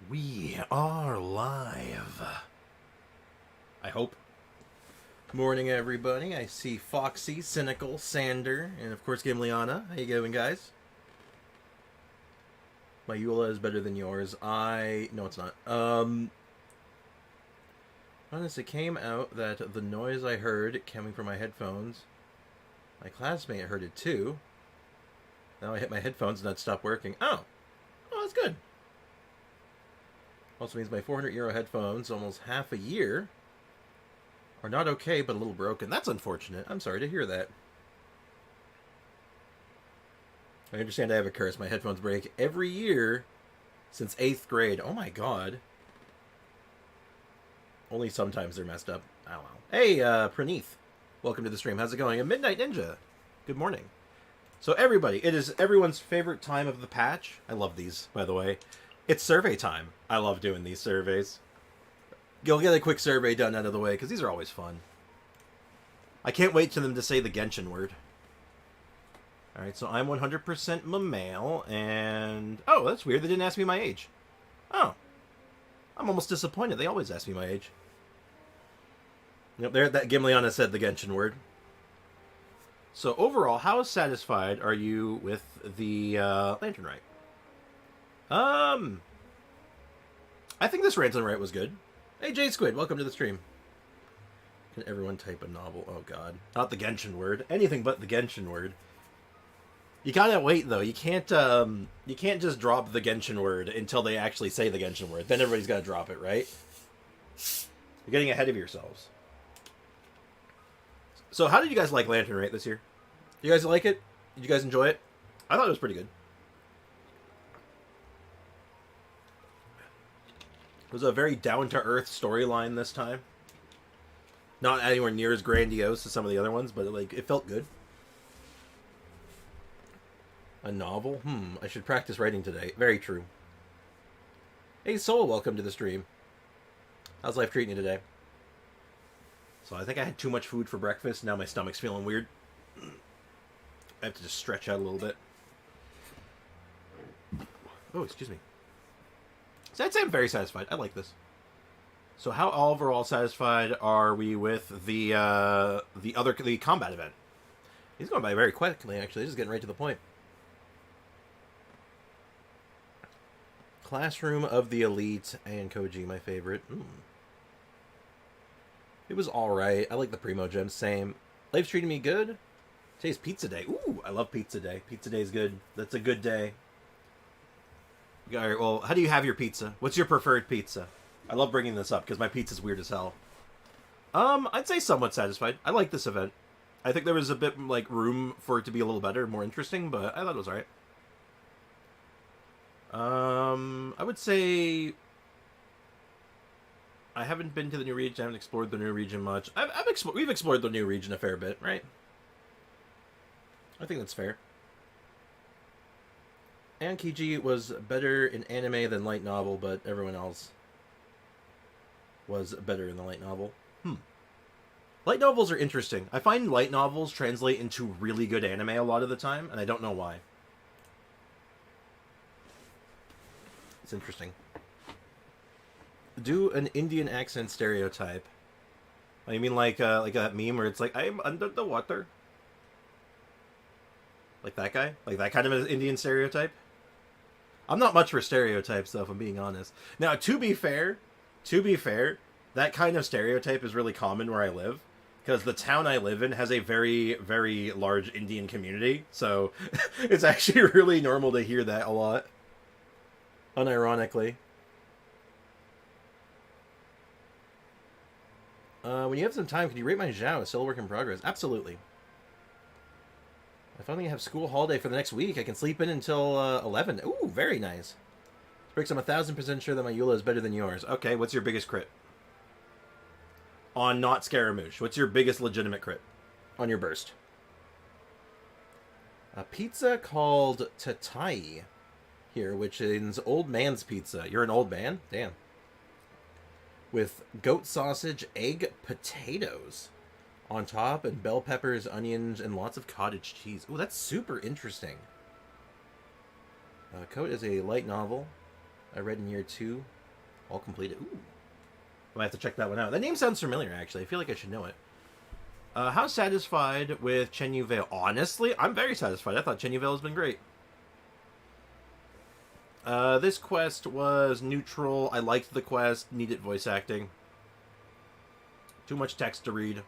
We are live. I hope. Morning, everybody. I see Foxy, Cynical, Sander, and of course Gimliana. How you going, guys? My Eula is better than yours. No, it's not. Honestly, it came out that the noise I heard coming from my headphones, my classmate heard it too. Now I hit my headphones and that stopped working. Oh, that's good. Also means my €400 headphones, almost half a year, are not okay, but a little broken. That's unfortunate. I'm sorry to hear that. I understand I have a curse. My headphones break every year since 8th grade. Oh my god. Only sometimes they're messed up. Oh wow. Hey, Praneeth. Welcome to the stream. How's it going? A Midnight Ninja. Good morning. So everybody, it is everyone's favorite time of the patch. I love these, by the way. It's survey time. I love doing these surveys. You'll get a quick survey done out of the way, because these are always fun. I can't wait for them to say the Genshin word. Alright, so I'm 100% male, and... Oh, that's weird. They didn't ask me my age. Oh. I'm almost disappointed. They always ask me my age. Yep, there, that Gimliana said the Genshin word. So overall, how satisfied are you with the Lantern Rite? I think this Lantern Rite was good. Hey, J Squid, welcome to the stream. Can everyone type a novel? Oh god, not the Genshin word. Anything but the Genshin word. You gotta wait though. You can't just drop the Genshin word until they actually say the Genshin word. Then everybody's gotta drop it, right? You're getting ahead of yourselves. So, how did you guys like Lantern Rite this year? You guys like it? Did you guys enjoy it? I thought it was pretty good. It was a very down-to-earth storyline this time. Not anywhere near as grandiose as some of the other ones, but it felt good. A novel? I should practice writing today. Very true. Hey, Soul, welcome to the stream. How's life treating you today? So I think I had too much food for breakfast. Now my stomach's feeling weird. I have to just stretch out a little bit. Oh, excuse me. So I'd say I'm very satisfied. I like this. So how overall satisfied are we with the combat event? He's going by very quickly, actually. Just getting right to the point. Classroom of the Elite and Koji, my favorite. It was alright. I like the Primo Gems. Same. Life's treating me good. Today's pizza day. Ooh, I love pizza day. Pizza day is good. That's a good day. Alright, well, how do you have your pizza? What's your preferred pizza? I love bringing this up because my pizza's weird as hell. I'd say somewhat satisfied. I like this event. I think there was a bit, room for it to be a little better, more interesting, but I thought it was alright. I would say... I haven't been to the new region. I haven't explored the new region much. We've explored the new region a fair bit, right? I think that's fair. Ankiji was better in anime than light novel, but everyone else was better in the light novel. Light novels are interesting. I find light novels translate into really good anime a lot of the time, and I don't know why. It's interesting. Do an Indian accent stereotype. Oh, you mean like that meme where it's like, I'm under the water? Like that guy? Like that kind of an Indian stereotype? I'm not much for stereotypes, though, if I'm being honest. Now, to be fair, that kind of stereotype is really common where I live. Because the town I live in has a very, very large Indian community. So, it's actually really normal to hear that a lot. Unironically. When you have some time, can you rate my Zhao? It's still a work in progress. Absolutely. I finally have school holiday for the next week. I can sleep in until 11. Ooh, very nice. Bricks, I'm 1,000% sure that my Eula is better than yours. Okay, what's your biggest crit? On not Scaramouche. What's your biggest legitimate crit? On your burst. A pizza called Tatai here, which is old man's pizza. You're an old man? Damn. With goat sausage, egg, potatoes on top, and bell peppers, onions, and lots of cottage cheese. Oh, that's super interesting. Code is a light novel I read in year 2. All completed. Ooh. I might have to check that one out. That name sounds familiar, actually. I feel like I should know it. How satisfied with Chen Yu Vale? Honestly, I'm very satisfied. I thought Chen Yu Vale has been great. This quest was neutral. I liked the quest. Needed voice acting. Too much text to read.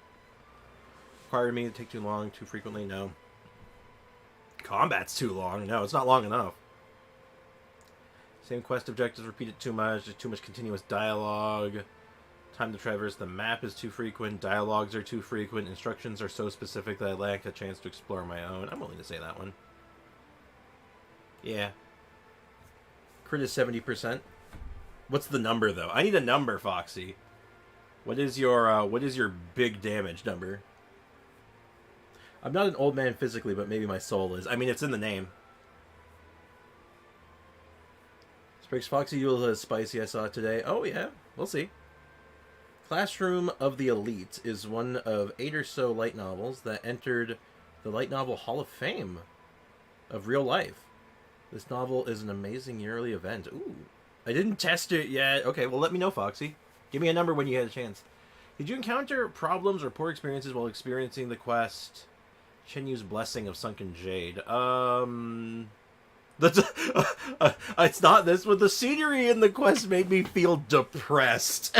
Required me to take too long, too frequently. No. Combat's too long. No, it's not long enough. Same quest objectives repeated too much. There's too much continuous dialogue. Time to traverse the map is too frequent. Dialogues are too frequent. Instructions are so specific that I lack a chance to explore my own. I'm willing to say that one. Yeah. Crit is 70%. What's the number, though? I need a number, Foxy. What is your big damage number? I'm not an old man physically, but maybe my soul is. I mean, it's in the name. Spriggs Foxy Yule is spicy. I saw it today. Oh, yeah. We'll see. Classroom of the Elite is one of 8 or so light novels that entered the Light Novel Hall of Fame of real life. This novel is an amazing yearly event. Ooh. I didn't test it yet. Okay, well, let me know, Foxy. Give me a number when you had a chance. Did you encounter problems or poor experiences while experiencing the quest Chen Yu's Blessing of Sunken Jade? That's it's not this, but the scenery in the quest made me feel depressed.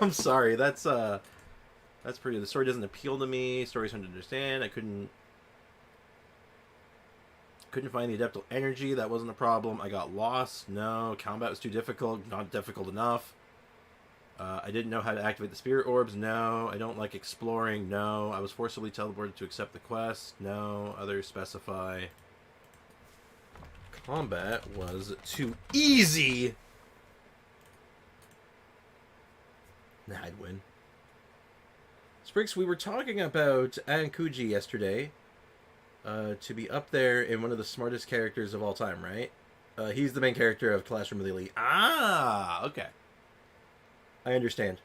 I'm sorry. That's pretty. The story doesn't appeal to me. Story's hard to understand. I couldn't find the adeptal energy. That wasn't a problem. I got lost. No. Combat was too difficult. Not difficult enough. I didn't know how to activate the spirit orbs. No. I don't like exploring. No. I was forcibly teleported to accept the quest. No. Others specify. Combat was too easy. Nah, I'd win. Spriggs, we were talking about Ankuji yesterday. To be up there in one of the smartest characters of all time, right? He's the main character of Classroom of the Elite. Ah, okay. I understand.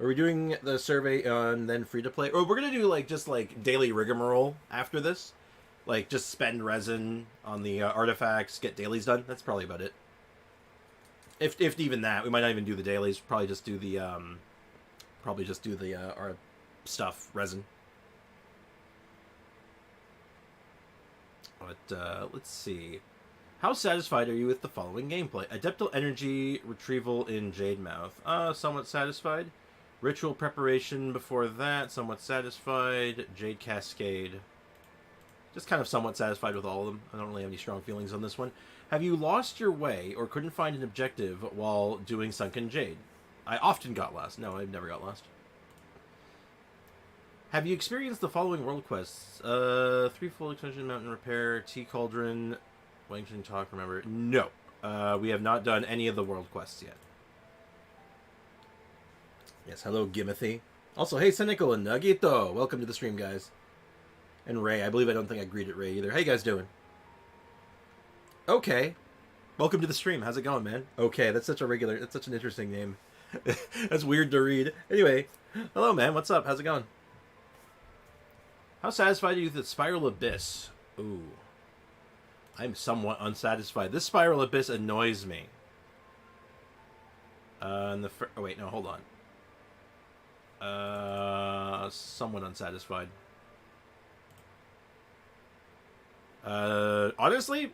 Are we doing the survey on then free to play? Or we're gonna do just daily rigmarole after this? Like just spend resin on the artifacts, get dailies done. That's probably about it. If even that, we might not even do the dailies. Probably just do the our stuff resin. But let's see. How satisfied are you with the following gameplay? Adeptal energy retrieval in Jade Mouth. Somewhat satisfied. Ritual preparation before that. Somewhat satisfied. Jade Cascade. Just kind of somewhat satisfied with all of them. I don't really have any strong feelings on this one. Have you lost your way or couldn't find an objective while doing Sunken Jade? I often got lost. No, I've never got lost. Have you experienced the following world quests? 3 full extension mountain repair, tea cauldron, Wangton talk, remember? No. We have not done any of the world quests yet. Yes, hello, Gimothy. Also, hey, Cynical and Nugito. Welcome to the stream, guys. And Ray. I don't think I greeted Ray either. How you guys doing? Okay. Welcome to the stream. How's it going, man? Okay, that's such an interesting name. That's weird to read. Anyway, hello, man. What's up? How's it going? How satisfied are you with the Spiral Abyss? Ooh. I'm somewhat unsatisfied. This Spiral Abyss annoys me. Oh, wait, no, hold on. Somewhat unsatisfied. Honestly,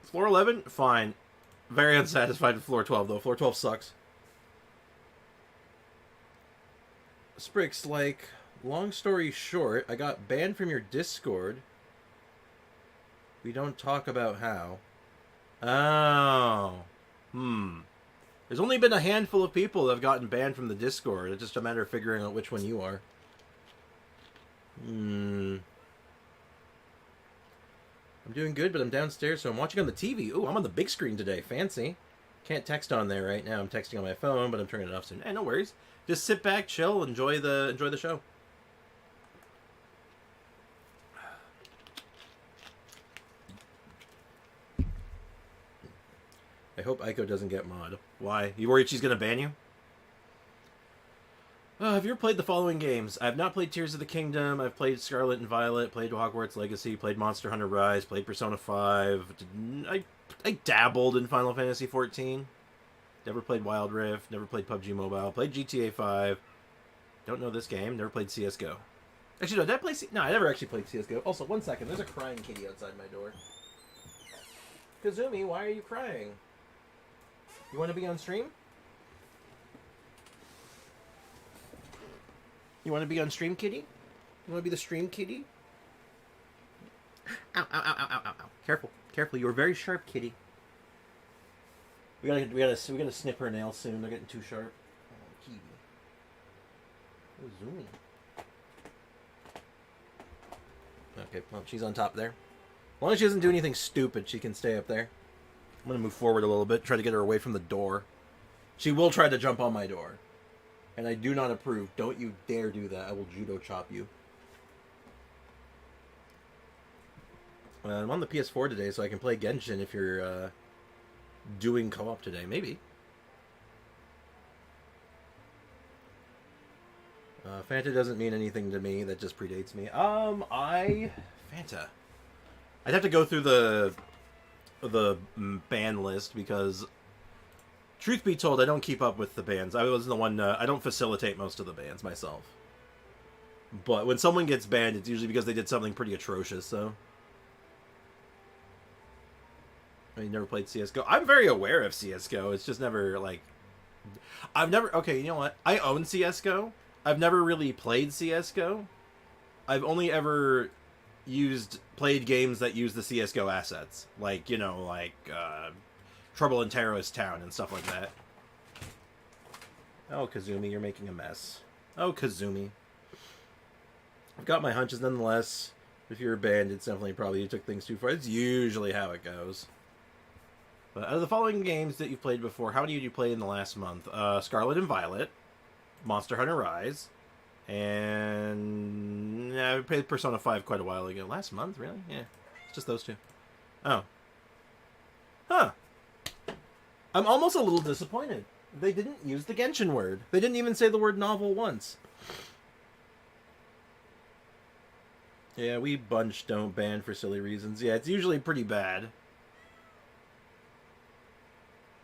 floor 11, fine. Very unsatisfied with floor 12, though. Floor 12 sucks. Spriggs, long story short, I got banned from your Discord. We don't talk about how. Oh. There's only been a handful of people that have gotten banned from the Discord. It's just a matter of figuring out which one you are. I'm doing good, but I'm downstairs, so I'm watching on the TV. Ooh, I'm on the big screen today. Fancy. Can't text on there right now. I'm texting on my phone, but I'm turning it off soon. No worries. Just sit back, chill, enjoy the show. I hope Aiko doesn't get mod. Why? You worried she's gonna ban you? Have you ever played the following games? I have not played Tears of the Kingdom. I've played Scarlet and Violet, played Hogwarts Legacy, played Monster Hunter Rise, played Persona 5. I dabbled in Final Fantasy 14. Never played Wild Rift, never played PUBG Mobile, played GTA 5. Don't know this game, never played CSGO. Actually, no, did I play No, I never actually played CSGO. Also, one second, there's a crying kitty outside my door. Kazumi, why are you crying? You want to be on stream? You want to be on stream, kitty? You want to be the stream kitty? Ow, ow, ow, ow, ow, ow. Careful, careful. You're very sharp, kitty. We gotta snip her nails soon. They're getting too sharp. Oh, kitty. Oh, zoomy. Okay, well, she's on top there. As long as she doesn't do anything stupid, she can stay up there. I'm gonna move forward a little bit, try to get her away from the door. She will try to jump on my door. And I do not approve. Don't you dare do that. I will judo chop you. I'm on the PS4 today, so I can play Genshin if you're doing co-op today. Maybe. Fanta doesn't mean anything to me. That just predates me. Fanta. I'd have to go through the ban list because... Truth be told, I don't keep up with the bands. I was the one... I don't facilitate most of the bands myself. But when someone gets banned, it's usually because they did something pretty atrocious, so... I mean, never played CSGO. I'm very aware of CSGO. It's just never, like... I've never... Okay, you know what? I own CSGO. I've never really played CSGO. I've only ever played games that use the CSGO assets. Like, you know, like... Trouble in Terrorist Town and stuff like that. Oh, Kazumi, you're making a mess. Oh, Kazumi. I've got my hunches nonetheless. If you're banned, it's definitely probably you took things too far. It's usually how it goes. But out of the following games that you've played before, how many did you play in the last month? Scarlet and Violet, Monster Hunter Rise, and... I played Persona 5 quite a while ago. Last month, really? Yeah. It's just those two. Oh. Huh. I'm almost a little disappointed. They didn't use the Genshin word. They didn't even say the word novel once. Yeah, we bunch don't ban for silly reasons. Yeah, it's usually pretty bad.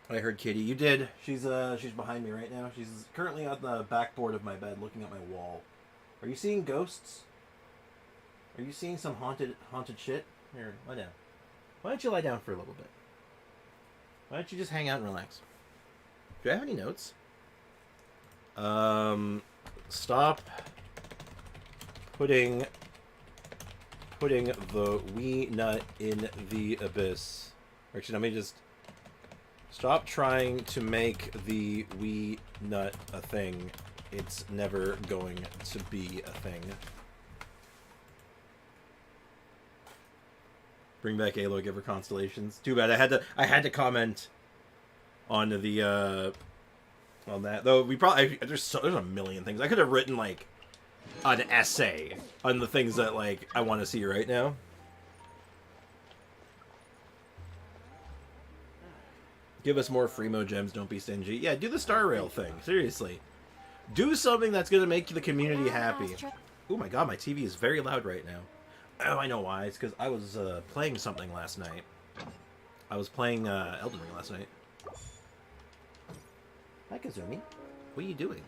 I heard Kitty. You did. She's behind me right now. She's currently on the backboard of my bed looking at my wall. Are you seeing ghosts? Are you seeing some haunted shit? Here, lie down. Why don't you lie down for a little bit? Why don't you just hang out and relax? Do I have any notes? Stop putting the wee nut in the abyss. Actually, let me just stop trying to make the wee nut a thing. It's never going to be a thing. Bring back Aloy, give her constellations. Too bad I had to comment on the on that. Though we probably there's a million things. I could have written like an essay on the things that like I want to see right now. Give us more Freemo gems, don't be stingy. Yeah, do the Star Rail thing. Seriously. Do something that's going to make the community happy. Oh my god, my TV is very loud right now. Oh, I know why. It's because I was playing something last night. I was playing Elden Ring last night. Hi, Kazumi. What are you doing?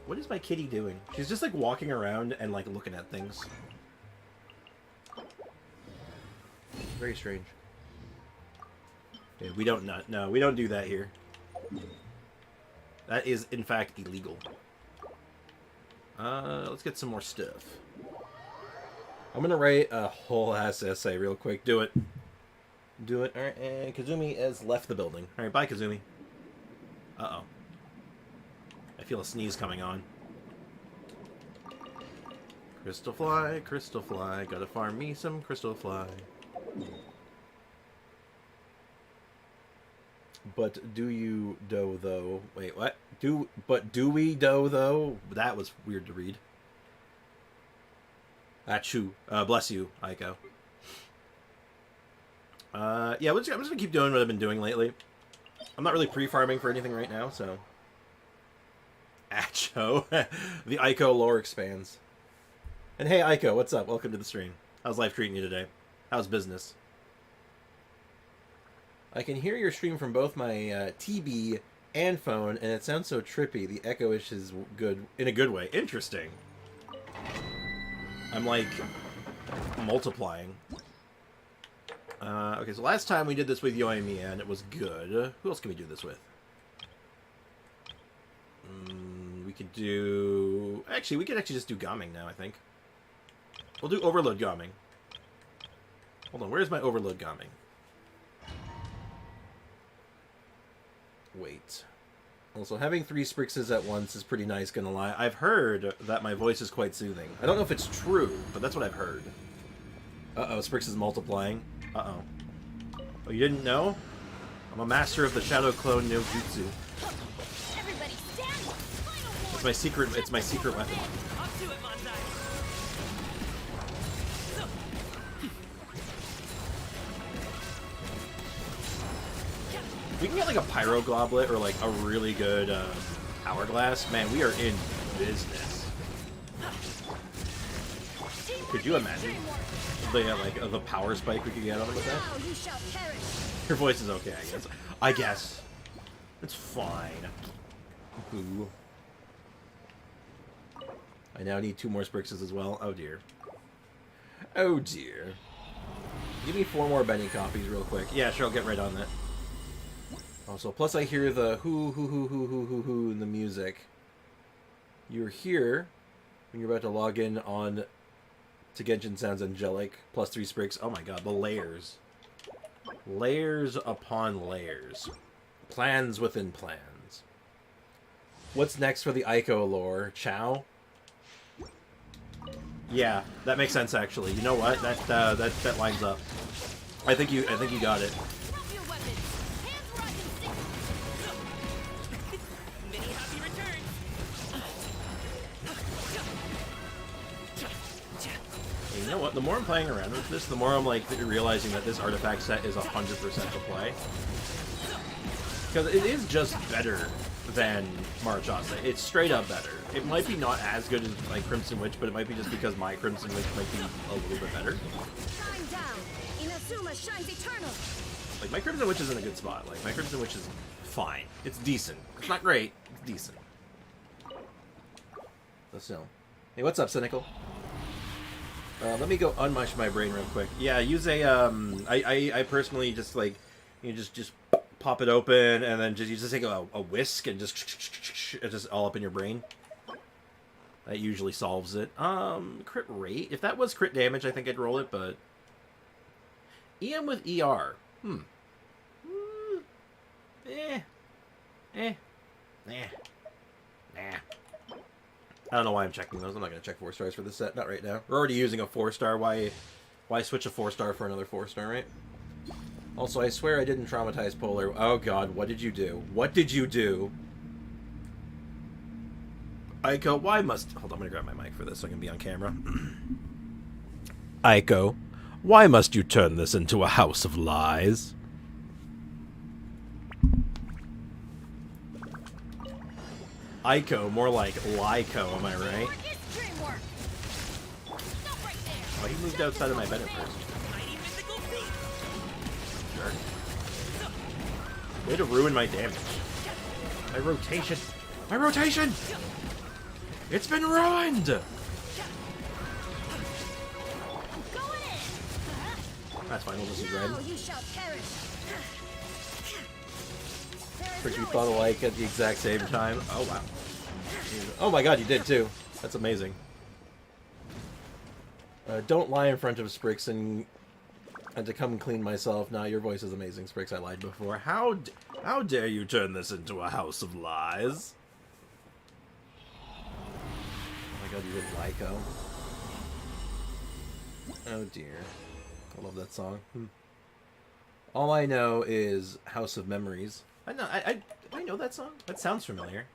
What is my kitty doing? She's just like walking around and like looking at things. Very strange. Okay, we don't no, we don't do that here. That is, in fact, illegal. Let's get some more stuff. I'm gonna write a whole ass essay real quick. Do it. Do it. Alright, and Kazumi has left the building. Alright, bye, Kazumi. Uh-oh. I feel a sneeze coming on. Crystal fly, gotta farm me some crystal fly. But do you do though? Wait, what? Do we do though? That was weird to read. Achoo. Bless you, Aiko. Yeah, I'm just gonna keep doing what I've been doing lately. I'm not really pre-farming for anything right now, so... Acho. The Ico lore expands. And hey, Ico, what's up? Welcome to the stream. How's life treating you today? How's business? I can hear your stream from both my TB and phone, and it sounds so trippy. The echo-ish is good, in a good way. Interesting. I'm, like, multiplying. Okay, so last time we did this with Yoimi, and it was good. Who else can we do this with? We could do... Actually, we could actually just do Gaming now, I think. We'll do Overload Gaming. Hold on, where's my Overload Gaming? Wait. Also, having 3 Sprixes at once is pretty nice, gonna lie. I've heard that my voice is quite soothing. I don't know if it's true, but that's what I've heard. Uh-oh, Sprix is multiplying. Uh-oh. Oh, you didn't know? I'm a master of the Shadow Clone no Jutsu. It's my secret weapon. We can get like a Pyro Goblet or like a really good Hourglass. Man, we are in business. Could you imagine the power spike we could get on it with that? Your voice is okay, I guess. I guess. It's fine. Boo. I now need 2 more Sprixes as well. Oh dear. Oh dear. Give me 4 more Benny copies real quick. Yeah, sure, I'll get right on that. Also, plus I hear the hoo in the music. You're here when you're about to log in on to Genshin Sounds Angelic. Plus 3 Sprix. Oh my god, the layers. Layers upon layers. Plans within plans. What's next for the Ico lore? Chow? Yeah, that makes sense actually. You know what? That lines up. I think you got it. You know what? The more I'm playing around with this, the more I'm like realizing that this artifact set is 100% to play. Because it is just better than Marachasa. It's straight up better. It might be not as good as like Crimson Witch, but it might be just because my Crimson Witch might be a little bit better. Shine down. Inazuma shines eternal. Like my Crimson Witch is in a good spot. Like my Crimson Witch is fine. It's decent. It's not great. It's decent. So still. Hey, what's up, Cynical? Let me go unmush my brain real quick. Yeah, use a I personally just like just pop it open and then you just take a whisk and just all up in your brain. That usually solves it. Crit rate. If that was crit damage, I think I'd roll it, but EM with ER. Nah. I don't know why I'm checking those. I'm not going to check 4 stars for this set. Not right now. We're already using a 4-star. Why switch a 4-star for another 4-star, right? Also, I swear I didn't traumatize Polar. Oh god, what did you do? What did you do? Ico, why must... Hold on, I'm going to grab my mic for this so I can be on camera. Ico, why must you turn this into a house of lies? Ico, more like Lyco, am I right? Oh, he moved outside of my bed at first. Sure. Way to ruin my damage. My rotation! My rotation! It's been ruined! That's fine, we'll just use red. First we thought alike at the exact same time. Oh wow. Oh my god, you did too. That's amazing. Don't lie in front of Sprix and to come and clean myself. Nah, your voice is amazing, Sprix. I lied before. How dare you turn this into a house of lies? Oh my god, you did Lyco. Oh dear. I love that song. All I know is House of Memories. I know that song. That sounds familiar.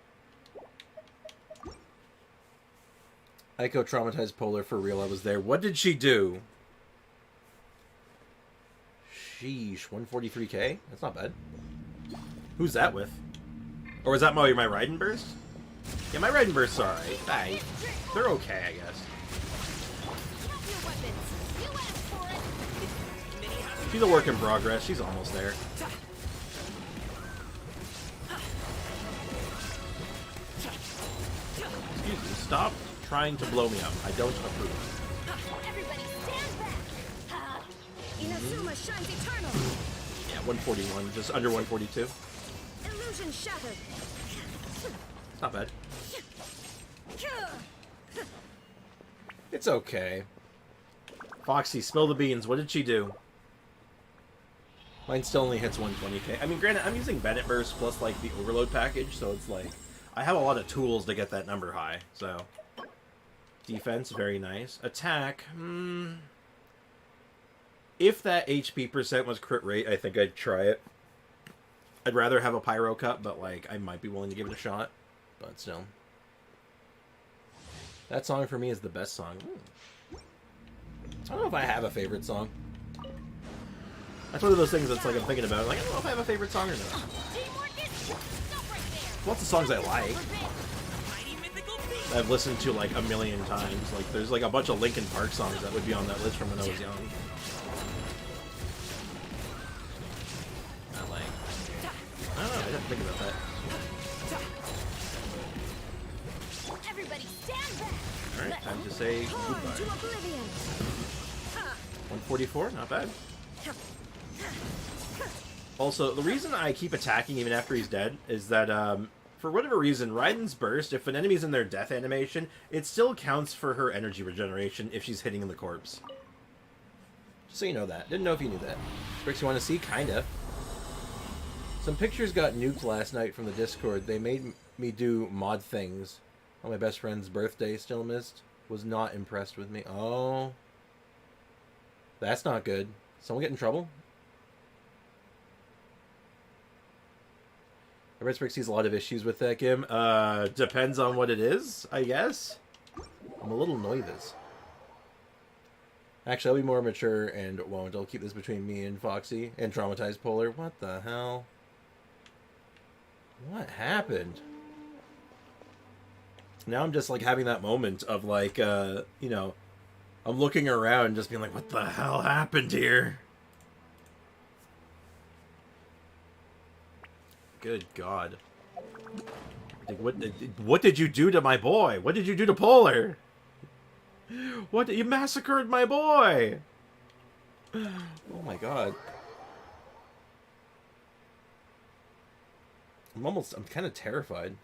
Ico traumatized Polar for real. I was there. What did she do? Sheesh, 143k? That's not bad. Who's that with? Or was that my Raiden burst? Yeah, my red and bursts are alright. They're okay, I guess. Drop your weapons. You asked for it. She's a work in progress. She's almost there. Excuse me. Stop trying to blow me up. I don't approve. Everybody stand back. Inazuma shines eternal. Yeah, 141. Just under 142. Illusion shattered. Not bad. It's okay. Foxy, spill the beans. What did she do? Mine still only hits 120k. I mean, granted, I'm using Bennett Burst plus, like, the Overload package, so it's like... I have a lot of tools to get that number high, so... Defense, very nice. Attack, If that HP percent was crit rate, I think I'd try it. I'd rather have a Pyro Cup, but, like, I might be willing to give it a shot. But still. That song for me is the best song. I don't know if I have a favorite song. That's one of those things that's like I'm thinking about. Like, I don't know if I have a favorite song or not. Lots of songs I like. I've listened to like a million times. Like, there's like a bunch of Linkin Park songs that would be on that list from when I was young. I don't know, I didn't think about that. Everybody stand back. Alright, time to say goodbye. To oblivion. 144, not bad. Also, the reason I keep attacking even after he's dead is that, for whatever reason, Raiden's burst, if an enemy's in their death animation, it still counts for her energy regeneration if she's hitting the corpse. Just so you know that. Didn't know if you knew that. Bricks, you want to see? Kinda. Some pictures got nuked last night from the Discord. They made me do mod things. On my best friend's birthday, still missed. Was not impressed with me. Oh. That's not good. Someone get in trouble? I bet Brick sees a lot of issues with that game. Depends on what it is, I guess. I'm a little nervous. Actually, I'll be more mature and won't. I'll keep this between me and Foxy and Traumatized Polar. What the hell? What happened? Now I'm just like having that moment of like, you know, I'm looking around just being like, what the hell happened here? Good God. What did you do to my boy? What did you do to Polar? What? You massacred my boy! Oh my God. I'm kind of terrified.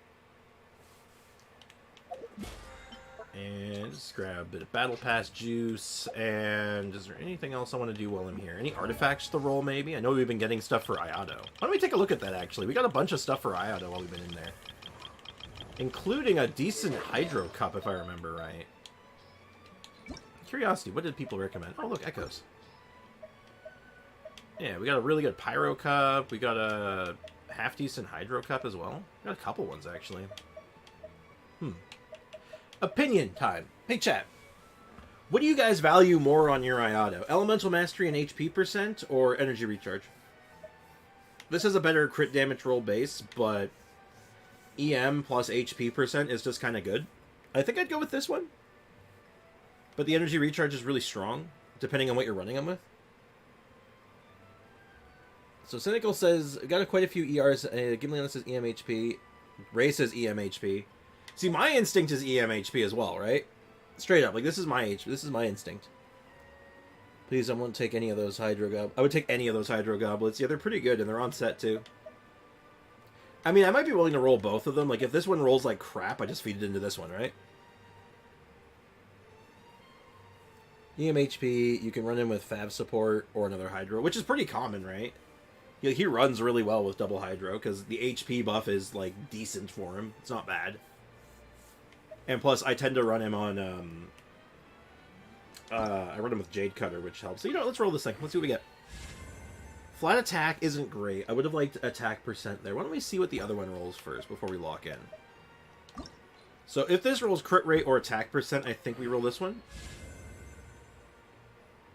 And just grab a bit of Battle Pass juice. And is there anything else I want to do while I'm here? Any artifacts to roll, maybe? I know we've been getting stuff for Ayato. Why don't we take a look at that, actually? We got a bunch of stuff for Ayato while we've been in there. Including a decent Hydro Cup, if I remember right. Curiosity, what did people recommend? Oh, look, Echoes. Yeah, we got a really good Pyro Cup. We got a half-decent Hydro Cup as well. We got a couple ones, actually. Opinion time. Hey, chat. What do you guys value more on your Ayato? Elemental Mastery and HP percent, or Energy Recharge? This is a better crit damage roll base, but EM plus HP percent is just kind of good. I think I'd go with this one. But the Energy Recharge is really strong, depending on what you're running them with. So Cynical says, got quite a few ERs. Gimleon says EMHP. Ray says EMHP. See, my instinct is EMHP as well, right? Straight up, like this is my instinct. Please, I won't take any of those Hydro Goblets. I would take any of those Hydro Goblets. Yeah, they're pretty good, and they're on set too. I mean, I might be willing to roll both of them. Like, if this one rolls like crap, I just feed it into this one, right? EMHP, you can run in with Fab support or another Hydro, which is pretty common, right? He runs really well with double Hydro, because the HP buff is, like, decent for him. It's not bad. And plus, I tend to run him on, I run him with Jade Cutter, which helps. So, you know what, let's roll this thing. Let's see what we get. Flat attack isn't great. I would have liked attack percent there. Why don't we see what the other one rolls first before we lock in? So, if this rolls crit rate or attack percent, I think we roll this one.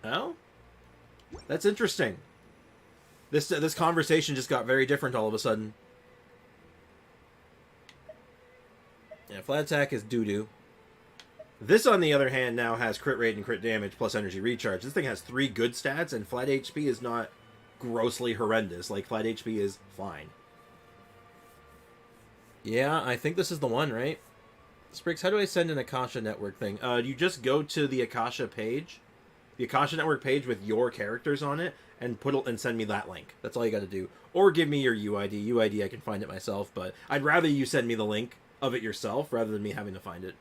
Oh? That's interesting. This conversation just got very different all of a sudden. Yeah, flat attack is doo-doo. This, on the other hand, now has crit rate and crit damage plus energy recharge. This thing has 3 good stats, and flat HP is not grossly horrendous. Like, flat HP is fine. Yeah, I think this is the one, right? Spriggs, how do I send an Akasha Network thing? You just go to the Akasha page, the Akasha Network page with your characters on it, and send me that link. That's all you got to do. Or give me your UID. UID, I can find it myself, but I'd rather you send me the link of it yourself rather than me having to find it.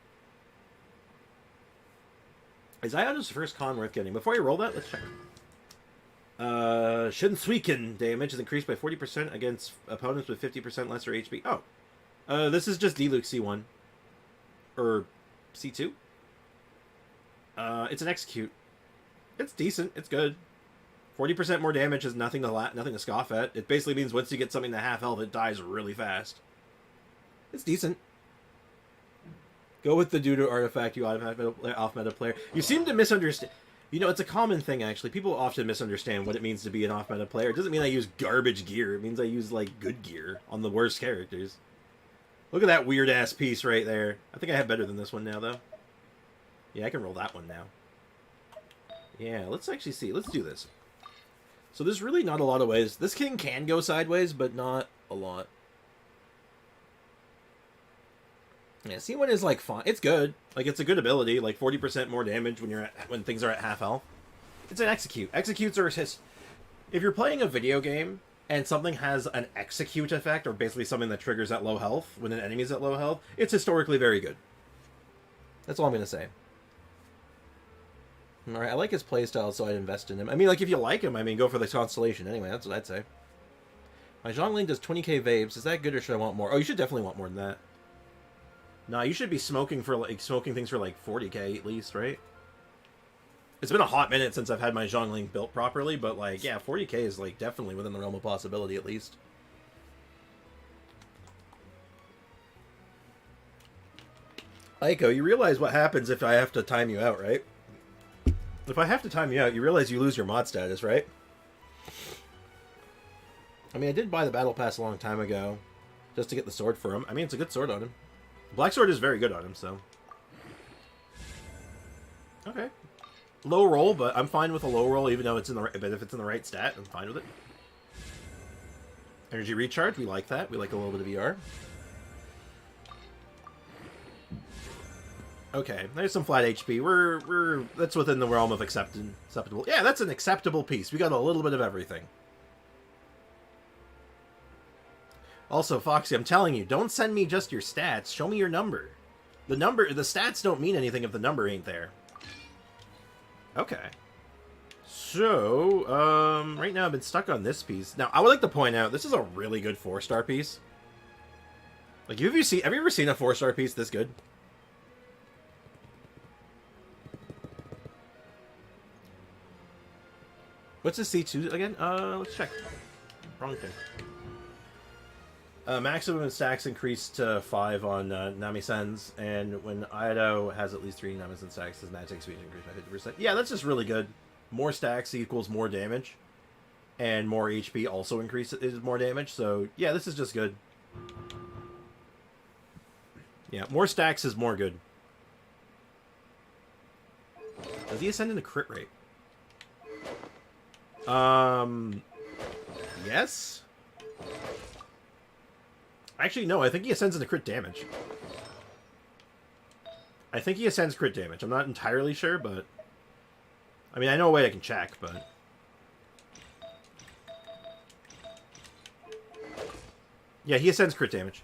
Is Iota's first con worth getting? Before I roll that, let's check. Shinsuiken damage is increased by 40% against opponents with 50% lesser HP. Oh. This is just Diluc C1. Or C2. It's an execute. It's decent. It's good. 40% more damage is nothing to scoff at. It basically means once you get something to half health, it dies really fast. It's decent. Go with the doo-doo artifact, you off-meta player. You seem to misunderstand. You know, it's a common thing, actually. People often misunderstand what it means to be an off-meta player. It doesn't mean I use garbage gear. It means I use, like, good gear on the worst characters. Look at that weird-ass piece right there. I think I have better than this one now, though. Yeah, I can roll that one now. Yeah, let's actually see. Let's do this. So there's really not a lot of ways. This king can go sideways, but not a lot. Yeah, C1 is like fine. It's good. Like, it's a good ability. Like 40% more damage when things are at half health. It's an execute. Executes are if you're playing a video game and something has an execute effect, or basically something that triggers at low health when an enemy's at low health, it's historically very good. That's all I'm gonna say. All right, I like his playstyle, so I'd invest in him. I mean, like, if you like him, I mean, go for the Constellation anyway. That's what I'd say. My Zhongling does 20k vapes. Is that good, or should I want more? Oh, you should definitely want more than that. Nah, you should be smoking things for like 40k at least, right? It's been a hot minute since I've had my Zhongling built properly, but like, yeah, 40k is like definitely within the realm of possibility at least. Aiko, you realize what happens if I have to time you out, right? If I have to time you out, you realize you lose your mod status, right? I mean, I did buy the battle pass a long time ago just to get the sword for him. I mean, it's a good sword on him. Black sword is very good on him, so. Okay. Low roll, but I'm fine with a low roll, even though it's in the right, but if it's in the right stat, I'm fine with it. Energy recharge, we like that. We like a little bit of ER. Okay, there's some flat HP. That's within the realm of acceptable. Yeah, that's an acceptable piece. We got a little bit of everything. Also, Foxy, I'm telling you, don't send me just your stats. Show me your number. The stats don't mean anything if the number ain't there. Okay. So, right now I've been stuck on this piece. Now, I would like to point out, this is a really good 4-star piece. Like, have you ever seen a 4-star piece this good? What's the C2 again? Let's check. Wrong thing. Maximum stacks increased to 5 on Nami-sen's, and when Ido has at least 3 Nami-sen stacks, his magic speed increased by 50%. Yeah, that's just really good. More stacks equals more damage, and more HP also increases more damage, so yeah, this is just good. Yeah, more stacks is more good. Does he ascend in the crit rate? Yes? Actually, no, I think he ascends into crit damage. I think he ascends crit damage. I'm not entirely sure, but... I mean, I know a way I can check, but... Yeah, he ascends crit damage.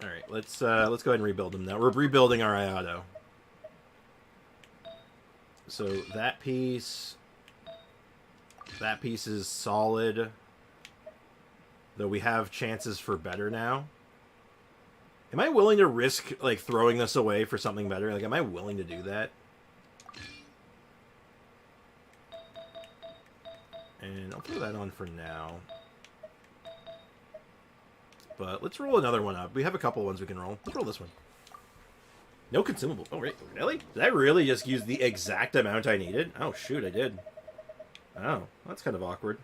Alright, let's go ahead and rebuild him now. We're rebuilding our Iato. So, that piece... That piece is solid. Though we have chances for better now. Am I willing to risk, like, throwing this away for something better? Like, am I willing to do that? And I'll throw that on for now. But let's roll another one up. We have a couple ones we can roll. Let's roll this one. No consumable. Oh, really? Did I really just use the exact amount I needed? Oh, shoot, I did. Oh, that's kind of awkward.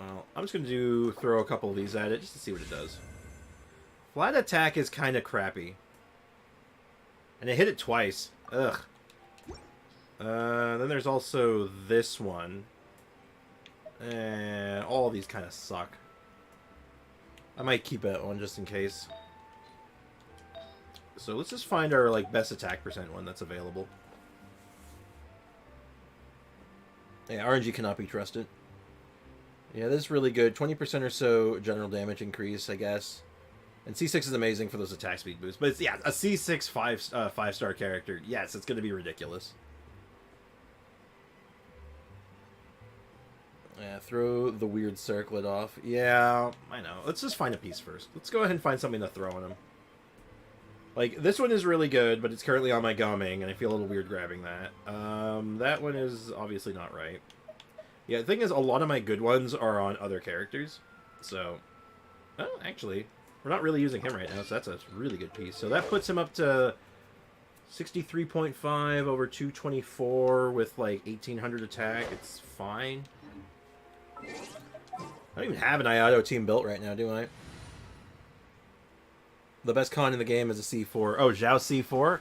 Well, I'm just going to throw a couple of these at it just to see what it does. Flat attack is kind of crappy. And it hit it twice. Ugh. Then there's also this one. And all of these kind of suck. I might keep that one just in case. So let's just find our like best attack percent one that's available. Yeah, RNG cannot be trusted. Yeah, this is really good. 20% or so general damage increase, I guess. And C6 is amazing for those attack speed boosts. But it's, yeah, a C6 5-star character. Yes, it's going to be ridiculous. Yeah, throw the weird circlet off. Yeah, I know. Let's just find a piece first. Let's go ahead and find something to throw on him. Like, this one is really good, but it's currently on my gumming, and I feel a little weird grabbing that. That one is obviously not right. Yeah, the thing is, a lot of my good ones are on other characters. So, oh, actually, we're not really using him right now, so that's a really good piece. So that puts him up to 63.5 over 224 with, like, 1800 attack. It's fine. I don't even have an Iato team built right now, do I? The best con in the game is a C4. Oh, Zhao C4?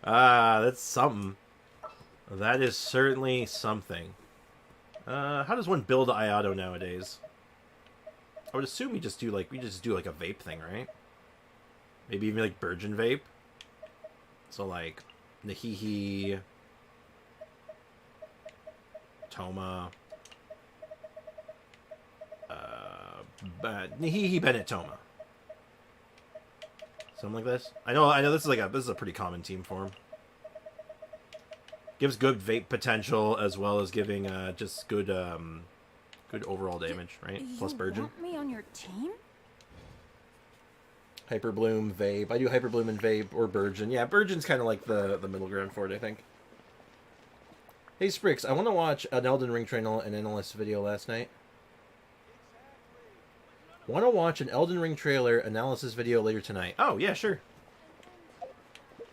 That's something. That is certainly something. How does one build Iato nowadays? I would assume we just do like a vape thing, right? Maybe even like Burgeon vape. So like Nahihi, Toma, Nahihi Bennett Toma. Something like this. I know this is a pretty common team form. Gives good vape potential as well as giving just good good overall damage, right? Plus Burgeon. Want me on your team? Hyper Bloom, Vape. I do Hyper Bloom and Vape or Burgeon. Yeah, Burgeon's kind of like the middle ground for it, I think. Hey Sprix, I want to watch an Elden Ring trailer and analyst video last night. Want to watch an Elden Ring trailer analysis video later tonight. Oh, yeah, sure.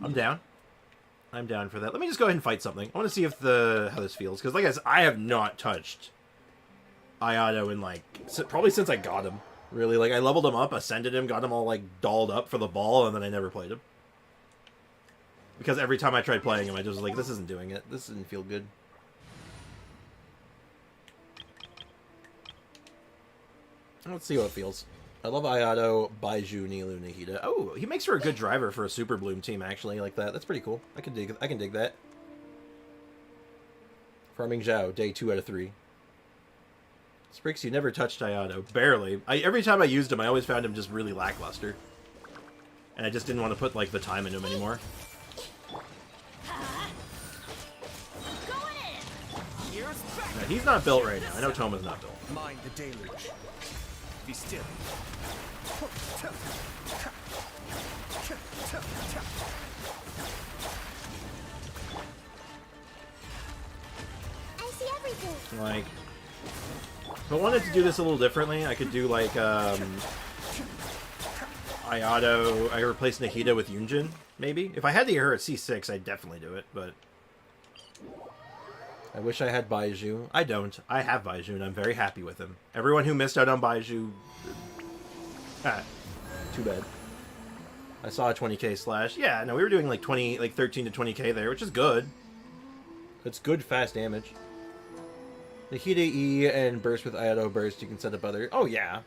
I'm down. I'm down for that. Let me just go ahead and fight something. I want to see if how this feels. Because, like I said, I have not touched Iato in, like, probably since I got him. Really. Like, I leveled him up, ascended him, got him all, like, dolled up for the ball, and then I never played him. Because every time I tried playing him, I just was like, this isn't doing it. This didn't feel good. Let's see how it feels. I love Iato, Baiju, Nilu, Nahida. Oh, he makes for a good driver for a Super Bloom team, actually, like that. That's pretty cool. I can dig that. Farming Zhao, day 2 out of 3. Sprix, you never touched Iato. Barely. Every time I used him, I always found him just really lackluster. And I just didn't want to put, like, the time into him anymore. Yeah, he's not built right now. I know Toma's not built. Mind the deluge. Be still. I see everything. Like, if I wanted to do this a little differently, I could do, like, Iato, I replace Nahida with Yunjin, maybe? If I had her at C6, I'd definitely do it, but I wish I had Baiju. I don't. I have Baiju, and I'm very happy with him. Everyone who missed out on Baiju... too bad. I saw a 20k slash. Yeah, no, we were doing like 13 to 20k there, which is good. It's good fast damage. Nahida E and burst with Iato burst, you can set up other... Oh, yeah.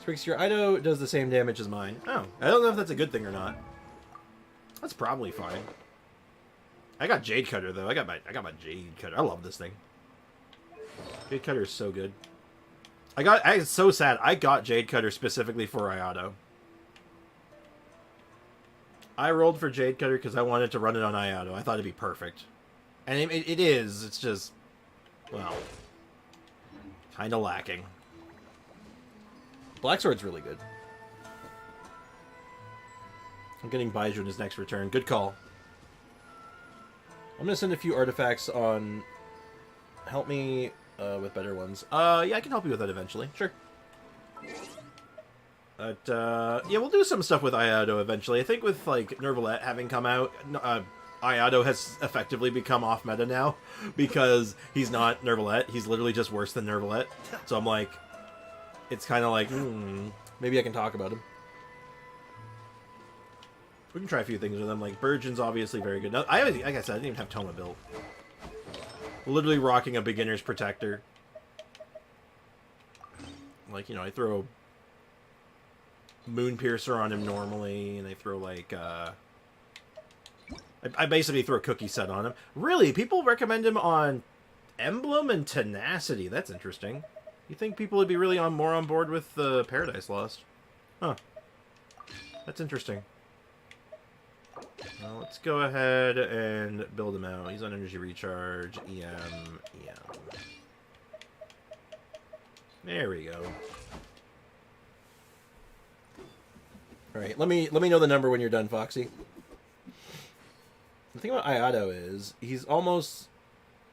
Sprix, your Iato does the same damage as mine. Oh, I don't know if that's a good thing or not. That's probably fine. I got Jade Cutter though. I got my Jade Cutter. I love this thing. Jade Cutter is so good. I'm so sad. I got Jade Cutter specifically for Iato. I rolled for Jade Cutter because I wanted to run it on Iato. I thought it'd be perfect. And it is. It's just, well, kind of lacking. Black Sword's really good. I'm getting Baiju in his next return. Good call. I'm going to send a few artifacts on... Help me with better ones. Yeah, I can help you with that eventually. Sure. But, yeah, we'll do some stuff with Iato eventually. I think with, like, Nervalette having come out... Ayato has effectively become off meta now because he's not Nervalette. He's literally just worse than Nervalette. So I'm like, it's kind of like, maybe I can talk about him. We can try a few things with him. Like, Burgeon's obviously very good. Now, like I said, I didn't even have Toma built. Literally rocking a beginner's protector. Like, you know, I throw Moon Piercer on him normally, and I throw, like, I basically throw a cookie set on him. Really, people recommend him on Emblem and Tenacity. That's interesting. You think people would be really more on board with Paradise Lost? Huh. That's interesting. Well, let's go ahead and build him out. He's on energy recharge. EM. There we go. All right, let me know the number when you're done, Foxy. The thing about Ayato is he's almost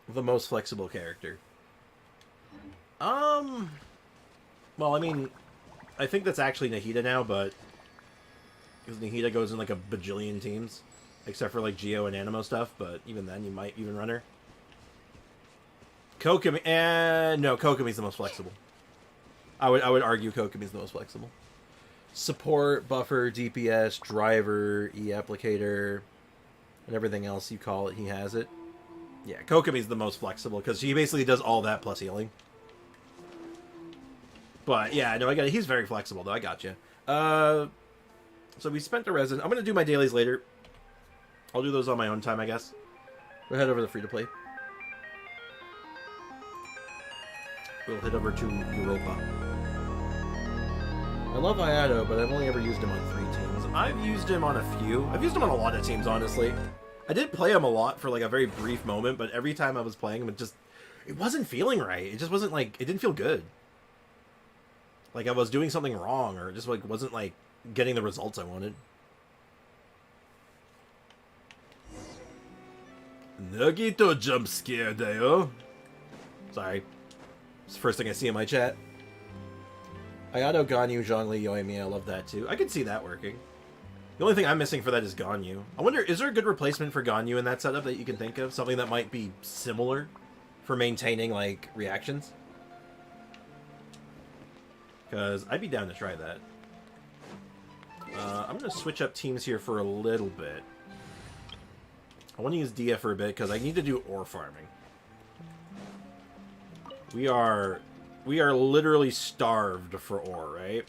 the most flexible character. Well, I mean, I think that's actually Nahida now, but because Nahida goes in like a bajillion teams, except for like Geo and Animo stuff. But even then, you might even run her. Kokomi, no, Kokomi's the most flexible. I would argue Kokomi's the most flexible. Support, buffer, DPS, driver, E-applicator, and everything else you call it, he has it. Yeah, Kokomi's the most flexible, because he basically does all that plus healing. But, yeah, no, I got it. He's very flexible, though. I got you. So we spent the resin. I'm going to do my dailies later. I'll do those on my own time, I guess. We'll head over to free-to-play. We'll head over to Europa. I love Ayato, but I've only ever used him on 3 teams. I've used him on a few. I've used him on a lot of teams, honestly. I did play him a lot for like a very brief moment, but every time I was playing him, it wasn't feeling right. It just wasn't like, it didn't feel good. Like I was doing something wrong, or it just like wasn't like getting the results I wanted. Nagito jump scare dayo. Sorry. It's the first thing I see in my chat. Ayato, Ganyu, Zhongli, Yoimi, I love that too. I could see that working. The only thing I'm missing for that is Ganyu. I wonder, is there a good replacement for Ganyu in that setup that you can think of? Something that might be similar for maintaining, like, reactions? Because I'd be down to try that. I'm going to switch up teams here for a little bit. I want to use Dia for a bit because I need to do ore farming. We are literally starved for ore, right?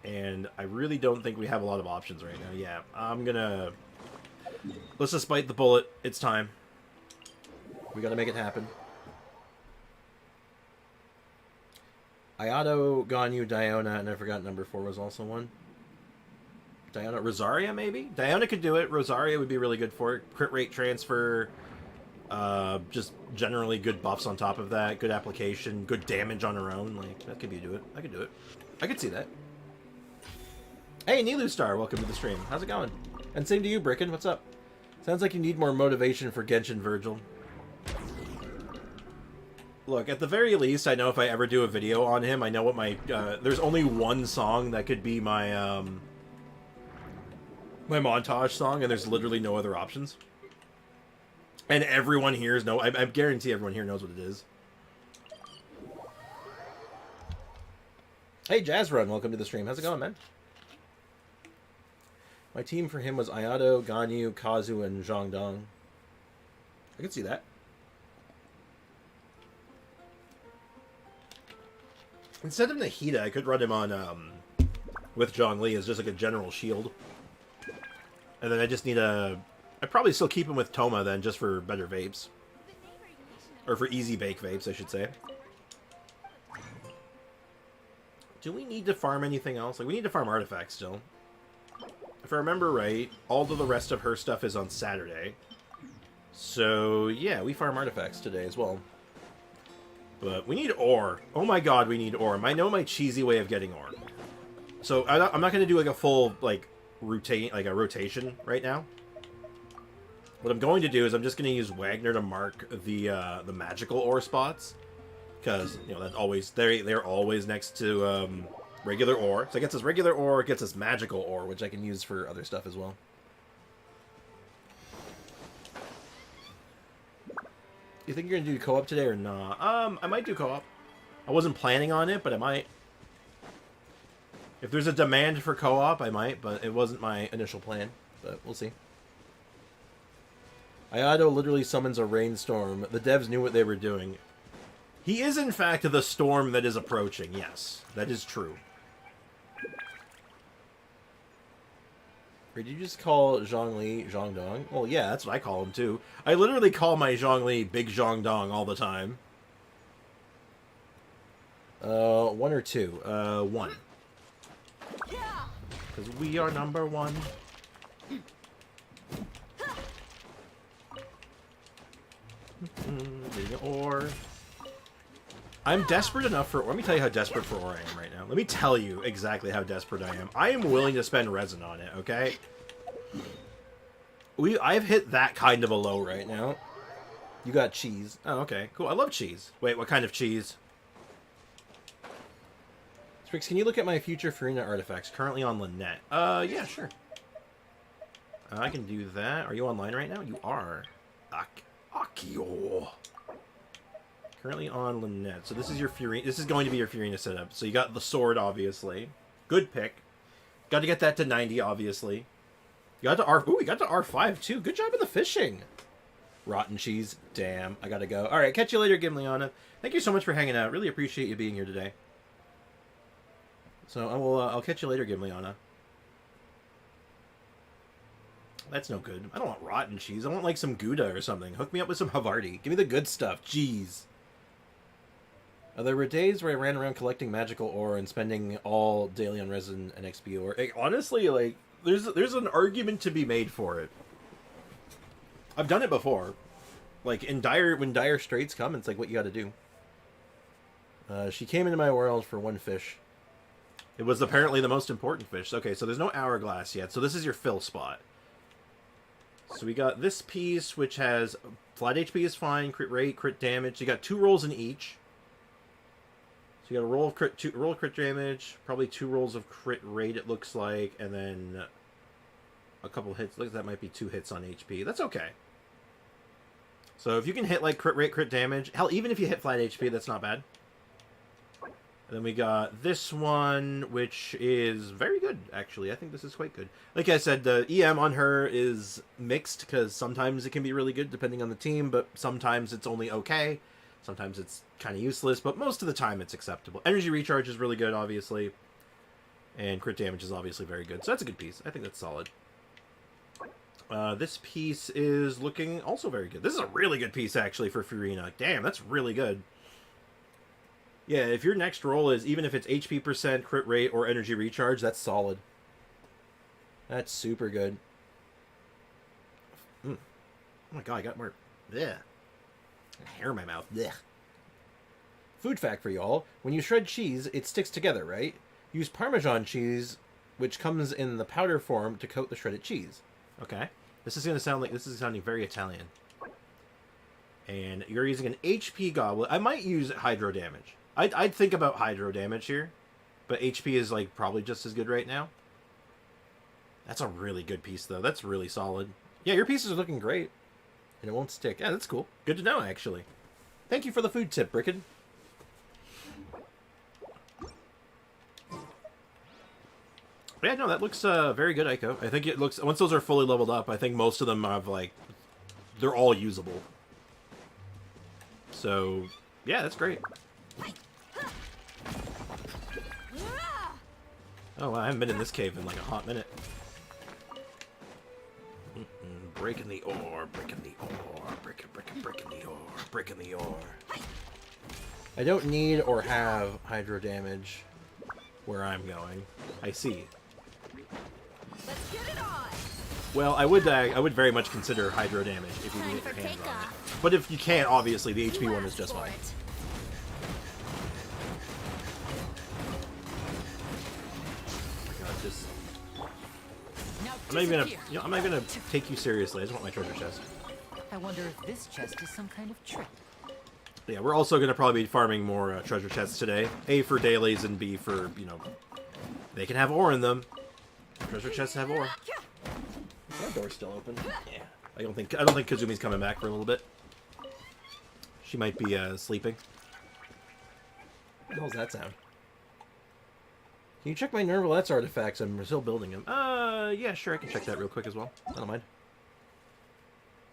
And I really don't think we have a lot of options right now. Yeah, I'm gonna... Let's just bite the bullet. It's time. We gotta make it happen. Ayato, Ganyu, Diona, and I forgot number 4 was also one. Diona, Rosaria maybe? Diona could do it. Rosaria would be really good for it. Crit rate transfer. Just generally good buffs on top of that. Good application. Good damage on her own. Like, that could be do it. I could do it. I could see that. Hey, Nilu Star, welcome to the stream. How's it going? And same to you, Bricken. What's up? Sounds like you need more motivation for Genshin, Virgil. Look, at the very least, I know if I ever do a video on him, I know what my... there's only one song that could be my, my montage song, and there's literally no other options. And everyone here is I guarantee everyone here knows what it is. Hey, Jazz Run, welcome to the stream. How's it going, man? My team for him was Ayato, Ganyu, Kazu, and Zhangdong. I could see that. Instead of Nahida, I could run him on, with Zhongli as just like a general shield. And then I just need I'd probably still keep him with Toma then, just for better vapes. Or for easy bake vapes, I should say. Do we need to farm anything else? Like, we need to farm artifacts still. If I remember right, all of the rest of her stuff is on Saturday. So, yeah, we farm artifacts today as well. But we need ore. Oh my god, we need ore. I know my cheesy way of getting ore. So, I'm not going to do, like, a full, like, rotation right now. What I'm going to do is I'm just going to use Wagner to mark the magical ore spots. Because, you know, they're always next to regular ore. So it gets us regular ore, it gets us magical ore, which I can use for other stuff as well. You think you're gonna do co-op today or not? I might do co-op. I wasn't planning on it, but I might. If there's a demand for co-op, I might, but it wasn't my initial plan. But we'll see. Ayato literally summons a rainstorm. The devs knew what they were doing. He is, in fact, the storm that is approaching. Yes, that is true. Or did you just call Zhongli Zhongdong? Well, yeah, that's what I call him, too. I literally call my Zhongli Big Zhongdong all the time. 1 or 2? 1. Because we are number 1. Or I'm desperate enough for... Let me tell you how desperate for ore I am right now. Let me tell you exactly how desperate I am. I am willing to spend resin on it, okay? I've hit that kind of a low right now. You got cheese. Oh, okay. Cool. I love cheese. Wait, what kind of cheese? Sprix, can you look at my future Farina artifacts currently on Lynette? Yeah, sure. I can do that. Are you online right now? You are. Akio. Currently on Lynette. So this is your Furina. This is going to be your Furina setup. So you got the sword, obviously. Good pick. Got to get that to 90, obviously. You got to R. Ooh, you got to R5 too. Good job of the fishing. Rotten cheese. Damn. I gotta go. All right. Catch you later, Gimliana. Thank you so much for hanging out. Really appreciate you being here today. So I will. I'll catch you later, Gimliana. That's no good. I don't want rotten cheese. I want like some Gouda or something. Hook me up with some Havarti. Give me the good stuff. Jeez. There were days where I ran around collecting magical ore and spending all daily on resin and XP ore. Like, honestly, like, there's an argument to be made for it. I've done it before. Like, when dire straits come, it's like what you gotta do. She came into my world for 1 fish. It was apparently the most important fish. Okay, so there's no hourglass yet. So this is your fill spot. So we got this piece, which has flat HP is fine, crit rate, crit damage. You got 2 rolls in each. So you got a roll of crit damage, probably 2 rolls of crit rate, it looks like, and then a couple hits. Look, that might be 2 hits on HP. That's okay. So if you can hit like crit rate, crit damage, hell, even if you hit flat HP, that's not bad. And then we got this one, which is very good, actually. I think this is quite good. Like I said, the EM on her is mixed, because sometimes it can be really good, depending on the team, but sometimes it's only okay. Sometimes it's kind of useless, but most of the time it's acceptable. Energy recharge is really good, obviously. And crit damage is obviously very good. So that's a good piece. I think that's solid. This piece is looking also very good. This is a really good piece, actually, for Furina. Damn, that's really good. Yeah, if your next roll is, even if it's HP percent, crit rate, or energy recharge, that's solid. That's super good. Oh my god, I got more... Yeah. Hair in my mouth. Blech. Food fact for y'all. When you shred cheese, it sticks together, right? Use Parmesan cheese, which comes in the powder form, to coat the shredded cheese. Okay. This is sounding very Italian. And you're using an HP goblet. I might use hydro damage. I'd think about hydro damage here. But HP is like probably just as good right now. That's a really good piece, though. That's really solid. Yeah, your pieces are looking great. And it won't stick. Yeah, that's cool. Good to know, actually. Thank you for the food tip, Bricked. Yeah, no, that looks very good, Aiko. I think it looks... Once those are fully leveled up, I think most of them have, like... They're all usable. So, yeah, that's great. Oh, wow, I haven't been in this cave in, like, a hot minute. Breaking the ore, breaking the ore, breaking the ore, breaking the ore. I don't need or have hydro damage where I'm going. I see. Let's get it on. Well, I would very much consider hydro damage if you can get your hands on it. But if you can't, obviously the HP one is just fine. I'm not even gonna, I'm not gonna take you seriously. I just want my treasure chest. I wonder if this chest is some kind of trick. Yeah, we're also gonna probably be farming more treasure chests today. A for dailies and B for, you know, they can have ore in them. Treasure chests have ore. Is that door still open? Yeah. I don't think Kazumi's coming back for a little bit. She might be sleeping. What the hell's that sound? Can you check my Nervalette's artifacts? I'm still building them. Yeah, sure, I can check that real quick as well. I don't mind.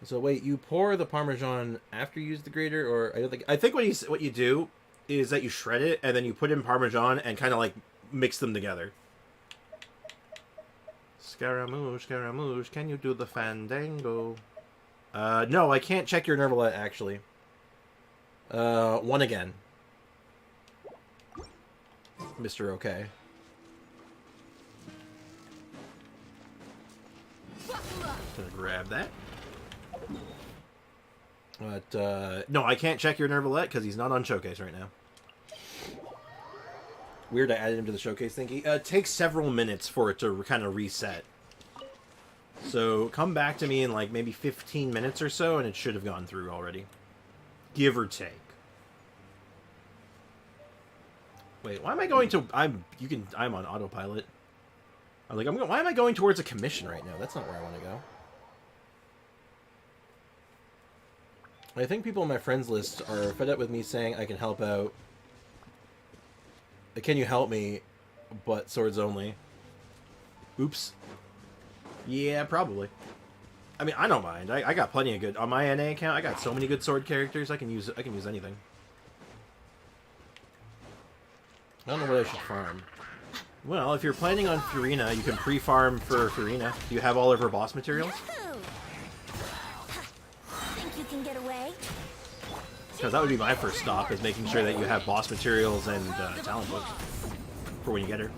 So wait, you pour the Parmesan after you use the grater, or I think what you do is that you shred it and then you put in Parmesan and kind of like mix them together. Scaramouche, Scaramouche, can you do the fandango? No, I can't check your Nervalette actually. One again. Mr. Okay. Gonna grab that. But, no, I can't check your Nervalette because he's not on Showcase right now. Weird, I added him to the Showcase thingy. It takes several minutes for it to kind of reset. So, come back to me in, like, maybe 15 minutes or so, and it should have gone through already. Give or take. Wait, why am I going to... I'm on autopilot. I'm like, why am I going towards a commission right now? That's not where I want to go. I think people on my friends list are fed up with me saying I can help out. Can you help me? But swords only. Oops. Yeah, probably. I mean, I don't mind. I got plenty of good on my NA account. I got so many good sword characters. I can use anything. I don't know what I should farm. Well, if you're planning on Furina, you can pre-farm for Furina. Do you have all of her boss materials? Think you can get away? Because that would be my first stop, is making sure that you have boss materials and talent books for when you get her.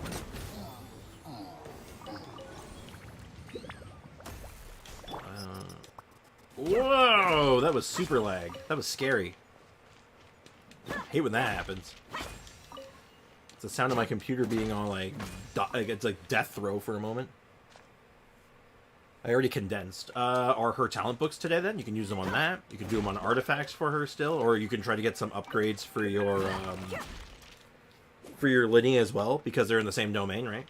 Whoa! That was super lag. That was scary. I hate when that happens. It's the sound of my computer being all like it's like death throw for a moment. I already condensed. Are her talent books today then? You can use them on that. You can do them on artifacts for her still, or you can try to get some upgrades for your Linny as well, because they're in the same domain, right?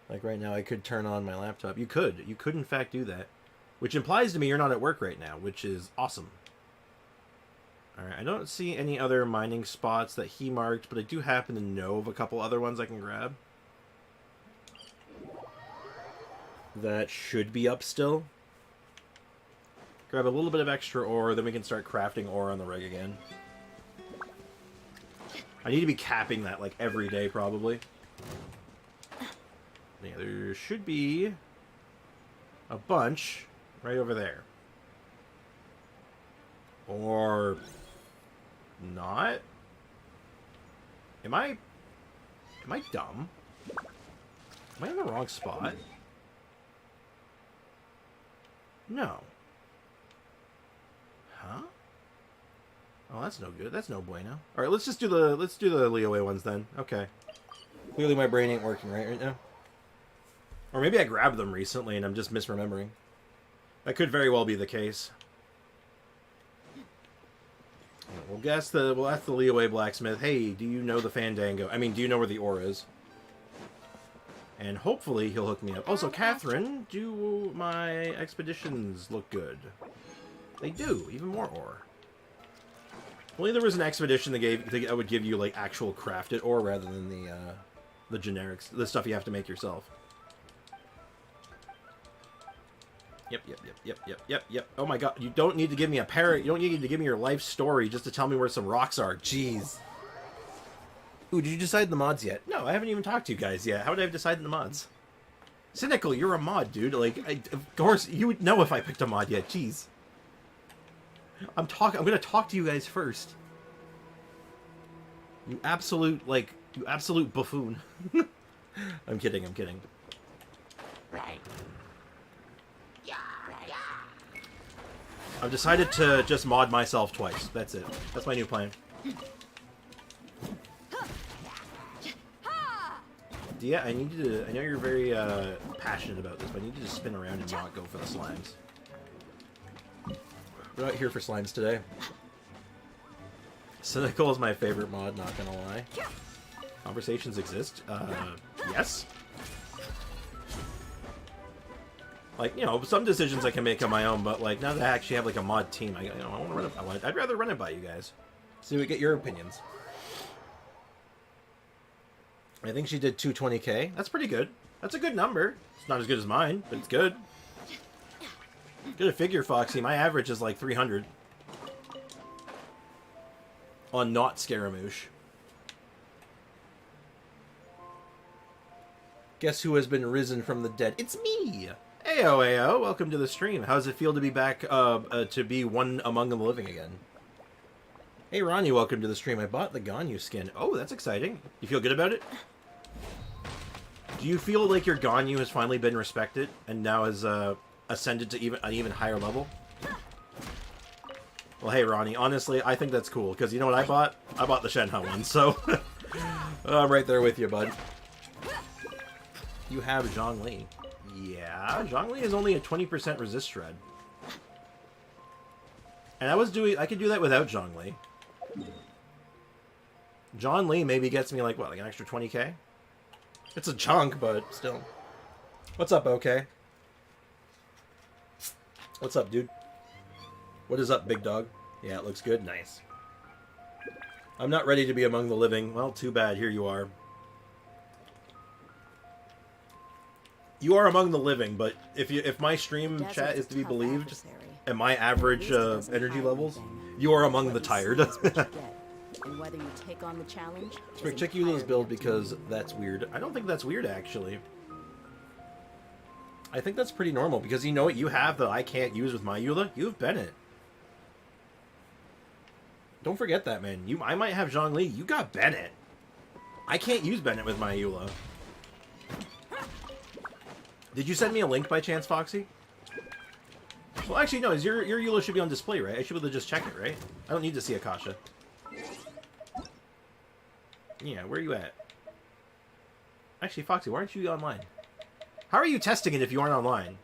Like right now I could turn on my laptop. You could in fact do that. Which implies to me you're not at work right now, which is awesome. Alright, I don't see any other mining spots that he marked, but I do happen to know of a couple other ones I can grab. That should be up still. Grab a little bit of extra ore, then we can start crafting ore on the rig again. I need to be capping that like every day probably. Yeah, there should be a bunch right over there. Or not? Am I dumb? Am I in the wrong spot? No. Huh? Oh, that's no good. That's no bueno. All right, let's do the Leeway ones then. Okay. Clearly my brain ain't working right now. Or maybe I grabbed them recently and I'm just misremembering. That could very well be the case. We'll ask the Leeway blacksmith, hey, do you know the Fandango? I mean, do you know where the ore is? And hopefully he'll hook me up. Also, Catherine, do my expeditions look good? They do, even more ore. If only there was an expedition that would give you like actual crafted ore rather than the generics, the stuff you have to make yourself. Yep. Oh my god, you don't need to give me a parrot. You don't need to give me your life story just to tell me where some rocks are. Jeez. Ooh, did you decide the mods yet? No, I haven't even talked to you guys yet. How would I have decided the mods? Cynical, you're a mod, dude. Like, of course, you would know if I picked a mod yet. Jeez. I'm gonna talk to you guys first. You absolute buffoon. I'm kidding. Right. I've decided to just mod myself twice. That's it. That's my new plan. Yeah, I need you to... I know you're very passionate about this, but I need you to spin around and not go for the slimes. We're not here for slimes today. Cynical is my favorite mod, not gonna lie. Conversations exist? Yes? Like, you know, some decisions I can make on my own, but like now that I actually have like a mod team, I want to run it. I'd rather run it by you guys. So we get your opinions. I think she did 220k. That's pretty good. That's a good number. It's not as good as mine, but it's good. Good at figure, Foxy. My average is like 300 on not Scaramouche. Guess who has been risen from the dead? It's me! Ayo, welcome to the stream. How does it feel to be back, to be one among the living again? Hey, Ronnie, welcome to the stream. I bought the Ganyu skin. Oh, that's exciting. You feel good about it? Do you feel like your Ganyu has finally been respected and now has, ascended to an even higher level? Well, hey, Ronnie, honestly, I think that's cool, because you know what I bought? I bought the Shenhe one, so... I'm right there with you, bud. You have Zhongli. Yeah, Zhongli is only a 20% resist shred. And I could do that without Zhongli. John Lee maybe gets me, like, what, like an extra 20k? It's a chunk, but still. What's up, okay? What's up, dude? What is up, big dog? Yeah, it looks good. Nice. I'm not ready to be among the living. Well, too bad. Here you are. You are among the living, but if my stream chat is to be believed, and my average energy levels, you are among the tired. And whether you take on the challenge, Spectacula's build because that's weird. I don't think that's weird, actually. I think that's pretty normal, because you know what you have that I can't use with my Eula? You have Bennett. Don't forget that, man. I might have Zhongli. You got Bennett. I can't use Bennett with my Eula. Did you send me a link by chance, Foxy? Well, actually, no. Your Eula should be on display, right? I should be able to just check it, right? I don't need to see Akasha. Yeah, where are you at? Actually, Foxy, why aren't you online? How are you testing it if you aren't online?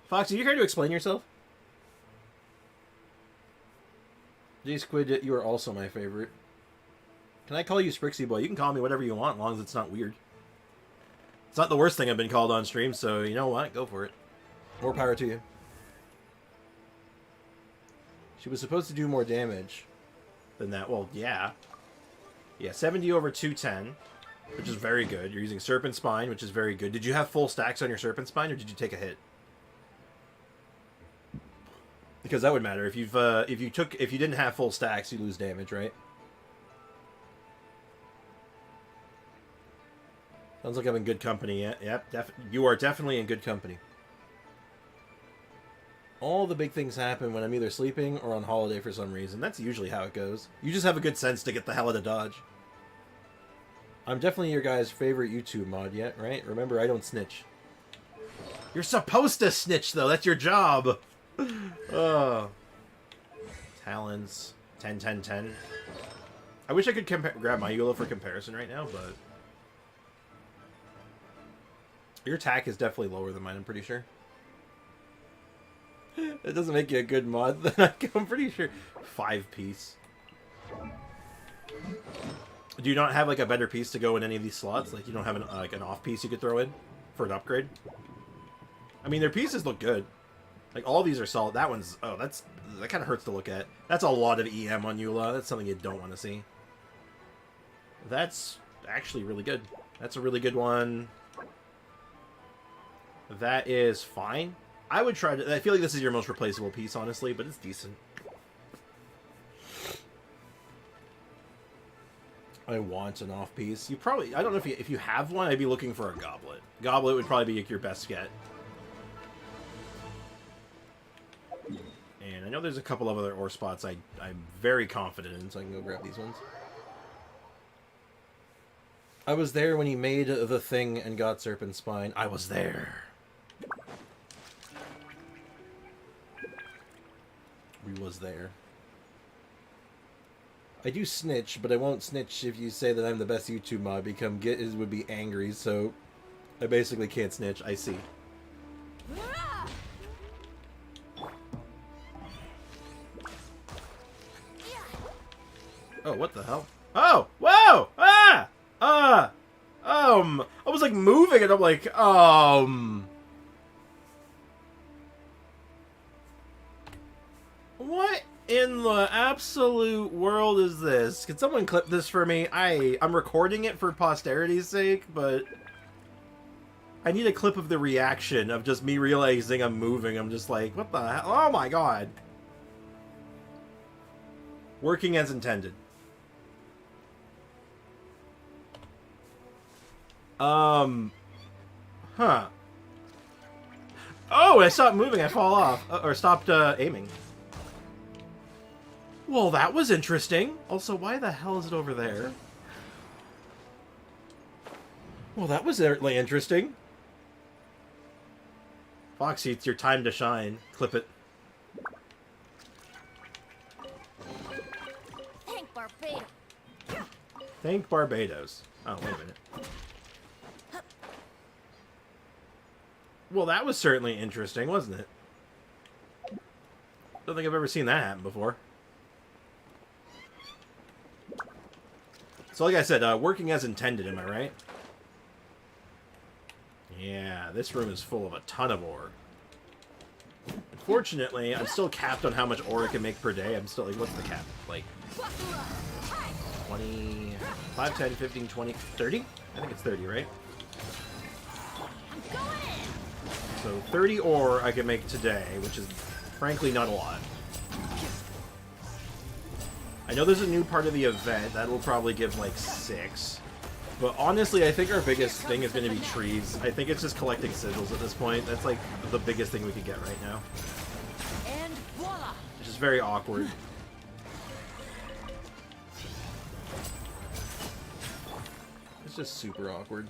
Foxy, you here to explain yourself? J-Squid, you are also my favorite. Can I call you Sprixie Boy? You can call me whatever you want, as long as it's not weird. It's not the worst thing I've been called on stream, so you know what? Go for it. More power to you. She was supposed to do more damage than that. Well, yeah. Yeah, 70 over 210, which is very good. You're using Serpent Spine, which is very good. Did you have full stacks on your Serpent Spine, or did you take a hit? Because that would matter. If you didn't have full stacks, you lose damage, right? Sounds like I'm in good company. Yep, you are definitely in good company. All the big things happen when I'm either sleeping or on holiday for some reason. That's usually how it goes. You just have a good sense to get the hell out of Dodge. I'm definitely your guys' favorite YouTube mod yet, right? Remember, I don't snitch. You're supposed to snitch, though. That's your job. Oh. Talons. 10, 10, 10. I wish I could grab my Eula for comparison right now, but... Your attack is definitely lower than mine, I'm pretty sure. It doesn't make you a good mod, then I'm pretty sure. 5-piece. Do you not have like a better piece to go in any of these slots? Like you don't have an off piece you could throw in for an upgrade? I mean, their pieces look good. Like all these are solid. That one's that kind of hurts to look at. That's a lot of EM on Eula. That's something you don't want to see. That's actually really good. That's a really good one. That is fine. I would try to... I feel like this is your most replaceable piece, honestly, but it's decent. I want an off-piece. You probably... I don't know if you have one, I'd be looking for a Goblet. Goblet would probably be your best get. And I know there's a couple of other ore spots I'm very confident in, so I can go grab these ones. I was there when he made the thing and got Serpent Spine. I was there. We was there. I do snitch, but I won't snitch if you say that I'm the best YouTube mod. Would be angry, so I basically can't snitch. I see. Oh, what the hell? Oh! Whoa! Ah! I was like moving and I'm like, in the absolute world is this? Can someone clip this for me? I'm recording it for posterity's sake, but I need a clip of the reaction of just me realizing I'm moving. I'm just like, what the hell? Oh my god. Working as intended. Huh. Oh, I stopped moving. I fall off. Or stopped aiming. Well, that was interesting. Also, why the hell is it over there? Well, that was certainly interesting. Foxy, it's your time to shine. Clip it. Thank Barbados. Thank Barbados. Oh, wait a minute. Well, that was certainly interesting, wasn't it? Don't think I've ever seen that happen before. So, like I said, working as intended, am I right? Yeah, this room is full of a ton of ore. Unfortunately, I'm still capped on how much ore I can make per day. I'm still, like, what's the cap? Like, 20, 5, 10, 15, 20, 30? I think it's 30, right? So 30 ore I can make today, which is frankly not a lot. I know there's a new part of the event that'll probably give like 6. But honestly, I think our biggest thing is going to be trees. I think it's just collecting sigils at this point. That's like the biggest thing we could get right now. And voila! Which is very awkward. It's just super awkward.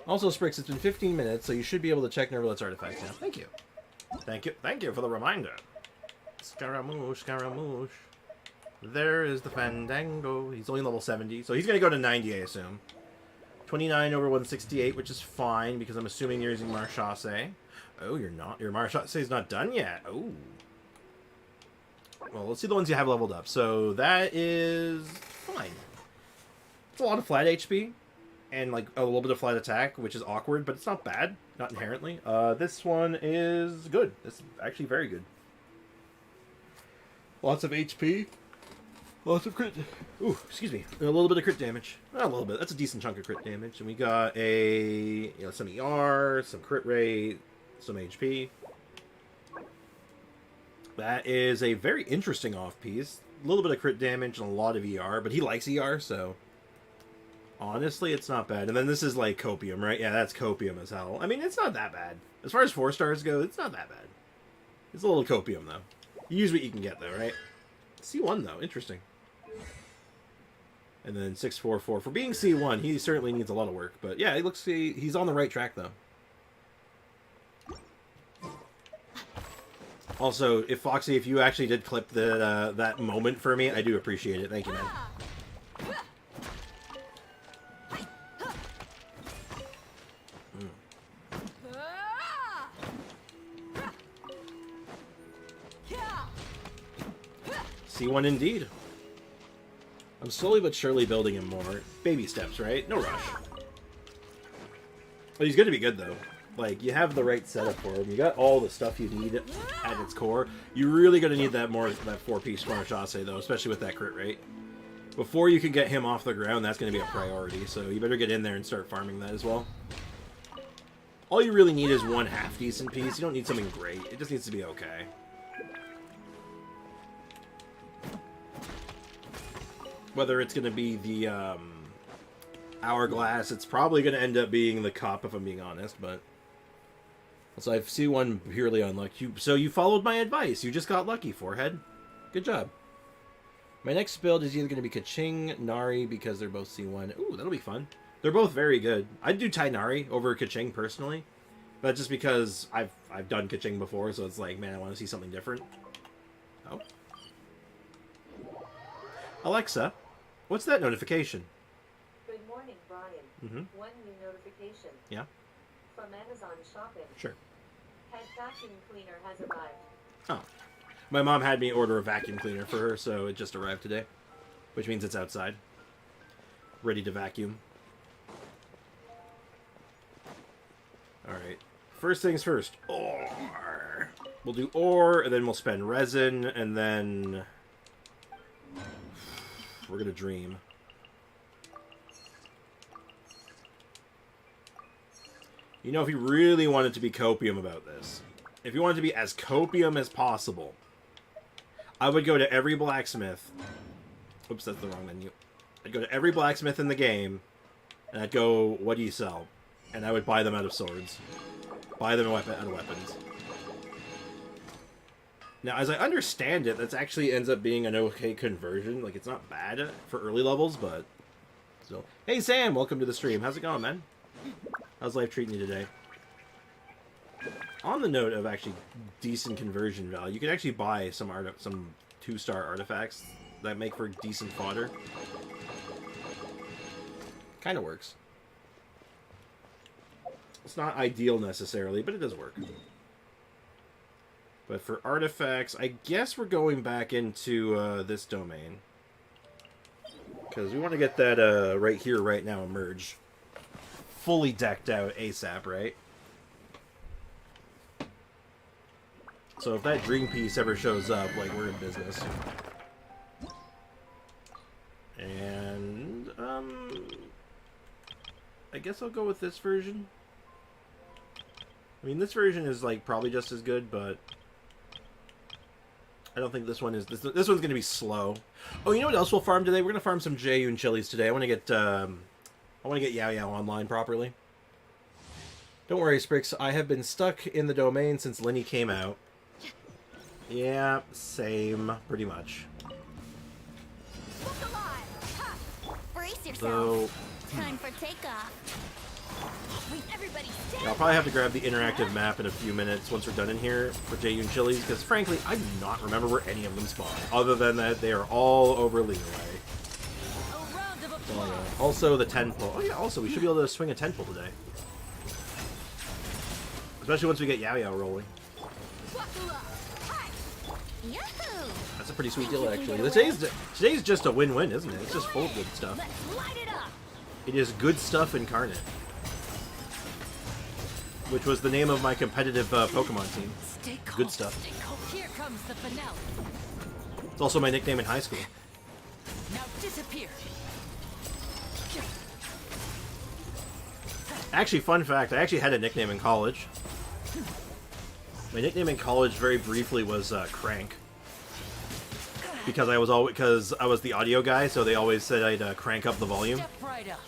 Also, Sprix, it's been 15 minutes, so you should be able to check Nervalet's artifacts now. Thank you. Thank you for the reminder. Scaramouche, Scaramouche. There is the Fandango. He's only level 70, so he's going to go to 90, I assume. 29 over 168, which is fine, because I'm assuming you're using Marchase. Oh, you're not. Your Marchase is not done yet. Oh. Well, let's see the ones you have leveled up. So, that is fine. It's a lot of flat HP. And, like, a little bit of flat attack, which is awkward, but it's not bad. Not inherently. This one is good. It's actually very good. Lots of HP. Lots of crit. Ooh, excuse me. A little bit of crit damage. Not a little bit. That's a decent chunk of crit damage. And we got some ER, some crit rate, some HP. That is a very interesting off-piece. A little bit of crit damage and a lot of ER, but he likes ER, so... Honestly, it's not bad. And then this is like Copium, right? Yeah, that's Copium as hell. I mean, it's not that bad. As far as 4 stars go, it's not that bad. It's a little Copium, though. You use what you can get, though, right? C1, though. Interesting. And then 644. For being C1, he certainly needs a lot of work. But yeah, he looks he's on the right track, though. Also, if Foxy, if you actually did clip the that moment for me, I do appreciate it. Thank you, man. C1 indeed. I'm slowly but surely building him more. Baby steps, right? No rush. But he's going to be good, though. Like, you have the right setup for him. You got all the stuff you need at its core. You're really going to need that 4-piece Marchase, though, especially with that crit rate. Before you can get him off the ground, that's going to be a priority. So you better get in there and start farming that as well. All you really need is one half-decent piece. You don't need something great. It just needs to be okay. Whether it's going to be the hourglass, it's probably going to end up being the cup, if I'm being honest, but... So I see one purely on luck. So you followed my advice. You just got lucky, Forehead. Good job. My next build is either going to be Kaching, Nari, because they're both C1. Ooh, that'll be fun. They're both very good. I'd do Nari over Kaching, personally. But just because I've done Kaching before, so it's like, man, I want to see something different. Oh. Alexa, what's that notification? Good morning, Brian. Mm-hmm. One new notification. Yeah? From Amazon Shopping. Sure. Head vacuum cleaner has arrived. Oh. My mom had me order a vacuum cleaner for her, so it just arrived today. Which means it's outside. Ready to vacuum. Alright. First things first. Ore. We'll do ore, and then we'll spend resin, and then we're gonna dream. You know, if you really wanted to be copium about this, if you wanted to be as copium as possible, I would go to every blacksmith. Oops, that's the wrong menu. I'd go to every blacksmith in the game, and I'd go, what do you sell? And I would buy them out of swords. Buy them out of weapons. Now, as I understand it, that actually ends up being an okay conversion. Like, it's not bad for early levels, but still. Hey, Sam! Welcome to the stream. How's it going, man? How's life treating you today? On the note of actually decent conversion value, you can actually buy some 2-star artifacts that make for decent fodder. Kind of works. It's not ideal necessarily, but it does work. But for artifacts, I guess we're going back into this domain. Because we want to get that right here, right now, emerge. Fully decked out ASAP, right? So if that dream piece ever shows up, like, we're in business. And, I guess I'll go with this version. I mean, this version is, like, probably just as good, but I don't think this one is. This one's going to be slow. Oh, you know what else we'll farm today? We're going to farm some Jayun chilies today. I want to get Yao Yao online properly. Don't worry, Sprix. I have been stuck in the domain since Linny came out. Yeah, same, pretty much. Brace yourself. So, Time for takeoff. Everybody stand. I'll probably have to grab the interactive map in a few minutes once we're done in here for Jayun chilies, because frankly, I do not remember where any of them spawn. Other than that, they are all over Leeway. Also, the 10-pull. Oh yeah, also, we should be able to swing a 10-pull today. Especially once we get Yao Yao rolling. Yahoo! That's a pretty sweet deal, actually. Today's just a win-win, isn't it? It's just full of good stuff. Let's light it up. It is good stuff incarnate. Which was the name of my competitive Pokemon team. Stay calm. Good stuff. Stay calm. Here comes the finale. It's also my nickname in high school. Now disappear. Actually, fun fact, I actually had a nickname in college. My nickname in college very briefly was Crank. Because I was the audio guy, so they always said I'd crank up the volume. Step right up.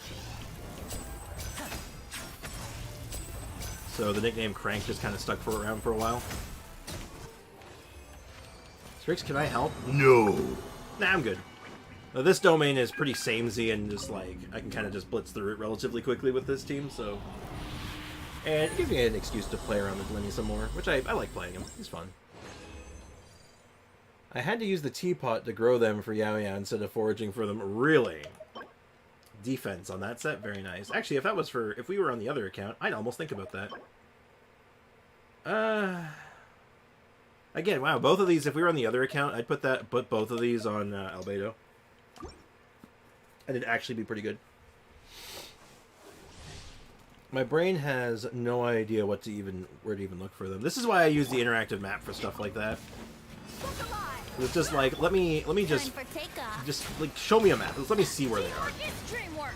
So the nickname Crank just kind of stuck around for a while. Strix, can I help? No. Nah, I'm good. Now, this domain is pretty samey and just like, I can kind of just blitz through it relatively quickly with this team, so. And it gives me an excuse to play around with Lenny some more, which I like playing him. He's fun. I had to use the teapot to grow them for Yao Yao instead of foraging for them. Really? Defense on that set? Very nice. Actually, if we were on the other account, I'd almost think about that. Again, wow, both of these, if we were on the other account, I'd put both of these on Albedo. And it'd actually be pretty good. My brain has no idea where to even look for them. This is why I use the interactive map for stuff like that. It's just like, let me just like show me a map. Let me see where they are. It's dream work.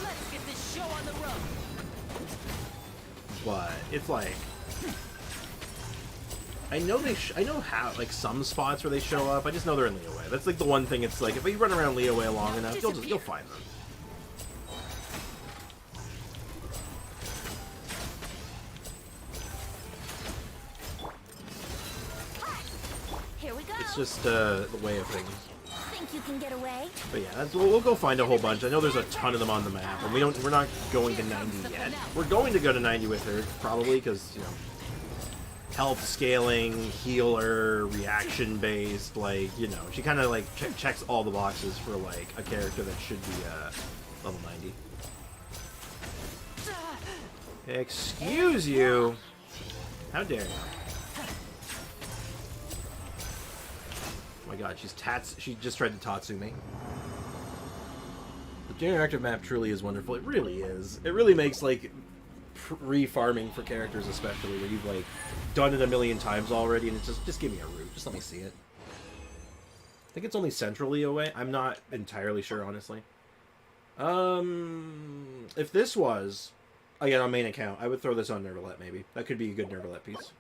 Let's get this show on the road. But it's like, I know how, like, some spots where they show up. I just know they're in Leeway. That's like the one thing. It's like if you run around Leeway long enough, you'll find them. Here we go. It's just the way of things. Think you can get away? But yeah, we'll go find a whole bunch. I know there's a ton of them on the map, and we're not going to 90 yet. We're going to go to 90 with her probably because, you know, health scaling, healer, reaction based, like, you know, she kind of like checks all the boxes for like a character that should be level 90. Excuse you. How dare you? Oh my god, she just tried to Tatsu me. The interactive map truly is wonderful. It really is. It really makes, like, re-farming for characters especially, where you've, like, done it a million times already, and it's just give me a route. Just let me see it. I think it's only centrally away. I'm not entirely sure, honestly. If this was, again, on main account, I would throw this on Nervalette, maybe. That could be a good Nervalette piece.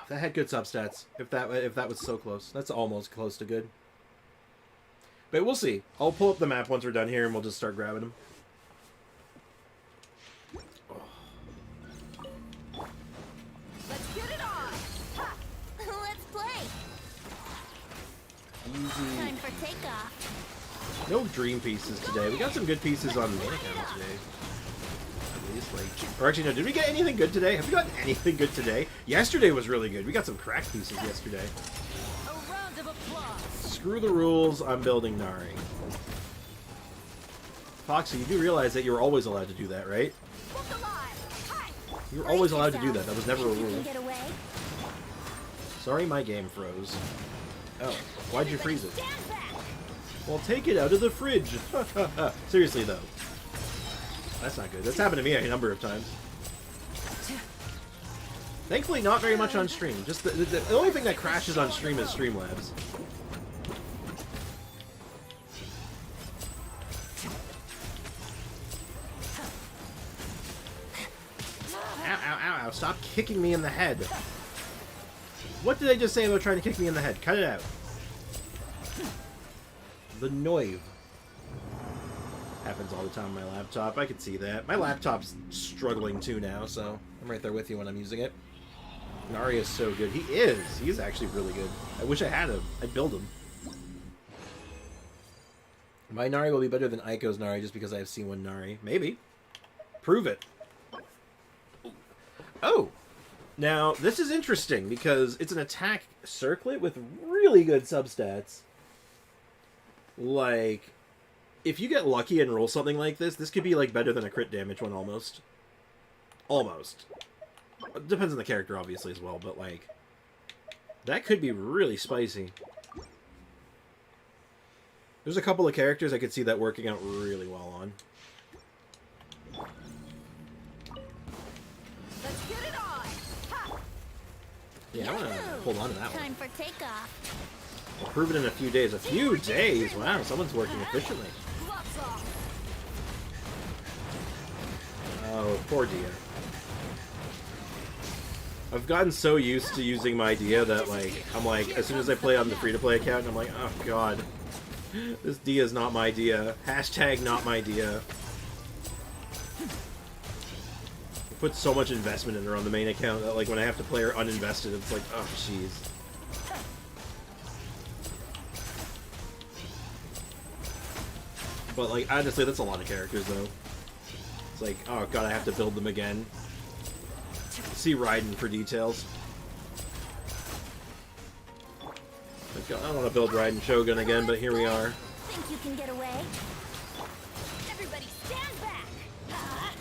If that had good substats. If that was so close. That's almost close to good. But we'll see. I'll pull up the map once we're done here, and we'll just start grabbing them. Let's get it on. Ha! Let's play. Easy. Time for takeoff. No dream pieces today. We got some good pieces on the main account today. At least, like... Or actually, no, did we get anything good today? Have we gotten anything good today? Yesterday was really good. We got some crack pieces yesterday. A round of applause. Screw the rules. I'm building Nari. Foxy, you do realize that you were always allowed to do that, right? Look alive. Hi. You were always allowed to do that. That was never a Think you rule. can get away? Sorry, my game froze. Oh, why'd you freeze it? Stand back. Well, take it out of the fridge. Seriously, though. That's not good. That's happened to me a number of times. Thankfully, not very much on stream. Just the only thing that crashes on stream is Streamlabs. Ow, ow, ow, ow. Stop kicking me in the head. What did I just say about trying to kick me in the head? Cut it out. The noive. Happens all the time on my laptop. I could see that. My laptop's struggling too now, so I'm right there with you when I'm using it. Nari is so good. He is. He's actually really good. I wish I had him. I'd build him. My Nari will be better than Aiko's Nari just because I have C1 Nari. Maybe. Prove it. Oh! Now, this is interesting because it's an attack circlet with really good substats. Like, if you get lucky and roll something like this, this could be, like, better than a crit damage one almost. Almost. It depends on the character, obviously, as well, but, like, that could be really spicy. There's a couple of characters I could see that working out really well on. Let's get it on. Ha! Yeah, I want to hold on to that one. Time for takeoff. I'll prove it in a few days. A few days? Wow, someone's working efficiently. Gloves off. Oh, poor Dia. I've gotten so used to using my Dia that, like, I'm like, as soon as I play on the free-to-play account, I'm like, oh god. This Dia's not my Dia. Hashtag not my Dia. I put so much investment in her on the main account that, like, when I have to play her uninvested, it's like, oh, jeez. But, like, honestly, that's a lot of characters, though. It's like, oh god, I have to build them again. See Raiden for details. I don't want to build Raiden Shogun again, but here we are. Think you can get away? Everybody stand back. Ah!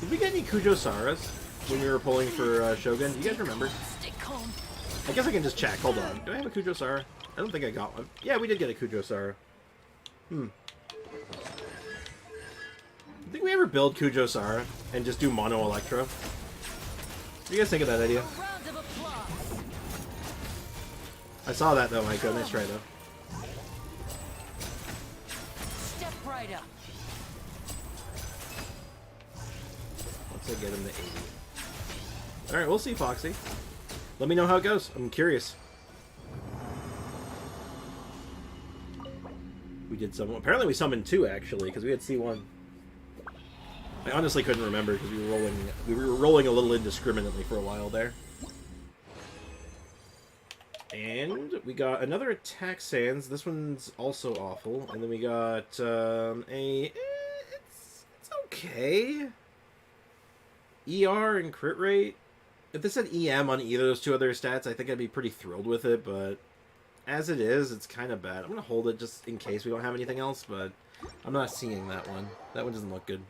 Did we get any Kujo-Saras when we were pulling for Shogun? Do you guys remember? Stay calm. I guess I can just check. Hold on. Do I have a Kujo-Sara? I don't think I got one. Yeah, we did get a Kujo-Sara. Think we ever build Kujo-Sara and just do Mono Electro? What do you guys think of that idea? A round of applause. I saw that though, Miko. Nice try though. Step right up. Once I get him to 80. Alright, we'll see, Foxy. Let me know how it goes. I'm curious. We did some. Apparently we summoned 2 actually, because we had C1. I honestly couldn't remember because we were rolling a little indiscriminately for a while there. And we got another Attack Sands. This one's also awful. And then we got it's okay. ER and crit rate. If this had EM on either of those 2 other stats, I think I'd be pretty thrilled with it, but as it is, it's kind of bad. I'm going to hold it just in case we don't have anything else, but I'm not seeing that one. That one doesn't look good.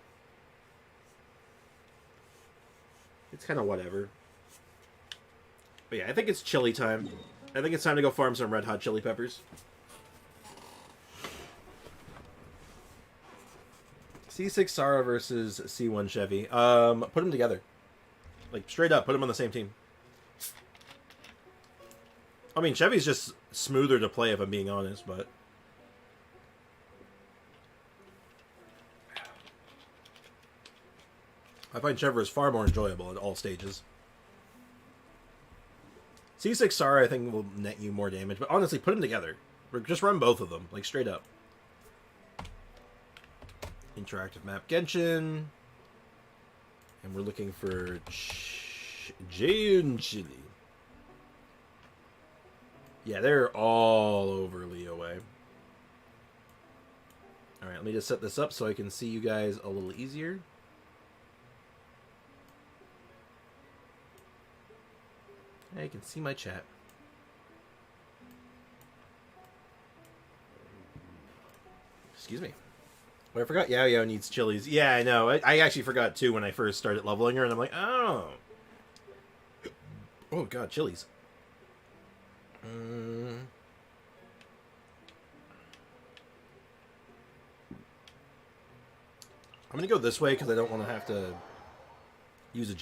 It's kind of whatever. But yeah, I think it's chili time. I think it's time to go farm some red hot chili peppers. C6 Sara versus C1 Chevy. Put them together. Like, straight up, put them on the same team. I mean, Chevy's just smoother to play, if I'm being honest, but... I find Trevor is far more enjoyable at all stages. C6 Sara, I think, will net you more damage, but honestly, put them together. Just run both of them, like, straight up. Interactive map Genshin. And we're looking for Jaeun Chili. Yeah, they're all over Leeway. Alright, let me just set this up so I can see you guys a little easier. Yeah, you can see my chat. Excuse me. Oh, I forgot Yao Yao needs chilies. Yeah, I know. I actually forgot too when I first started leveling her, and I'm like, oh. Oh god, chilies. I'm gonna go this way because I don't want to have to use a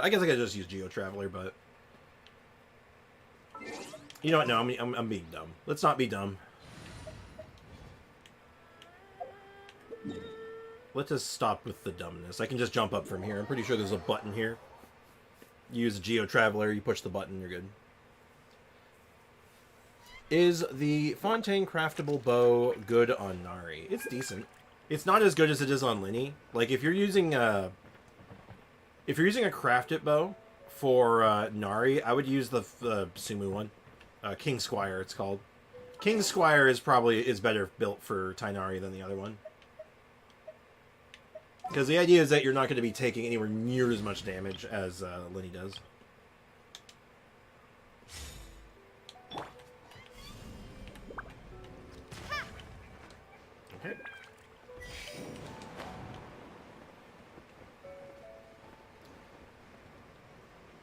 I guess I could just use Geo Traveler, but you know what? No, I'm being dumb. Let's not be dumb. Let's just stop with the dumbness. I can just jump up from here. I'm pretty sure there's a button here. You use Geo Traveler, you push the button, you're good. Is the Fontaine craftable bow good on Nari? It's decent. It's not as good as it is on Linny. Like, if you're using a crafted bow for Nari, I would use the Sumu one. King Squire, it's called. King Squire is better built for Tainari than the other one. Because the idea is that you're not going to be taking anywhere near as much damage as Linny does. Okay.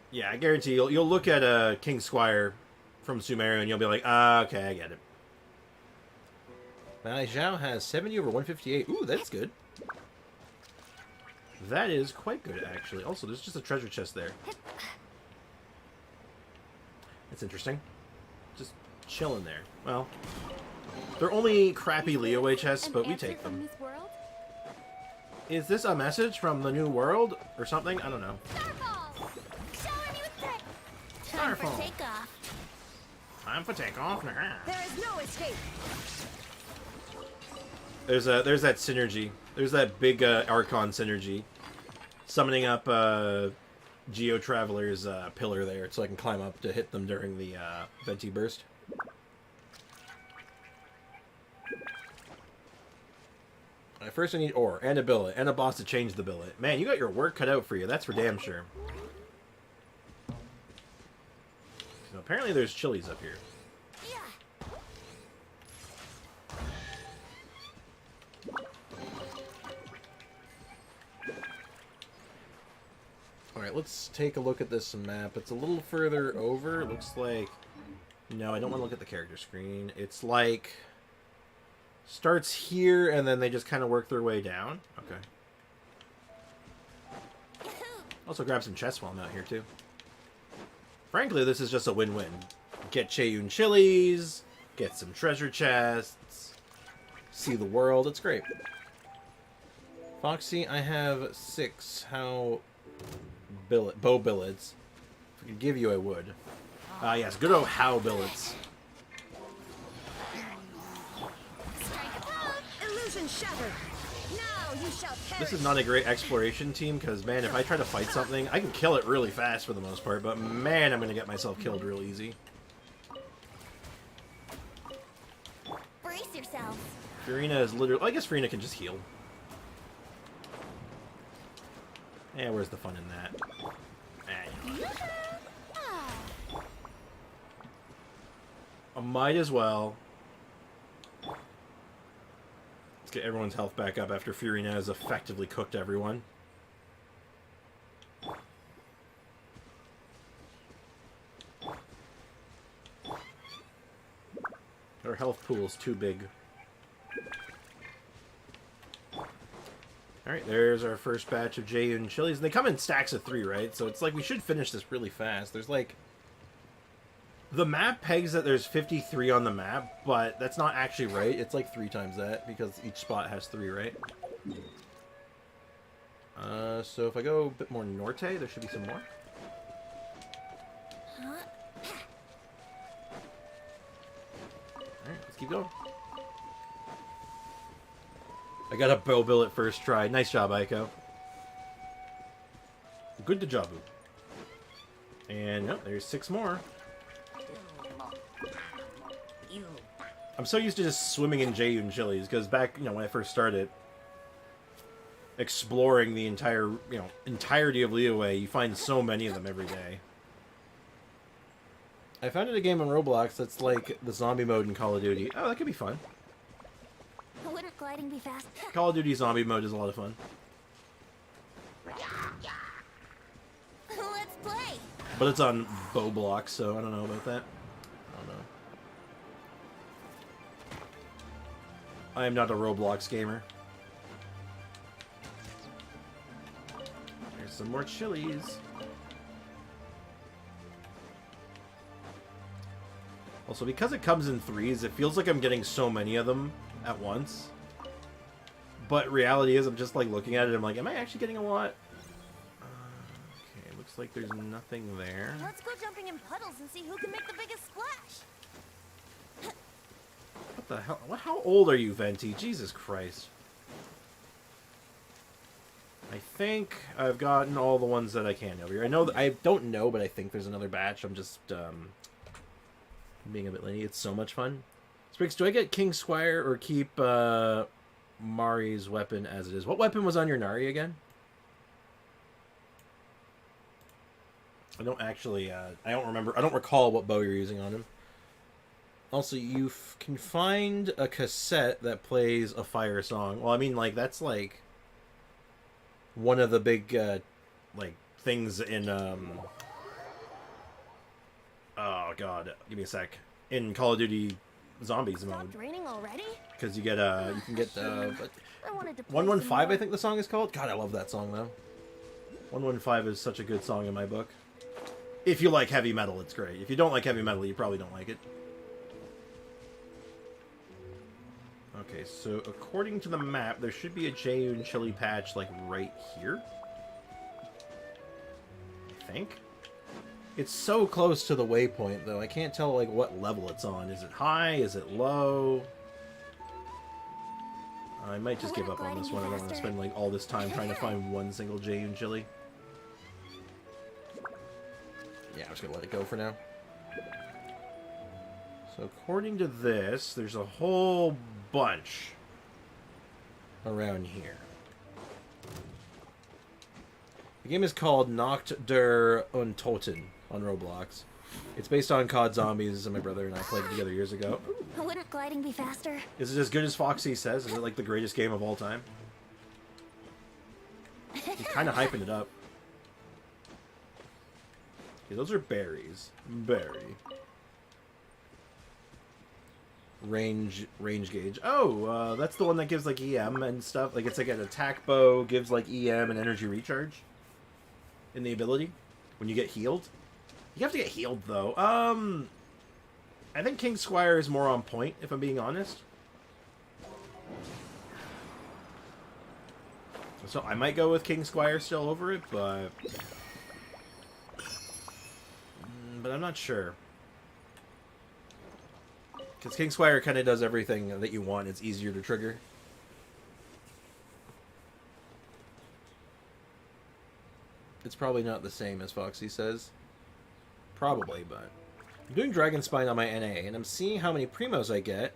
Yeah, I guarantee you'll look at King Squire from Sumeru and you'll be like, ah, okay, I get it. Bai Zhao has 70 over 158. Ooh, that's good. That is quite good, actually. Also, there's just a treasure chest there. That's interesting. Just chilling there. Well, they're only crappy Leeway chests, but we take them. Is this a message from the new world or something? I don't know. Starfall! Showing you the time Starfall. for takeoff. Time for takeoff. There is no escape. There's that synergy. There's that big Archon synergy. Summoning up Geo Traveler's pillar there so I can climb up to hit them during the Venti Burst. First I need ore, and a billet, and a boss to change the billet. Man, you got your work cut out for you, that's for damn sure. So apparently there's chilies up here. Alright, let's take a look at this map. It's a little further over. It looks like... No, I don't want to look at the character screen. It's like... Starts here, and then they just kind of work their way down. Okay. Also grab some chests while I'm out here, too. Frankly, this is just a win-win. Get Cheyun chilies, get some treasure chests, see the world. It's great. Foxy, I have 6. How... bow billets. If I could give you, I would. Yes, good old how billets. Illusion shattered. Now you shall perish. This is not a great exploration team, because, man, if I try to fight something, I can kill it really fast for the most part, but, man, I'm going to get myself killed real easy. Brace yourself. Furina is literally... I guess Furina can just heal. Yeah, where's the fun in that? I might as well. Let's get everyone's health back up after Furina has effectively cooked everyone. Our health pool's too big. Alright, there's our first batch of Jeyun chilies. And they come in stacks of 3, right? So it's like we should finish this really fast. There's like... The map pegs that there's 53 on the map, but that's not actually right. It's like 3 times that, because each spot has 3, right? So if I go a bit more norte, there should be some more. Alright, let's keep going. I got a bow bill at first try. Nice job, Aiko. Good job. And yep, there's 6 more. I'm so used to just swimming in Jeyun chilies, because back, when I first started exploring the entirety of Liyue, you find so many of them every day. I found a game on Roblox that's like the zombie mode in Call of Duty. Oh, that could be fun. Wouldn't gliding be fast? Call of Duty zombie mode is a lot of fun. Let's play. But it's on bow blocks, so I don't know about that. I don't know. I am not a Roblox gamer. There's some more chilies. Also, because it comes in 3s, it feels like I'm getting so many of them at once. But reality is, I'm just like looking at it, I'm like, am I actually getting a lot? Okay, looks like there's nothing there. Let's go jumping in puddles and see who can make the biggest splash. What the hell? How old are you, Venti? Jesus Christ. I think I've gotten all the ones that I can over here. I don't know, but I think there's another batch. I'm just being a bit lenny. It's so much fun. Spriggs, do I get King Squire or keep Mari's weapon as it is? What weapon was on your Nari again? I don't actually, I don't remember. I don't recall what bow you're using on him. Also, you can find a cassette that plays a fire song. Well, I mean, like, that's, like, one of the big, like, things in, oh, God. Give me a sec. In Call of Duty Zombies mode. Stopped raining already? Because you get, you can get, I wanted to play 115, some more. I think the song is called. God, I love that song, though. 115 is such a good song in my book. If you like heavy metal, it's great. If you don't like heavy metal, you probably don't like it. Okay, so according to the map, there should be a Jeyun chili patch, like, right here. I think. It's so close to the waypoint, though. I can't tell, like, what level it's on. Is it high? Is it low? I might just give up on this one. I don't want to spend, like, all this time trying to find one single Jeyun chili. Yeah, I'm just going to let it go for now. So according to this, there's a whole bunch around here. The game is called Nacht der Untoten on Roblox. It's based on COD Zombies, and my brother and I played it together years ago. Wouldn't gliding be faster? Is it as good as Foxy says? Is it like the greatest game of all time? He's kind of hyping it up. Okay, those are berries. Berry. Range gauge. Oh, that's the one that gives like EM and stuff. Like it's like an attack bow, gives like EM and energy recharge in the ability when you get healed. You have to get healed though. I think King Squire is more on point, if I'm being honest. So I might go with King Squire still over it, but I'm not sure. Because King Squire kind of does everything that you want. It's easier to trigger. It's probably not the same as Foxy says. Probably, but... I'm doing Dragon Spine on my NA, and I'm seeing how many Primos I get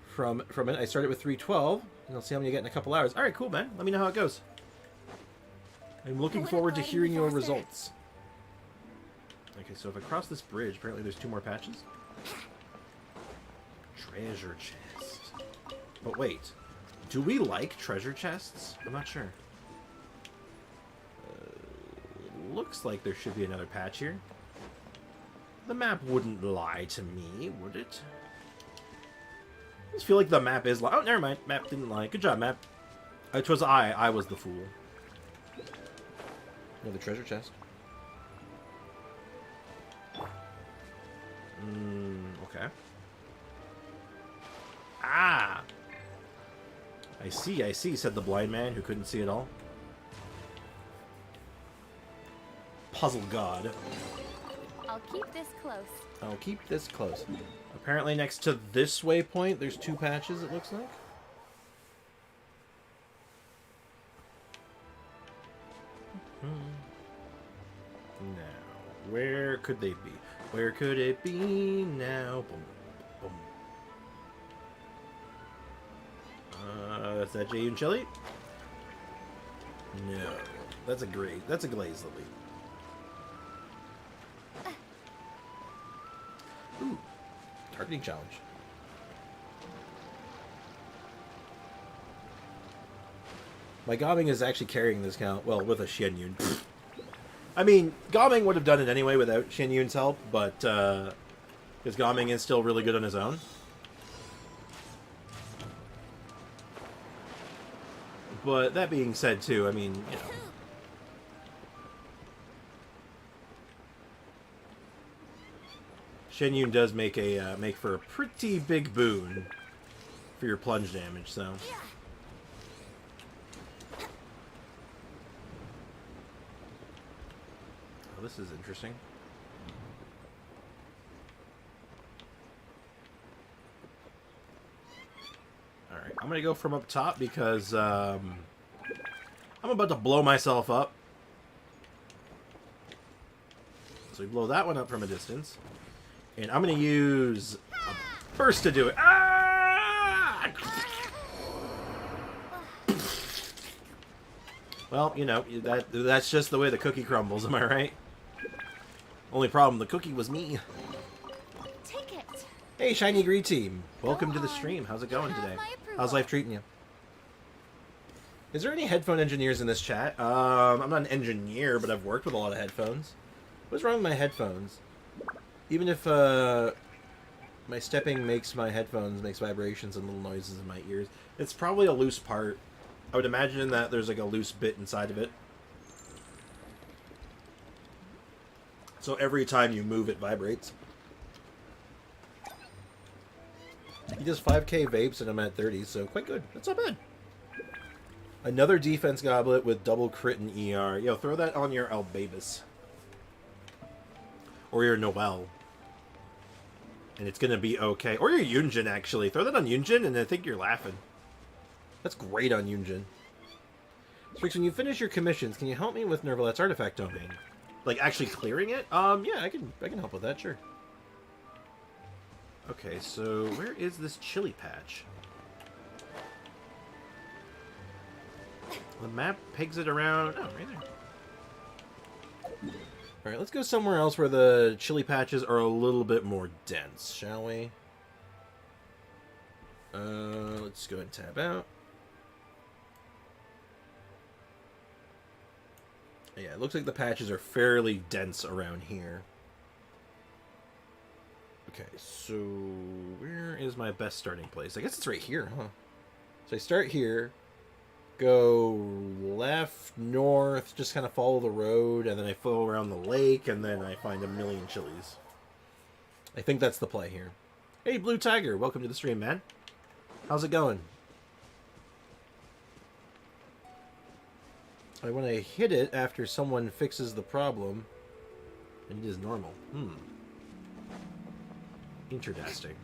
from it. I started with 312, and I'll see how many I get in a couple hours. Alright, cool, man. Let me know how it goes. I'm looking forward to hearing your results. Okay, so if I cross this bridge, apparently there's 2 more patches. Treasure chest. But wait, do we like treasure chests? I'm not sure. Looks like there should be another patch here. The map wouldn't lie to me, would it? I just feel like the map is lying. Oh, never mind. Map didn't lie. Good job, map. It was I was the fool. Another treasure chest. Okay. Ah! I see, said the blind man who couldn't see at all. Puzzle god. I'll keep this close. I'll keep this close. Apparently next to this waypoint, there's 2 patches, it looks like. Now, where could they be? Where could it be now? Boom, boom. That's that Jade and Chili? No. That's a glazed lily. Ooh. Targeting challenge. My Gobbing is actually carrying this count, well, with a Xian Yun. I mean, Gobbing would have done it anyway without Xian Yun's help, but, because Gobbing is still really good on his own. But that being said, too, I mean, you know. Xian Yun does make for a pretty big boon for your plunge damage, so. Oh, this is interesting. Alright, I'm gonna go from up top because I'm about to blow myself up. So we blow that one up from a distance. And I'm going to use a burst to do it. Ah! Well, you know, that's just the way the cookie crumbles, am I right? Only problem, the cookie was me. Take it. Hey, Shiny Green Team. Welcome to the stream. How's it going today? How's life treating you? Is there any headphone engineers in this chat? I'm not an engineer, but I've worked with a lot of headphones. What's wrong with my headphones? Even if my stepping makes vibrations and little noises in my ears, it's probably a loose part. I would imagine that there's like a loose bit inside of it. So every time you move, it vibrates. He does 5k vapes and I'm at 30, so quite good. That's not bad. Another defense goblet with double crit and ER. Yo, throw that on your Albabus. Or your Noelle. And it's gonna be okay. Or your Yunjin, actually. Throw that on Yunjin, and I think you're laughing. That's great on Yunjin. Sprix, when you finish your commissions, can you help me with Nervalet's artifact domain? Like, actually clearing it? Yeah, I can help with that, sure. Okay, so where is this chili patch? The map pegs it around... Oh, right there. Alright, let's go somewhere else where the chili patches are a little bit more dense, shall we? Let's go ahead and tab out. Yeah, it looks like the patches are fairly dense around here. Okay, so where is my best starting place? I guess it's right here, huh? So I start here, go left, north, just kind of follow the road, and then I follow around the lake, and then I find a million chilies. I think that's the play here. Hey, Blue Tiger, welcome to the stream, man. How's it going? And when I hit it after someone fixes the problem, it is normal. Interesting.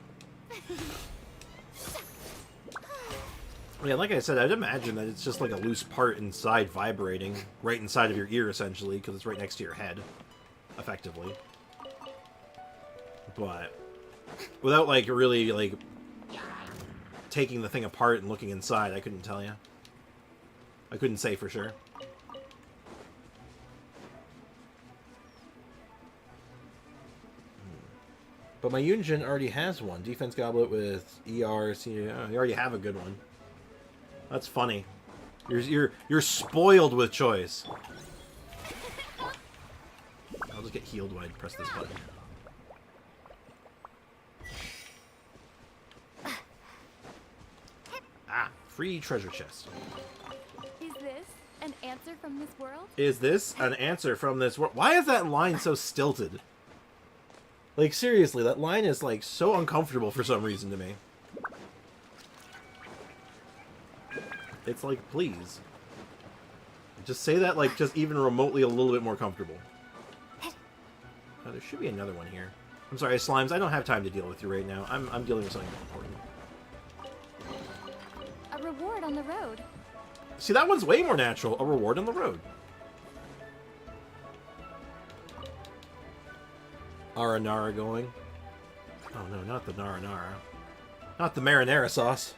Yeah, like I said, I'd imagine that it's just like a loose part inside vibrating, right inside of your ear, essentially, because it's right next to your head, effectively. But without, like, really, like, taking the thing apart and looking inside, I couldn't tell you. I couldn't say for sure. But my Yunjin already has one. Defense Goblet with ER. You already have a good one. That's funny. You're spoiled with choice. I'll just get healed when I press this button. Ah, free treasure chest. answer from this world? Is this an answer from this world? Why is that line so stilted? Like, seriously, that line is, like, so uncomfortable for some reason to me. It's like, please. Just say that, like, just even remotely a little bit more comfortable. Oh, there should be another one here. I'm sorry, Slimes, I don't have time to deal with you right now. I'm dealing with something important. A reward on the road. See, that one's way more natural. A reward on the road. Aranara going. Oh no, not the Naranara. Not the marinara sauce.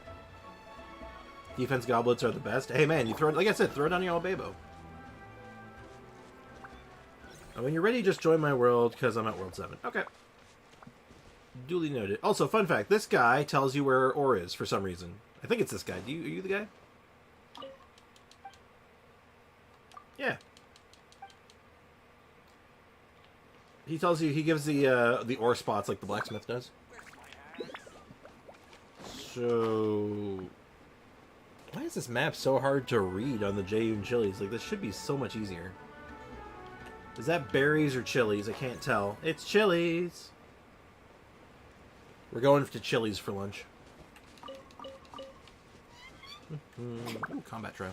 Defense goblets are the best. Hey man, you throw it, like I said, throw it on your Albabo. And when you're ready, just join my world, because I'm at World 7. Okay. Duly noted. Also, fun fact, this guy tells you where ore is for some reason. I think it's this guy. Are you the guy? Yeah. He tells you, he gives the ore spots like the blacksmith does. So... why is this map so hard to read on the Jayun chilies? Like, this should be so much easier. Is that berries or chilies? I can't tell. It's chilies! We're going to chilies for lunch. Ooh, combat trial.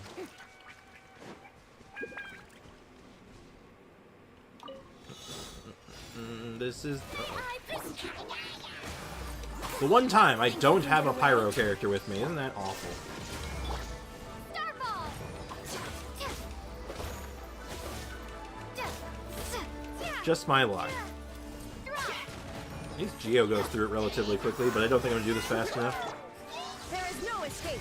This is... the one time I don't have a pyro character with me. Isn't that awful? Starball! Just my luck. At least Geo goes through it relatively quickly, but I don't think I'm going to do this fast enough. There is no escape.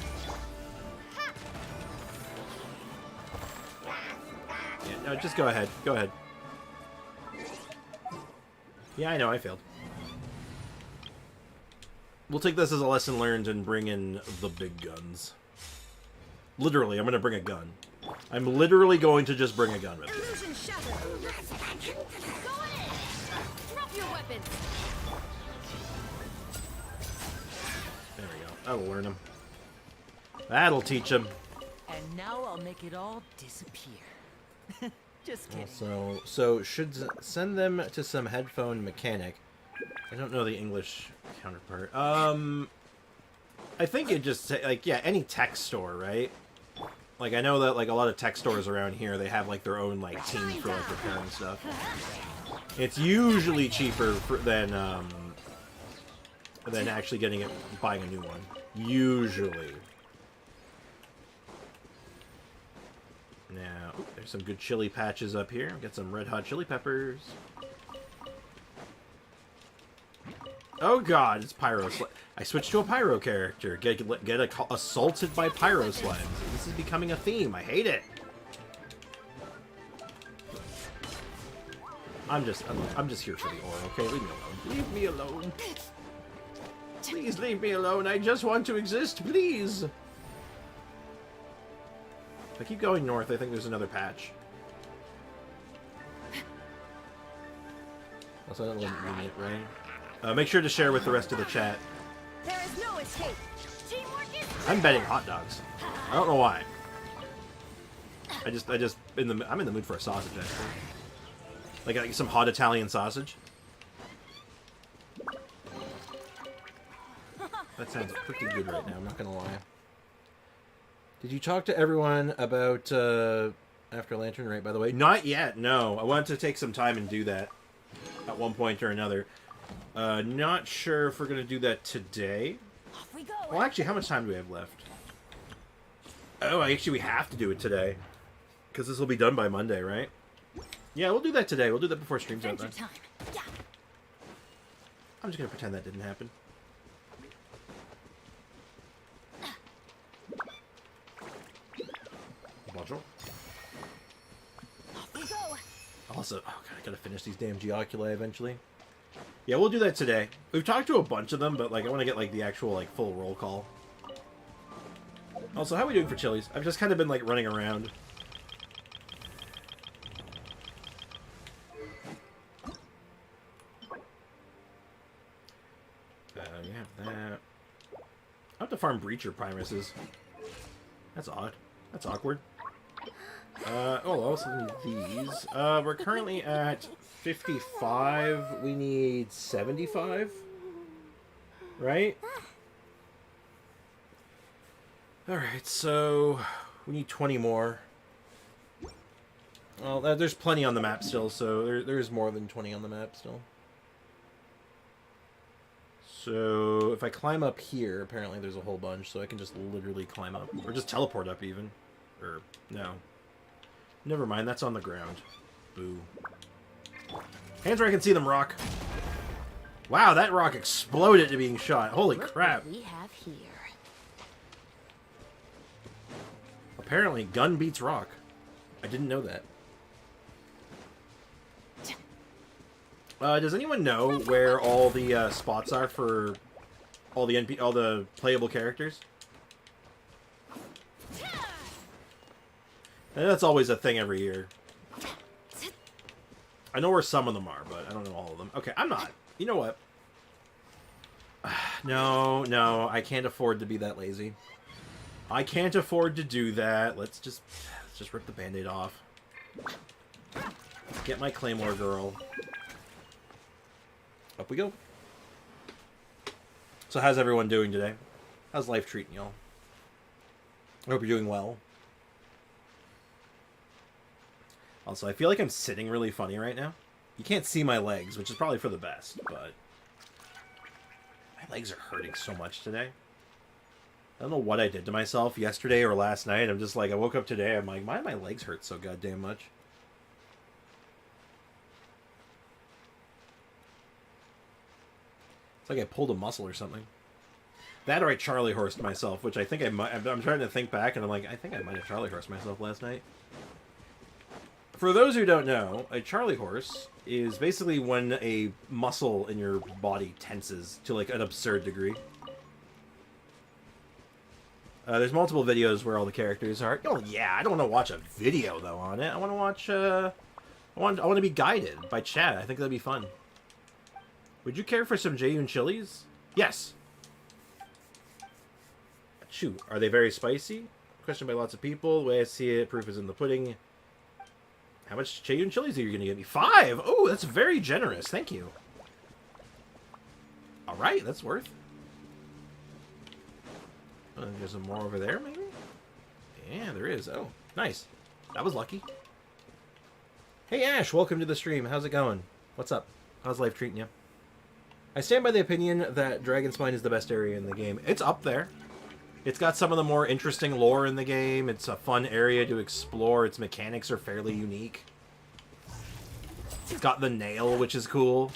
Yeah, no, just go ahead. Go ahead. Yeah, I know, I failed. We'll take this as a lesson learned and bring in the big guns. Literally, I'm going to bring a gun. I'm literally going to just bring a gun with me. Illusion shattered. Go in! Drop your weapons! There we go. That'll learn him. That'll teach him. And now I'll make it all disappear. Just kidding. So should send them to some headphone mechanic. I don't know the English counterpart. I think it just like, yeah, any tech store, right? Like, I know that like a lot of tech stores around here, they have like their own like team for like repairing stuff. It's usually cheaper than actually buying a new one. Usually. Now, there's some good chili patches up here. Get some red hot chili peppers. Oh god, it's Pyro Slime. I switched to a Pyro character. Get assaulted by Pyro Slimes. This is becoming a theme. I hate it. I'm just here for the ore, okay? Leave me alone. Leave me alone. Please leave me alone. I just want to exist, please. If I keep going north, I think there's another patch. Also, I don't want to it, right? Make sure to share with the rest of the chat. There is no escape. I'm betting hot dogs. I don't know why. I'm in the mood for a sausage, actually. Like some hot Italian sausage. That sounds pretty good right now, I'm not gonna lie. Did you talk to everyone about After Lantern Right, by the way? Not yet, no. I wanted to take some time and do that at one point or another. Not sure if we're going to do that today. Off we go. Well, actually, how much time do we have left? Oh, actually, we have to do it today. Because this will be done by Monday, right? Yeah, we'll do that today. We'll do that before stream's out then. Adventure time. Yeah. I'm just going to pretend that didn't happen. Module. Off we go. Also, oh god, I gotta finish these damn Geoculi eventually. Yeah, we'll do that today. We've talked to a bunch of them, but like I want to get like the actual like full roll call. Also, how are we doing for chilies? I've just kind of been like running around. We have that. I have to farm breacher primuses. That's odd. That's awkward. Oh, I also need these. We're currently at 55. We need 75. Right? Alright, so we need 20 more. Well, there's plenty on the map still, so there's more than 20 on the map still. So if I climb up here, apparently there's a whole bunch, so I can just literally climb up. Or just teleport up even. Or, no. Never mind, that's on the ground. Boo. Hands where I can see them, rock. Wow, that rock exploded to being shot. Holy crap. What we have here. Apparently, gun beats rock. I didn't know that. Does anyone know where all the spots are for all the playable characters? And that's always a thing every year. I know where some of them are, but I don't know all of them. Okay, I'm not. You know what? No, I can't afford to be that lazy. I can't afford to do that. Let's just rip the band-aid off. Get my Claymore girl. Up we go. So how's everyone doing today? How's life treating y'all? I hope you're doing well. Also, I feel like I'm sitting really funny right now. You can't see my legs, which is probably for the best, but my legs are hurting so much today. I don't know what I did to myself yesterday or last night. I'm just like, I woke up today, I'm like, why do my legs hurt so goddamn much? It's like I pulled a muscle or something. That or I Charlie horsed myself, which I think I might. I'm trying to think back, and I'm like, I think I might have Charlie horsed myself last night. For those who don't know, a Charlie horse is basically when a muscle in your body tenses to like an absurd degree. There's multiple videos where all the characters are. Oh yeah, I don't want to watch a video though on it. I want to watch. I want to be guided by chat. I think that'd be fun. Would you care for some Jaeyoon chilies? Yes. Shoot, are they very spicy? Questioned by lots of people. The way I see it, proof is in the pudding. How much Jaeyoon chilies are you going to give me? 5! Oh, that's very generous. Thank you. Alright, that's worth. There's some more over there, maybe? Yeah, there is. Oh, nice. That was lucky. Hey, Ash, welcome to the stream. How's it going? What's up? How's life treating you? I stand by the opinion that Dragonspine is the best area in the game. It's up there. It's got some of the more interesting lore in the game. It's a fun area to explore. Its mechanics are fairly unique. It's got the nail, which is cool.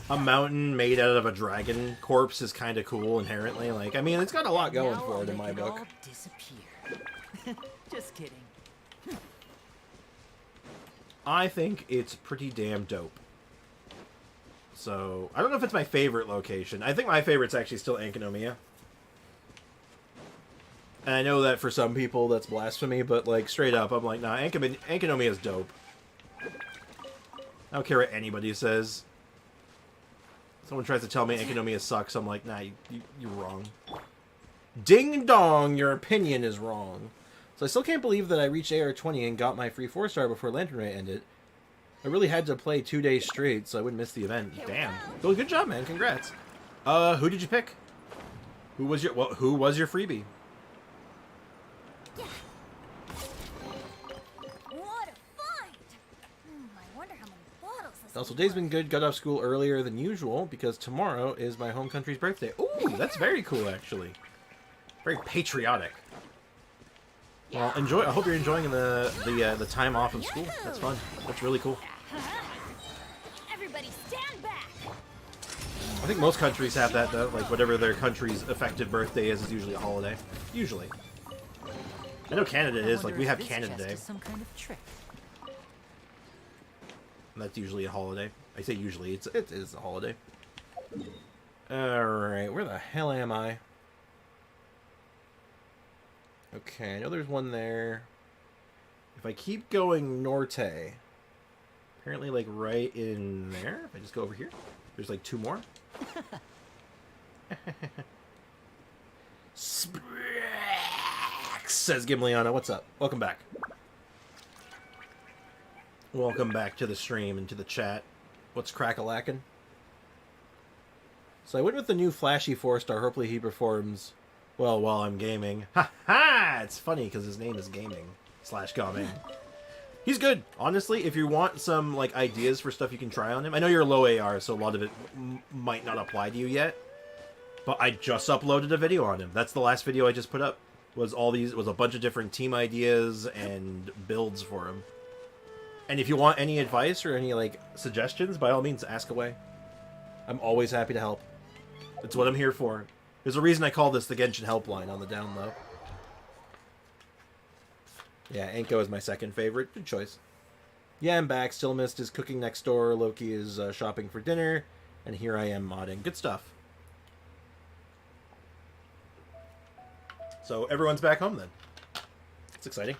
A mountain made out of a dragon corpse is kind of cool inherently. Like, I mean, it's got a lot going for it in my book. All disappear. Just kidding. I think it's pretty damn dope. So, I don't know if it's my favorite location. I think my favorite's actually still Ankonomiya. And I know that for some people that's blasphemy, but like straight up, I'm like, nah, Ankonomiya is dope. I don't care what anybody says. Someone tries to tell me Ankonomiya sucks, I'm like, nah, you're wrong. Ding dong, your opinion is wrong. So I still can't believe that I reached AR20 and got my free 4-star before Lantern Ray ended. I really had to play 2 days straight, so I wouldn't miss the event. Damn. Well, good job, man. Congrats. Who did you pick? Who was your freebie? Yeah. What a find! I wonder how many bottles this Also, is day's been worth. good. Got off school earlier than usual because tomorrow is my home country's birthday. Ooh, that's very cool, actually. Very patriotic. Well, enjoy. I hope you're enjoying the time off of school. That's fun. That's really cool. Everybody stand back! I think most countries have that though. Like whatever their country's effective birthday is usually a holiday. Usually. I know Canada is. Like we have Canada Day. Some kind of trick. And that's usually a holiday. I say usually. It is a holiday. All right. Where the hell am I? Okay, I know there's one there. If I keep going norte, apparently like right in there, if I just go over here, there's like 2 more. says Gimliana. What's up? Welcome back. Welcome back to the stream and to the chat. What's crack-a-lackin'? So I went with the new flashy 4-star. Hopefully he performs well while I'm gaming. Ha ha! It's funny because his name is Gaming / Gaming. He's good. Honestly, if you want some like ideas for stuff you can try on him. I know you're low AR, so a lot of it might not apply to you yet. But I just uploaded a video on him. That's the last video I just put up. Was a bunch of different team ideas and builds for him. And if you want any advice or any like suggestions, by all means ask away. I'm always happy to help. It's what I'm here for. There's a reason I call this the Genshin helpline on the down low. Yeah, Anko is my second favorite. Good choice. Yeah, I'm back. Still missed his cooking next door. Loki is shopping for dinner. And here I am modding. Good stuff. So everyone's back home then. It's exciting.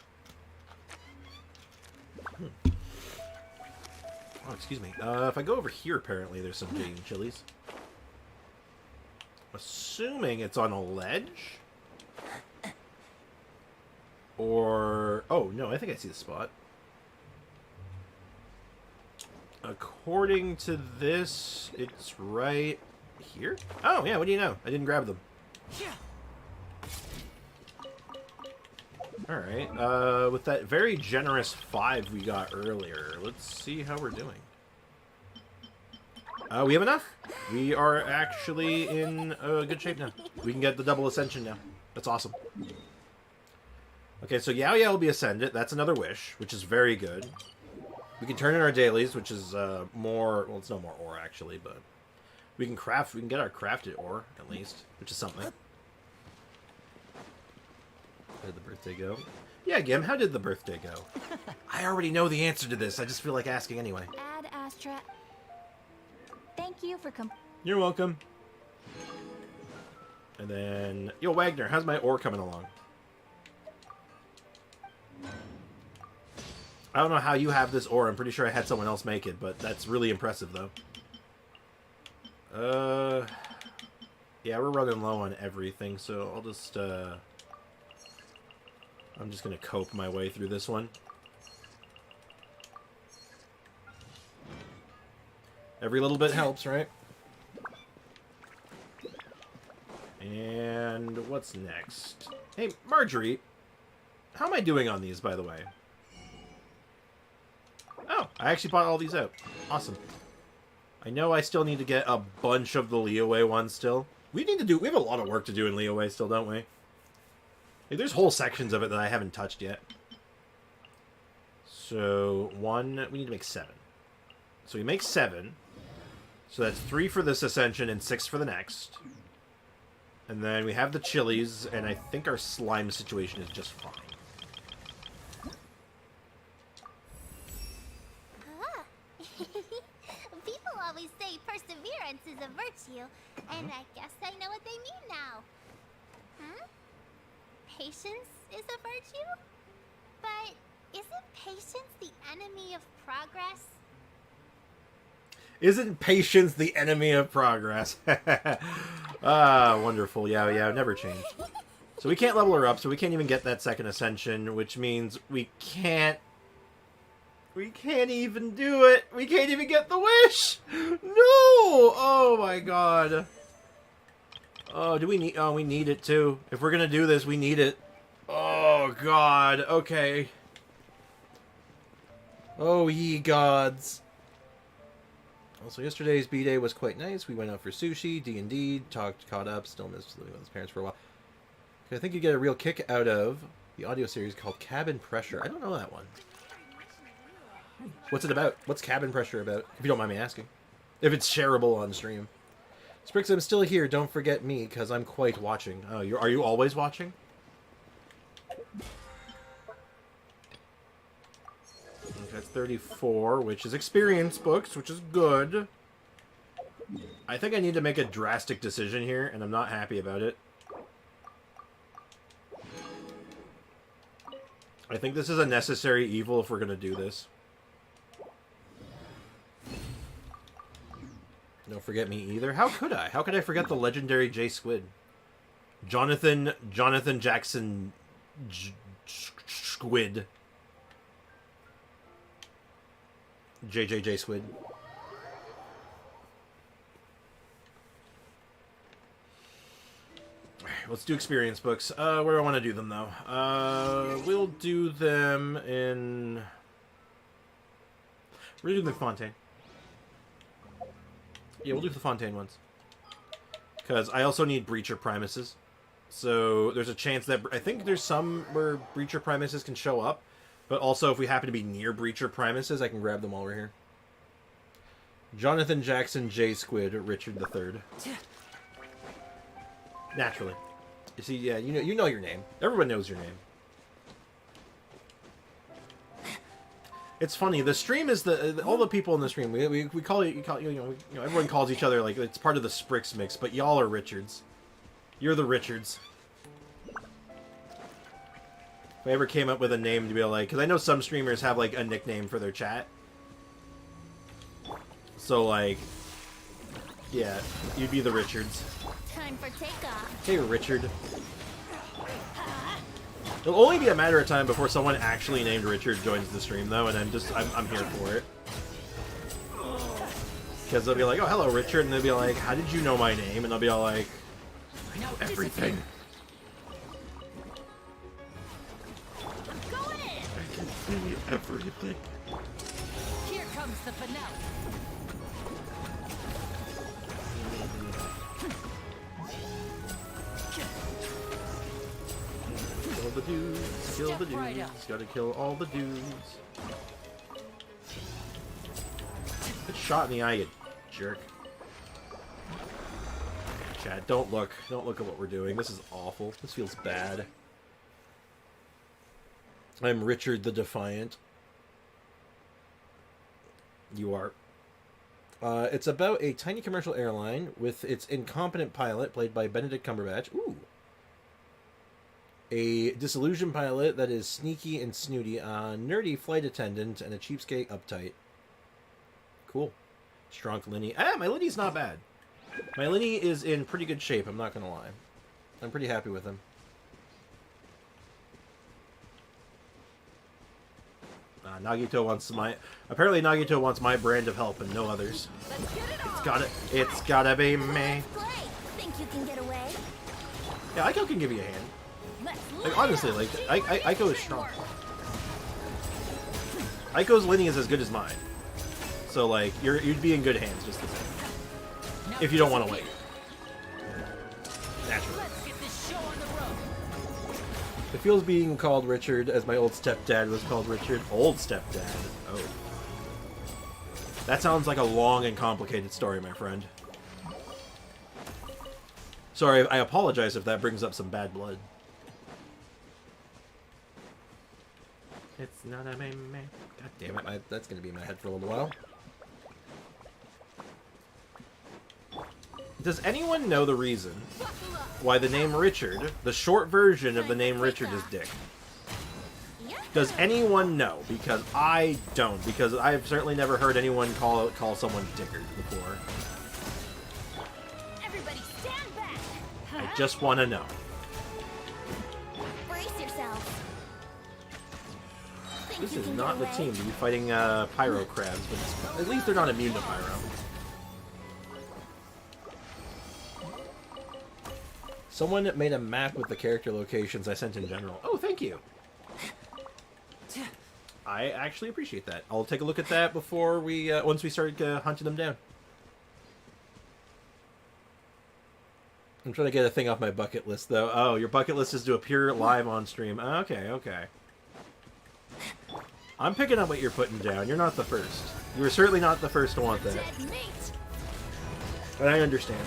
Oh, excuse me. If I go over here, apparently there's some green chilies. Assuming it's on a ledge? Or... Oh, no, I think I see the spot. According to this, it's right here? Oh, yeah, what do you know? I didn't grab them. Alright, with that very generous 5 we got earlier, let's see how we're doing. We have enough. We are actually in good shape now. We can get the double ascension now. That's awesome. Okay, so Yao Yao will be ascended. That's another wish, which is very good. We can turn in our dailies, which is more... Well, it's no more ore, actually, but... We can craft... We can get our crafted ore, at least, which is something. How did the birthday go? Yeah, Gim, how did the birthday go? I already know the answer to this. I just feel like asking anyway. Ad Astra. Thank you for You're welcome. And then... Yo, Wagner, how's my ore coming along? I don't know how you have this ore. I'm pretty sure I had someone else make it, but that's really impressive, though. Yeah, we're running low on everything, so I'll just, I'm just gonna cope my way through this one. Every little bit helps, right? And what's next? Hey, Marjorie, how am I doing on these, by the way? Oh, I actually bought all these out. Awesome. I know I still need to get a bunch of the Leeway ones still. We have a lot of work to do in Leeway still, don't we? Like, there's whole sections of it that I haven't touched yet. So, we need to make 7. So we make 7. So that's 3 for this ascension and 6 for the next. And then we have the chilies, and I think our slime situation is just fine. People always say perseverance is a virtue, and I guess I know what they mean now. Patience is a virtue? But isn't patience the enemy of progress? Isn't patience the enemy of progress? Ah, wonderful. Yeah, never change. So we can't level her up, so we can't even get that second ascension, which means we can't even do it. We can't even get the wish. No. Oh my god. Oh, we need it too. If we're gonna do this, we need it. Oh god. Okay. Oh ye gods. Also, yesterday's B-Day was quite nice. We went out for sushi, D&D, caught up, still missed living with his parents for a while. I think you get a real kick out of the audio series called Cabin Pressure. I don't know that one. What's it about? What's Cabin Pressure about? If you don't mind me asking. If it's shareable on stream. Sprix, I'm still here. Don't forget me, because I'm quite watching. Oh, are you always watching? That's 34, which is experience books, which is good. I think I need to make a drastic decision here, and I'm not happy about it. I think this is a necessary evil if we're going to do this. Don't forget me either. How could I? How could I forget the legendary J Squid? Jonathan Jackson Squid. JJJ Squid. Let's do experience books. Where do I want to do them, though? We'll do them in... We're doing the Fontaine. Yeah, we'll do the Fontaine ones. Because I also need Breacher Primuses. So there's a chance that... I think there's some where Breacher Primuses can show up. But also, if we happen to be near Breacher Primuses, I can grab them while we're here. Jonathan Jackson J. Squid, Richard III. Naturally. You see, yeah, you know your name. Everyone knows your name. It's funny. The stream is all the people in the stream. We call it. Everyone calls each other like it's part of the Sprix mix. But y'all are Richards. You're the Richards. If I ever came up with a name to be like, because I know some streamers have like a nickname for their chat. So like, yeah, you'd be the Richards. Time for takeoff. Hey, Richard. It'll only be a matter of time before someone actually named Richard joins the stream, though, and I'm here for it. Because they'll be like, oh, hello, Richard, and they'll be like, how did you know my name? And they'll be all like, I know everything. Going in. I can see everything. Here comes the finale. Kill the dudes, kill the dudes, gotta kill all the dudes. Get shot in the eye, you jerk. Chat, don't look at what we're doing. This is awful. This feels bad. I'm Richard the Defiant. You are. It's about a tiny commercial airline with its incompetent pilot, played by Benedict Cumberbatch. Ooh. A disillusioned pilot that is sneaky and snooty, a nerdy flight attendant, and a cheapskate uptight. Cool. Strong Linny. My Linny's not bad. My Linny is in pretty good shape, I'm not gonna lie. I'm pretty happy with him. Nagito wants my... Apparently Nagito wants my brand of help and no others. Let's get it on. It's gotta be me. Great. Think you can get away? Yeah, Aiko can give you a hand. Let's Like, honestly, like, Aiko is strong. Aiko's Linny is as good as mine. So, like, you'd be in good hands just the same. If you don't want to wait. Naturally. Let's get this show on the road. It feels being called Richard as my old stepdad was called Richard. Old stepdad. Oh. That sounds like a long and complicated story, my friend. Sorry, I apologize if that brings up some bad blood. It's not a man. God damn it, that's going to be in my head for a little while. Does anyone know the reason why the name Richard, the short version of the name Richard, is Dick? Does anyone know? Because I don't. Because I've certainly never heard anyone call someone Dickard before. Everybody stand back. I just want to know. Brace yourself. Think This you is can not the get team away? to be fighting pyro crabs, but at least they're not immune to pyro. Someone made a map with the character locations I sent in general. Oh, thank you. I actually appreciate that. I'll take a look at that before we, once we start hunting them down. I'm trying to get a thing off my bucket list, though. Oh, your bucket list is to appear live on stream. Okay, okay. I'm picking up what you're putting down. You're not the first. You were certainly not the first to want that. Dead meat. But I understand.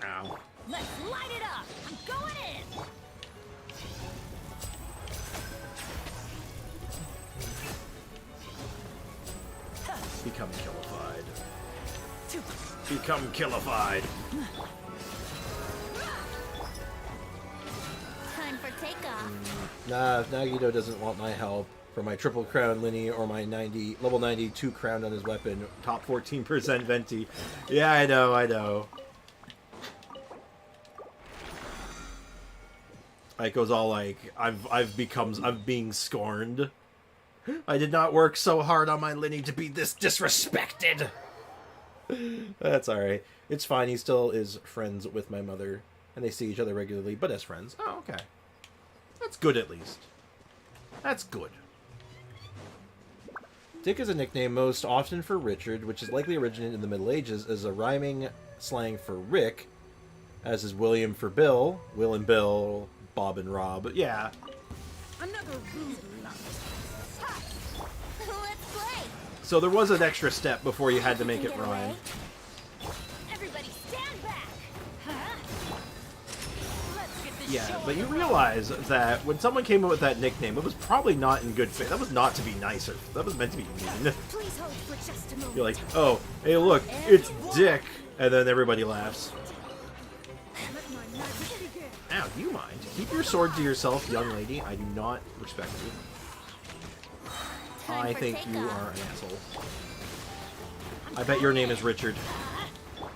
Ow. Let's light it up. I'm going in. Become killified. Become killified. Time for takeoff. Nah, if Nagito doesn't want my help, for my triple crown Linny or my level 92 crown on his weapon. Top 14% Venti. Yeah, I know. Aiko's all like, I'm being scorned. I did not work so hard on my Linny to be this disrespected. That's alright. It's fine, he still is friends with my mother. And they see each other regularly, but as friends. Oh, okay. That's good, at least. That's good. Dick is a nickname most often for Richard, which is likely originated in the Middle Ages as a rhyming slang for Rick, as is William for Bill, Will and Bill, Bob and Rob. Yeah. Another rude lump. Let's play. So there was an extra step before you had to make it rhyme. Everybody stand back. Let's get this Yeah, show but on you the road. realize that when someone came up with that nickname, it was probably not in good faith. That was not to be nicer. That was meant to be mean. Please hold for just a moment. You're like, oh, hey, look, it's Dick. And then everybody laughs. Let my magic begin. Ow, do you mind? Keep your sword to yourself, young lady. I do not respect you. Time I for think you takeoff. are an asshole. I bet your name is Richard. A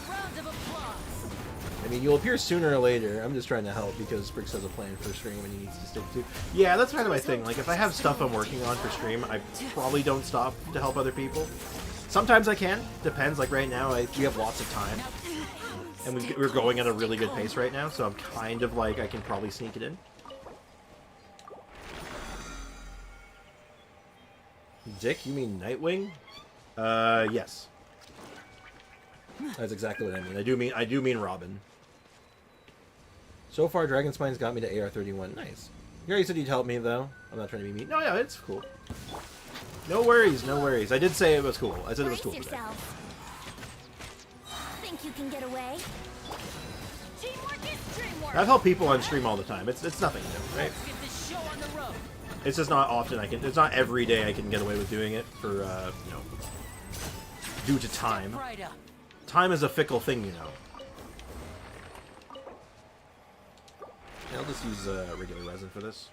round of applause. I mean, you'll appear sooner or later. I'm just trying to help because Briggs has a plan for stream and he needs to stick to. Yeah, that's kind of my thing. Like, if I have stuff I'm working on for stream, I probably don't stop to help other people. Sometimes I can. Depends. Like right now, we have lots of time. And we're going at a really good pace right now, so I'm kind of like, I can probably sneak it in. Dick, you mean Nightwing? Yes. That's exactly what I mean. I do mean Robin. So far, Dragon Spine's got me to AR-31. Nice. You already said you'd help me, though. I'm not trying to be mean. No, yeah, it's cool. No worries, no worries. I did say it was cool. I said it was Brace cool today. yourself. Think you can get away? Teamwork is dreamwork. I've helped people on stream all the time. It's nothing new, right? Let's get this show on the road. It's just not often it's not every day I can get away with doing it for, due to time. Right up. Time is a fickle thing, you know. Yeah, I'll just use regular resin for this.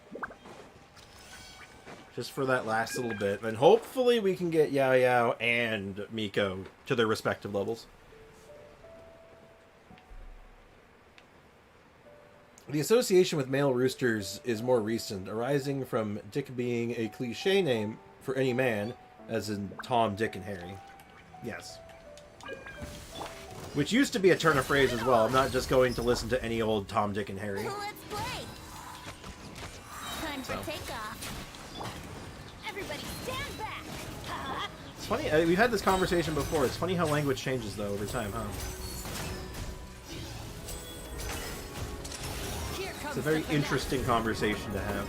Just for that last little bit. And hopefully we can get Yao Yao and Miko to their respective levels. The association with male roosters is more recent, arising from Dick being a cliche name for any man, as in Tom, Dick, and Harry. Yes. Which used to be a turn of phrase as well. I'm not just going to listen to any old Tom, Dick, and Harry. Let's play. Time for So. takeoff. Everybody stand back. It's funny, we've had this conversation before. It's funny how language changes, though, over time, huh? Here comes It's a very the finale. interesting conversation to have.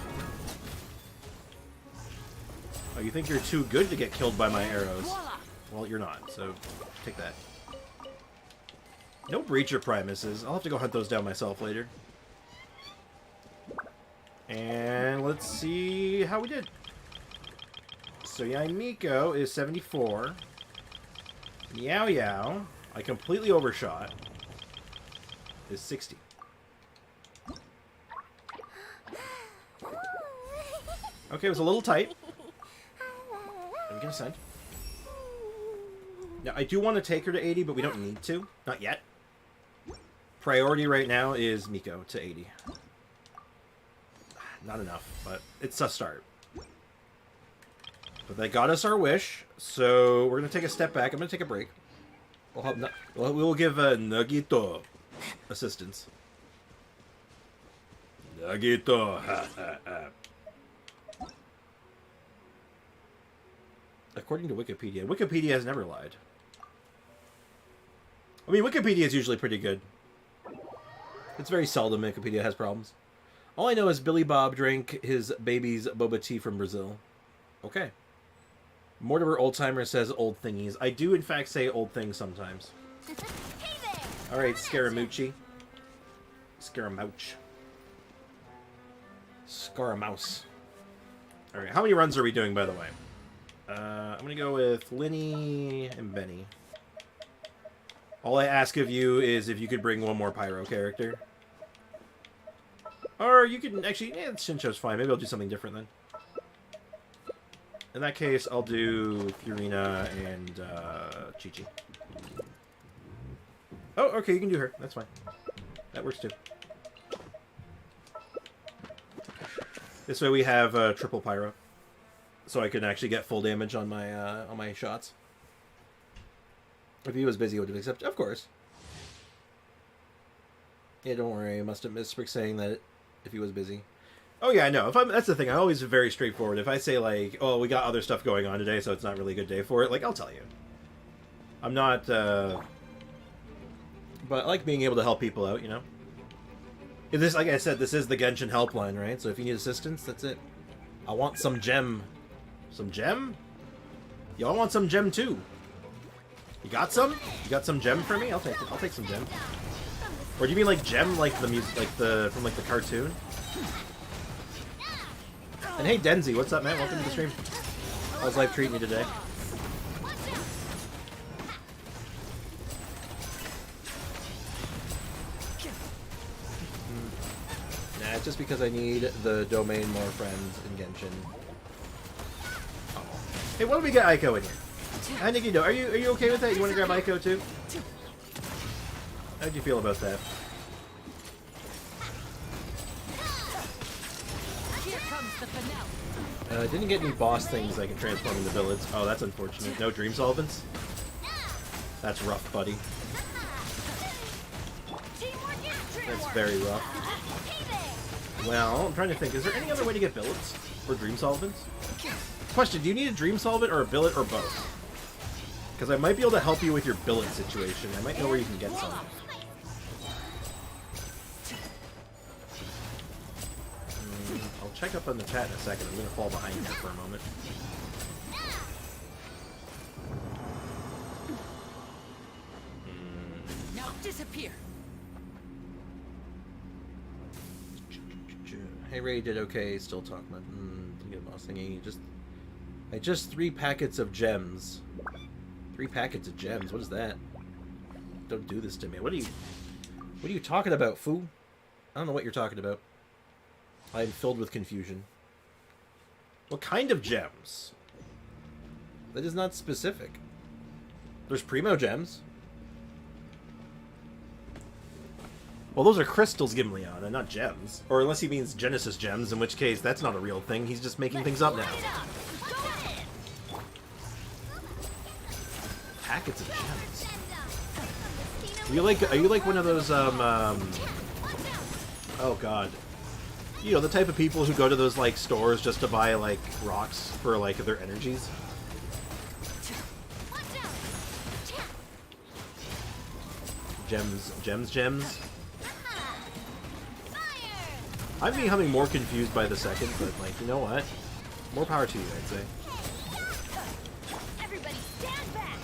Oh, you think you're too good to get killed by my arrows? Voila. Well, you're not, so take that. No Breacher Primuses. I'll have to go hunt those down myself later. And let's see how we did. So yeah, Miko is 74. Yao Yao, I completely overshot, is 60. Okay, it was a little tight. I'm gonna send. Now, I do want to take her to 80, but we don't need to. Not yet. Priority right now is Miko to 80. Not enough, but it's a start. But they got us our wish, so we're going to take a step back. I'm going to take a break. We will give Nagito assistance. Nagito. Ha, ha, ha. According to Wikipedia. Wikipedia has never lied. I mean, Wikipedia is usually pretty good. It's very seldom Wikipedia has problems. All I know is Billy Bob drank his baby's boba tea from Brazil. Okay. Mortimer Oldtimer says old thingies. I do, in fact, say old things sometimes. Hey there. Alright, Scaramucci. Scaramouche. Scaramouse. Alright, how many runs are we doing, by the way? I'm gonna go with Linny and Benny. All I ask of you is if you could bring one more Pyro character. Or you can actually, Shinsho's fine. Maybe I'll do something different then. In that case, I'll do Furina and Chi-Chi. Oh, okay, you can do her. That's fine. That works too. This way we have triple pyro, so I can actually get full damage on my shots. If he was busy, would have accepted. Of course. Yeah, don't worry. I must have missed Sprick saying that if he was busy. Oh yeah, I know. That's the thing. I'm always very straightforward. If I say like, "Oh, we got other stuff going on today, so it's not really a good day for it," like I'll tell you. I'm not. But I like being able to help people out. You know. If this, like I said, this is the Genshin helpline, right? So if you need assistance, that's it. I want some gem. Some gem? Yo, I want some gem too. You got some? You got some gem for me? I'll take some gem. Or do you mean like gem, like the music, like the from like the cartoon? And hey, Denzi, what's up, man? Welcome to the stream. How's life treating you today? Nah, it's just because I need the domain more friends in Genshin. Oh. Hey, why don't we get Aiko in here? Hi, Nikito. Are you okay with that? You want to grab Aiko too? How'd you feel about that? Didn't get any boss things I can transform into villains. Oh, that's unfortunate. No dream solvents? That's rough, buddy. That's very rough. Well, I'm trying to think. Is there any other way to get billets? Or dream solvents? Question, do you need a dream solvent or a billet or both? Because I might be able to help you with your billet situation. I might know where you can get some. I'll check up on the chat in a second. I'm going to fall behind here for a moment. Now disappear. Hey Ray did okay. Still talking about get a boss thingy. Just 3 packets of gems. 3 packets of gems. What is that? Don't do this to me. What are you talking about, foo? I don't know what you're talking about. I am filled with confusion. What kind of gems? That is not specific. There's primo gems. Well, those are crystals, Gimleon, and not gems. Or unless he means Genesis gems, in which case that's not a real thing. He's just making things up now. Packets of gems. Are you like one of those oh god. You know, the type of people who go to those like stores just to buy like rocks for like their energies? Gems. I'm becoming more confused by the second, but like, you know what? More power to you, I'd say. Everybody stand back.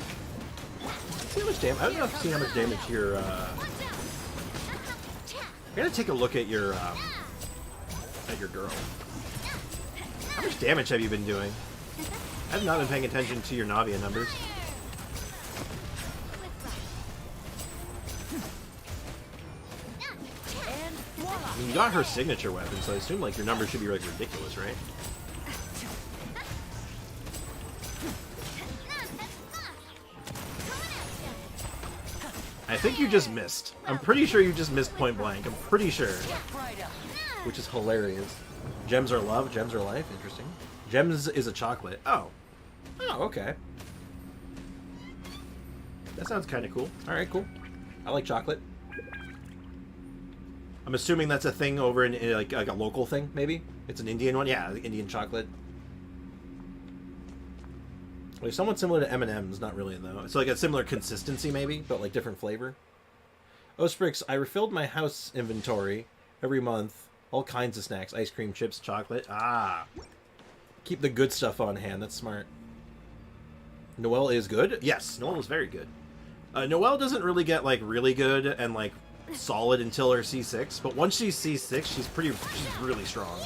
See how much damage? I don't know if you've seen how much damage your I gotta take a look at your girl. How much damage have you been doing? I have not been paying attention to your Navia numbers. I mean, you got her signature weapon, so I assume like your numbers should be like ridiculous, right? I think you just missed. I'm pretty sure you just missed point blank. I'm pretty sure. Which is hilarious. Gems are love, gems are life. Interesting. Gems is a chocolate. Oh. Oh, okay. That sounds kind of cool. Alright, cool. I like chocolate. I'm assuming that's a thing over in like a local thing, maybe? It's an Indian one? Yeah, Indian chocolate. Like somewhat similar to M&M's, not really though. It's like a similar consistency maybe, but like different flavor. Oh, Sprix, I refilled my house inventory every month. All kinds of snacks. Ice cream, chips, chocolate. Ah. Keep the good stuff on hand. That's smart. Noelle is good? Yes, Noelle is very good. Noelle doesn't really get like really good and like solid until her C6, but once she's C6, she's really strong.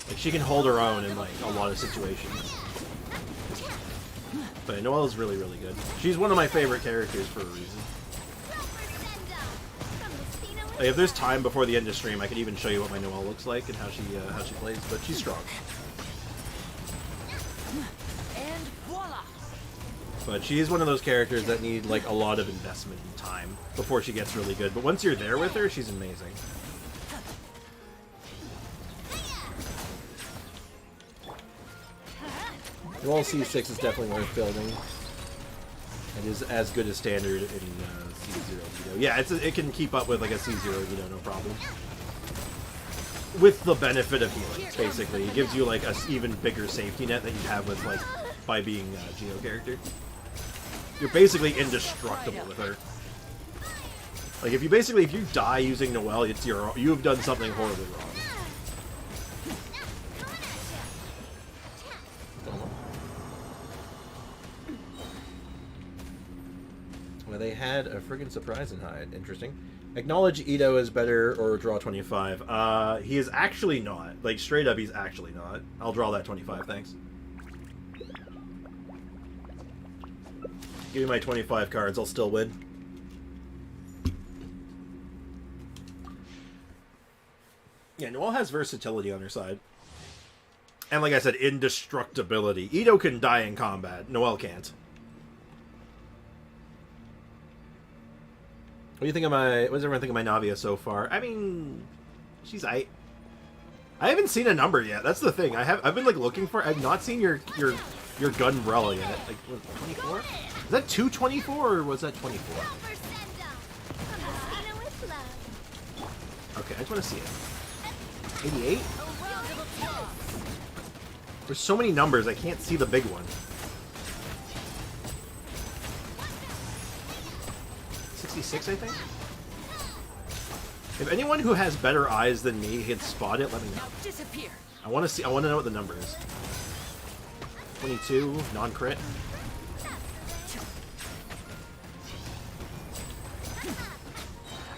Like she can hold her own in like a lot of situations. But Noelle is really, really good. She's one of my favorite characters for a reason. Like, if there's time before the end of stream, I could even show you what my Noelle looks like and how she plays, but she's strong. And voila! But she's one of those characters that need like a lot of investment and time before she gets really good. But once you're there with her, she's amazing. Dual C6 is definitely worth building. It is as good as standard in C0 Veto. Yeah, it can keep up with like a C0 Veto, no problem. With the benefit of healing, basically. It gives you like a even bigger safety net that you have with like by being a Geo character. You're basically indestructible with her. Like if you die using Noelle, you've done something horribly wrong. Well, they had a friggin' surprise in hide. Interesting. Acknowledge Ito is better or draw 25. He is actually not. Like, straight up, he's actually not. I'll draw that 25, thanks. Give me my 25 cards, I'll still win. Yeah, Noelle has versatility on her side. And like I said, indestructibility. Ito can die in combat. Noelle can't. What do you think of what does everyone think of my Navia so far? I mean, she's I haven't seen a number yet. That's the thing. I've been like looking for. I've not seen your Gunbrella yet. Like what, 24? Is that 224 or was that 24? Okay, I just want to see it. 88? There's so many numbers. I can't see the big one. 66, I think? If anyone who has better eyes than me can spot it, let me know. Disappear. I want to know what the number is. 22, non-crit.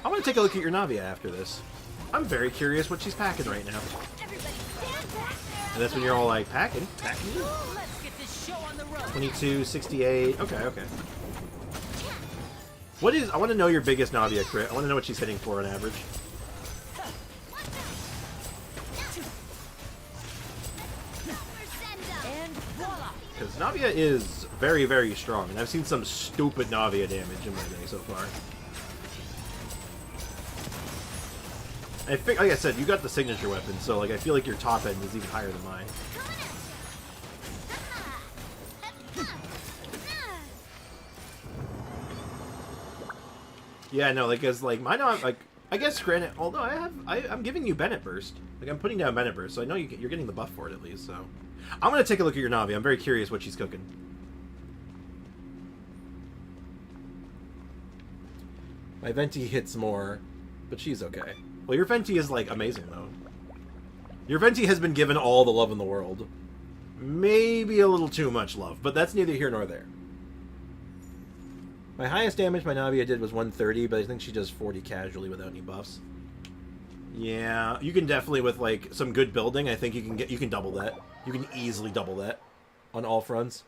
I want to take a look at your Navia after this. I'm very curious what she's packing right now. And that's when you're all like, packing? Let's get this show on the road. 22, 68. Okay, okay. I want to know your biggest Navia crit. I want to know what she's hitting for on average. Because Navia is very, very strong, and I've seen some stupid Navia damage in my day so far. I think, like I said, you got the signature weapon, so like I feel like your top end is even higher than mine. Yeah, no, like, cause like mine, like I guess granted, although I'm giving you Bennett Burst, like I'm putting down Bennett Burst, so I know you're getting the buff for it at least. So I'm gonna take a look at your Navi. I'm very curious what she's cooking. My Venti hits more, but she's okay. Well, your Venti is like amazing though. Your Venti has been given all the love in the world. Maybe a little too much love, but that's neither here nor there. My highest damage my Navia did was 130, but I think she does 40 casually without any buffs. Yeah, you can definitely, with like some good building, I think you can double that. You can easily double that on all fronts.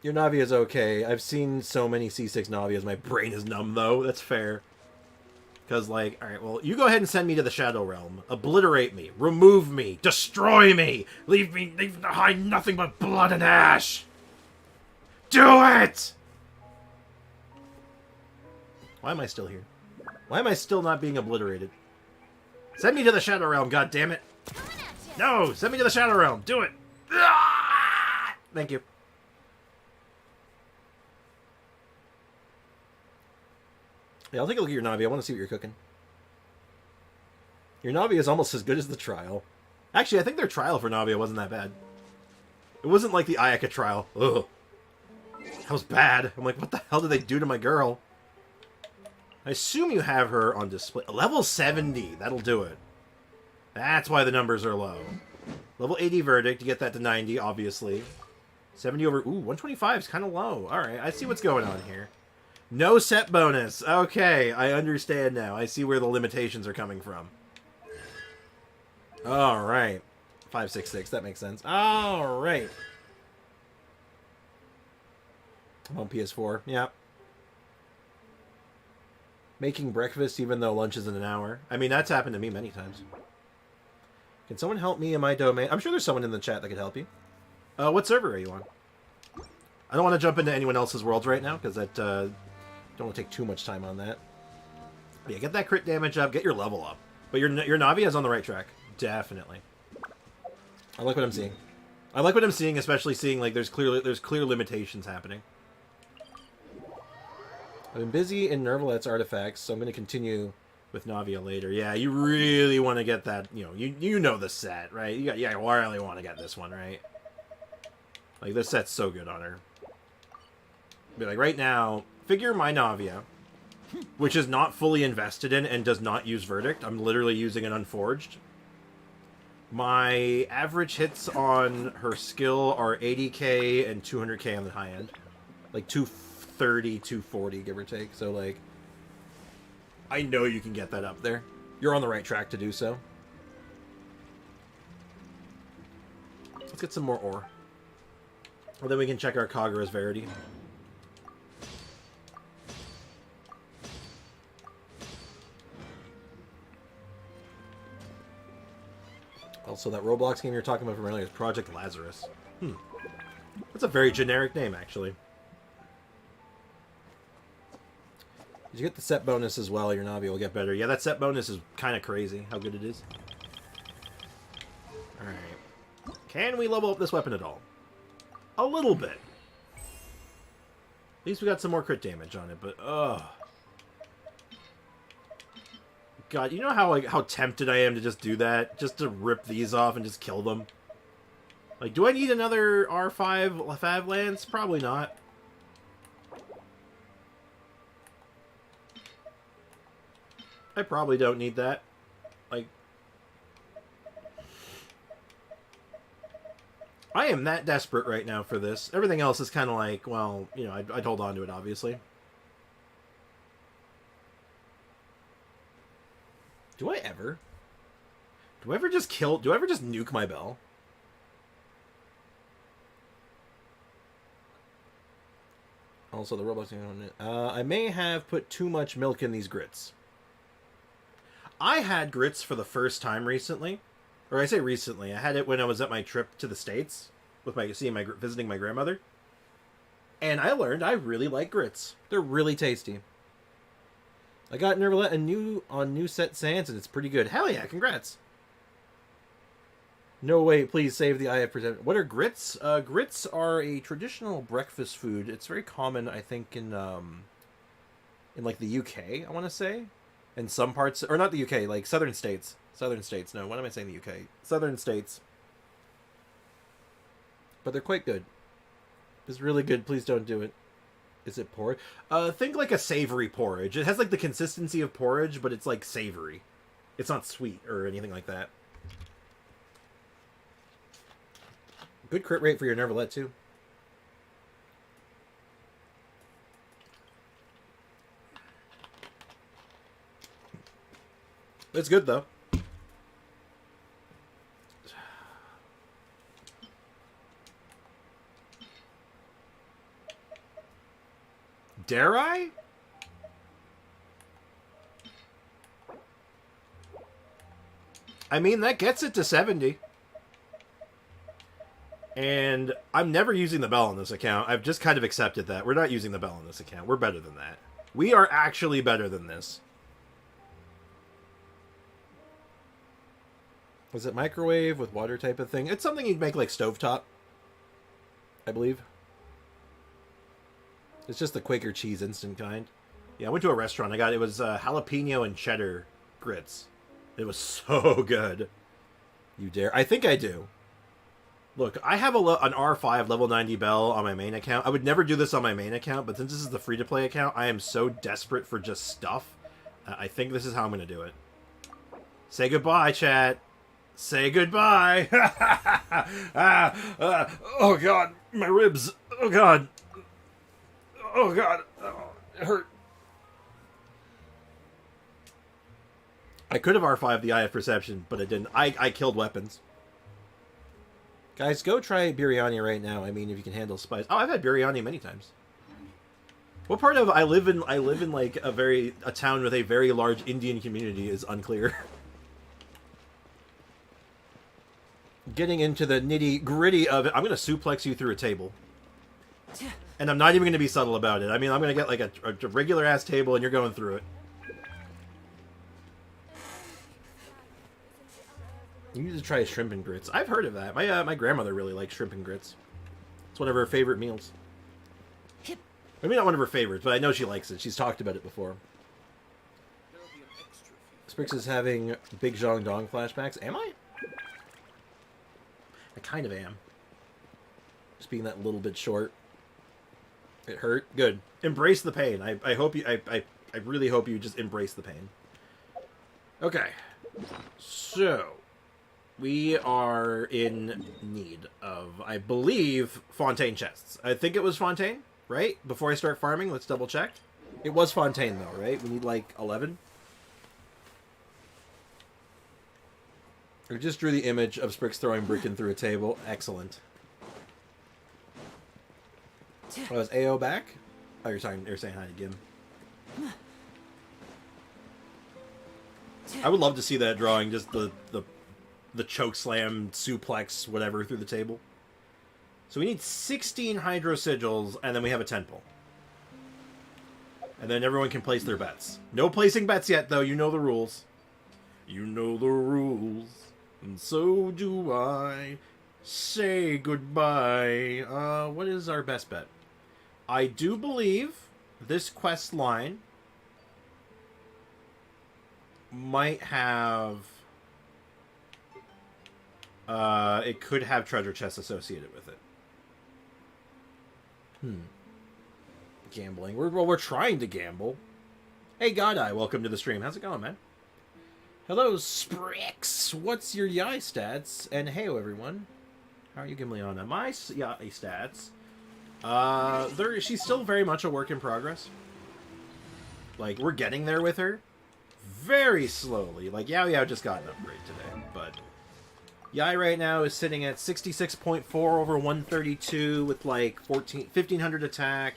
Your Navia is okay. I've seen so many C6 Navias, my brain is numb though. That's fair. Because like, alright, well, you go ahead and send me to the Shadow Realm. Obliterate me. Remove me. Destroy me. Leave behind nothing but blood and ash. Do it! Why am I still here? Why am I still not being obliterated? Send me to the Shadow Realm, goddammit! No! Send me to the Shadow Realm! Do it! Ah! Thank you. Yeah, I'll take a look at your Navi. I want to see what you're cooking. Your Navi is almost as good as the trial. Actually, I think their trial for Navia wasn't that bad. It wasn't like the Ayaka trial. Ugh. That was bad. I'm like, what the hell did they do to my girl? I assume you have her on display. Level 70. That'll do it. That's why the numbers are low. Level 80 Verdict. To get that to 90, obviously. 70 over... Ooh, 125 is kind of low. Alright, I see what's going on here. No set bonus. Okay, I understand now. I see where the limitations are coming from. Alright. 566. That makes sense. Alright. I'm on PS4. Yeah. Making breakfast even though lunch is in an hour. I mean, that's happened to me many times. Can someone help me in my domain? I'm sure there's someone in the chat that could help you. What server are you on? I don't want to jump into anyone else's worlds right now, because that, don't want to take too much time on that. But yeah, get that crit damage up, get your level up. But your Navi is on the right track. Definitely. I like what I'm seeing. I like what I'm seeing, especially seeing, like, there's clear limitations happening. I've been busy in Nervalet's artifacts, so I'm going to continue with Navia later. Yeah, you really want to get that, you know the set, right? You really want to get this one, right? Like, this set's so good on her. But, like, right now, figure my Navia, which is not fully invested in and does not use Verdict. I'm literally using an Unforged. My average hits on her skill are 80k and 200k on the high end. Like, 230, 240, give or take. So, like, I know you can get that up there. You're on the right track to do so. Let's get some more ore. And then we can check our Kagura's Verity. Also, that Roblox game you're talking about from earlier is Project Lazarus. That's a very generic name, actually. Did you get the set bonus as well? Your Navi will get better. Yeah, that set bonus is kind of crazy, how good it is. Alright. Can we level up this weapon at all? A little bit. At least we got some more crit damage on it, but ugh. God, you know how tempted I am to just do that? Just to rip these off and just kill them? Like, do I need another R5 Fav Lance? Probably not. I probably don't need that. Like, I am that desperate right now for this. Everything else is kind of like, well, I'd hold on to it, obviously. Do I ever just nuke my bell? Also, the robots. I may have put too much milk in these grits. I had grits for the first time recently, or I say recently. I had it when I was at my trip to the States with visiting my grandmother, and I learned I really like grits. They're really tasty. I got Nervalet on new set Sans, and it's pretty good. Hell yeah, congrats. No way, please save the IF present. What are grits? Grits are a traditional breakfast food. It's very common, I think, in like the UK, I want to say. In some parts, or not the UK, like southern states. Southern states, no, what am I saying the UK? Southern states. But they're quite good. It's really good, please don't do it. Is it porridge? Think like a savory porridge. It has like the consistency of porridge, but it's like savory. It's not sweet or anything like that. Good crit rate for your Nervalet too. It's good though. Dare I? I mean, that gets it to 70. And I'm never using the bell on this account. I've just kind of accepted that. We're not using the bell on this account. We're better than that. We are actually better than this. Was it microwave with water type of thing? It's something you'd make like stovetop, I believe. It's just the Quaker cheese instant kind. Yeah, I went to a restaurant. It was jalapeno and cheddar grits. It was so good. You dare? I think I do. Look, I have an R5 level 90 bell on my main account. I would never do this on my main account, but since this is the free-to-play account, I am so desperate for just stuff. I think this is how I'm going to do it. Say goodbye, chat. Say goodbye. Oh, God. My ribs. Oh, God. Oh, God. Oh, it hurt. I could have R5'd the Eye of Perception, but I didn't. I killed weapons. Guys, go try biryani right now. I mean, if you can handle spice. Oh, I've had biryani many times. What part of I live in like a town with a very large Indian community is unclear. getting into the nitty gritty of it. I'm going to suplex you through a table. And I'm not even going to be subtle about it. I mean, I'm going to get like a regular ass table and you're going through it. You need to try shrimp and grits. I've heard of that. My grandmother really likes shrimp and grits. It's one of her favorite meals. I mean, not one of her favorites, but I know she likes it. She's talked about it before. Sprix is having Big Zhong Dong flashbacks. Am I? I kind of am. Just being that little bit short. It hurt? Good. Embrace the pain. I hope you... I really hope you just embrace the pain. Okay. So... we are in need of, I believe, Fontaine chests. I think it was Fontaine, right? Before I start farming, let's double check. It was Fontaine, though, right? We need, like, 11. I just drew the image of Sprix throwing Bricken through a table. Excellent. Oh, is AO back? Oh, you're saying hi to Gim. I would love to see that drawing, just the choke slam, suplex, whatever, through the table. So we need 16 hydro sigils, and then we have a 10 pull. And then everyone can place their bets. No placing bets yet, though. You know the rules. You know the rules. And so do I. Say goodbye. What is our best bet? I do believe this quest line might have... it could have treasure chests associated with it. Gambling. We're trying to gamble. Hey, Godeye, welcome to the stream. How's it going, man? Hello, Sprix. What's your Yai stats? And hey, everyone. How are you, Gimliana? My Yai stats. She's still very much a work in progress. Like, we're getting there with her. Very slowly. Like, Yao Yao just got an upgrade today, but... Yai right now is sitting at 66.4 over 132 with like 1500 attack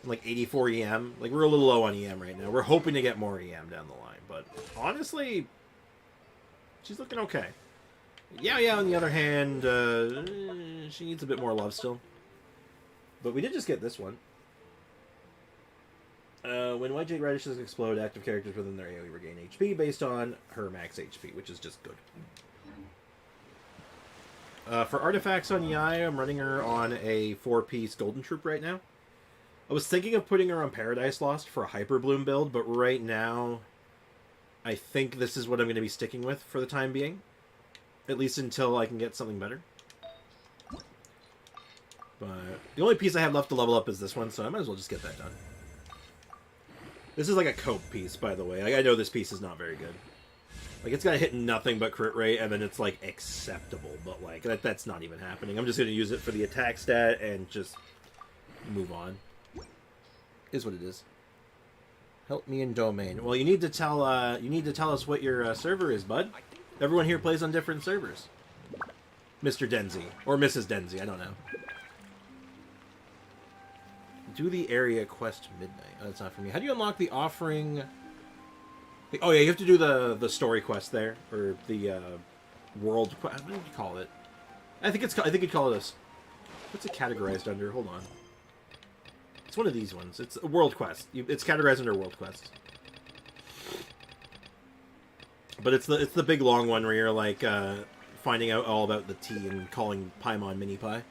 and like 84 EM. Like, we're a little low on EM right now. We're hoping to get more EM down the line, but honestly, she's looking okay. Yao Yao, on the other hand, she needs a bit more love still. But we did just get this one. When white jade radishes explode, active characters within their AoE regain HP based on her max HP, which is just good. For artifacts on Yai, I'm running her on a 4-piece Golden Troop right now. I was thinking of putting her on Paradise Lost for a Hyper Bloom build, but right now, I think this is what I'm going to be sticking with for the time being. At least until I can get something better. But the only piece I have left to level up is this one, so I might as well just get that done. This is like a cope piece, by the way. I know this piece is not very good. Like, it's got to hit nothing but crit rate, and then it's, like, acceptable. But, like, that's not even happening. I'm just going to use it for the attack stat and just move on. Is what it is. Help me in domain. Well, you need to tell us what your server is, bud. Everyone here plays on different servers. Mr. Denzi. Or Mrs. Denzi, I don't know. Do the area quest midnight. Oh, that's not for me. How do you unlock the offering... Oh yeah, you have to do the story quest there, or the world. What do you call it? I think you'd call it a. What's it categorized under? Hold on. It's one of these ones. It's a world quest. It's categorized under world quest. But it's the big long one where you're like finding out all about the tea and calling Paimon Mini Pie.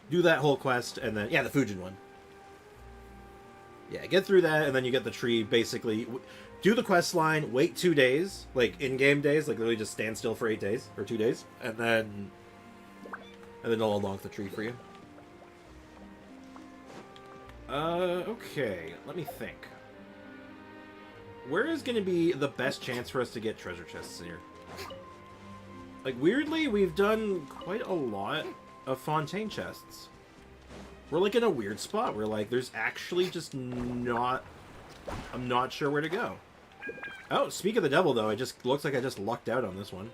Do that whole quest, and then the Fujin one. Yeah, get through that, and then you get the tree. Basically, do the quest line. Wait 2 days, like in-game days, like literally just stand still for 8 days or 2 days, and then they'll unlock the tree for you. Okay, let me think. Where is going to be the best chance for us to get treasure chests here? Like, weirdly, we've done quite a lot of Fontaine chests. We're, like, in a weird spot where, like, there's actually just not... I'm not sure where to go. Oh, speak of the devil, though, it just looks like I just lucked out on this one.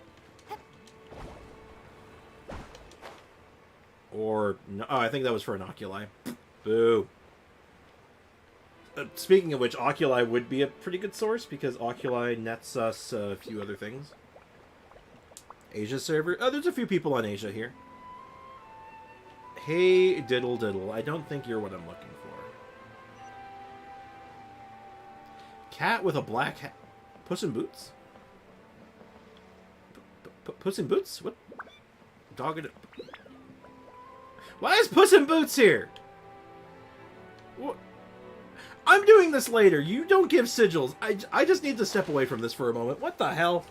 Or... No, oh, I think that was for an Oculi. Boo. Speaking of which, Oculi would be a pretty good source, because Oculi nets us a few other things. Asia server. Oh, there's a few people on Asia here. Hey, diddle diddle. I don't think you're what I'm looking for. Cat with a black hat. Puss in Boots? Puss in Boots? What? Dog in... Why is Puss in Boots here? What? I'm doing this later. You don't give sigils. I just need to step away from this for a moment. What the hell?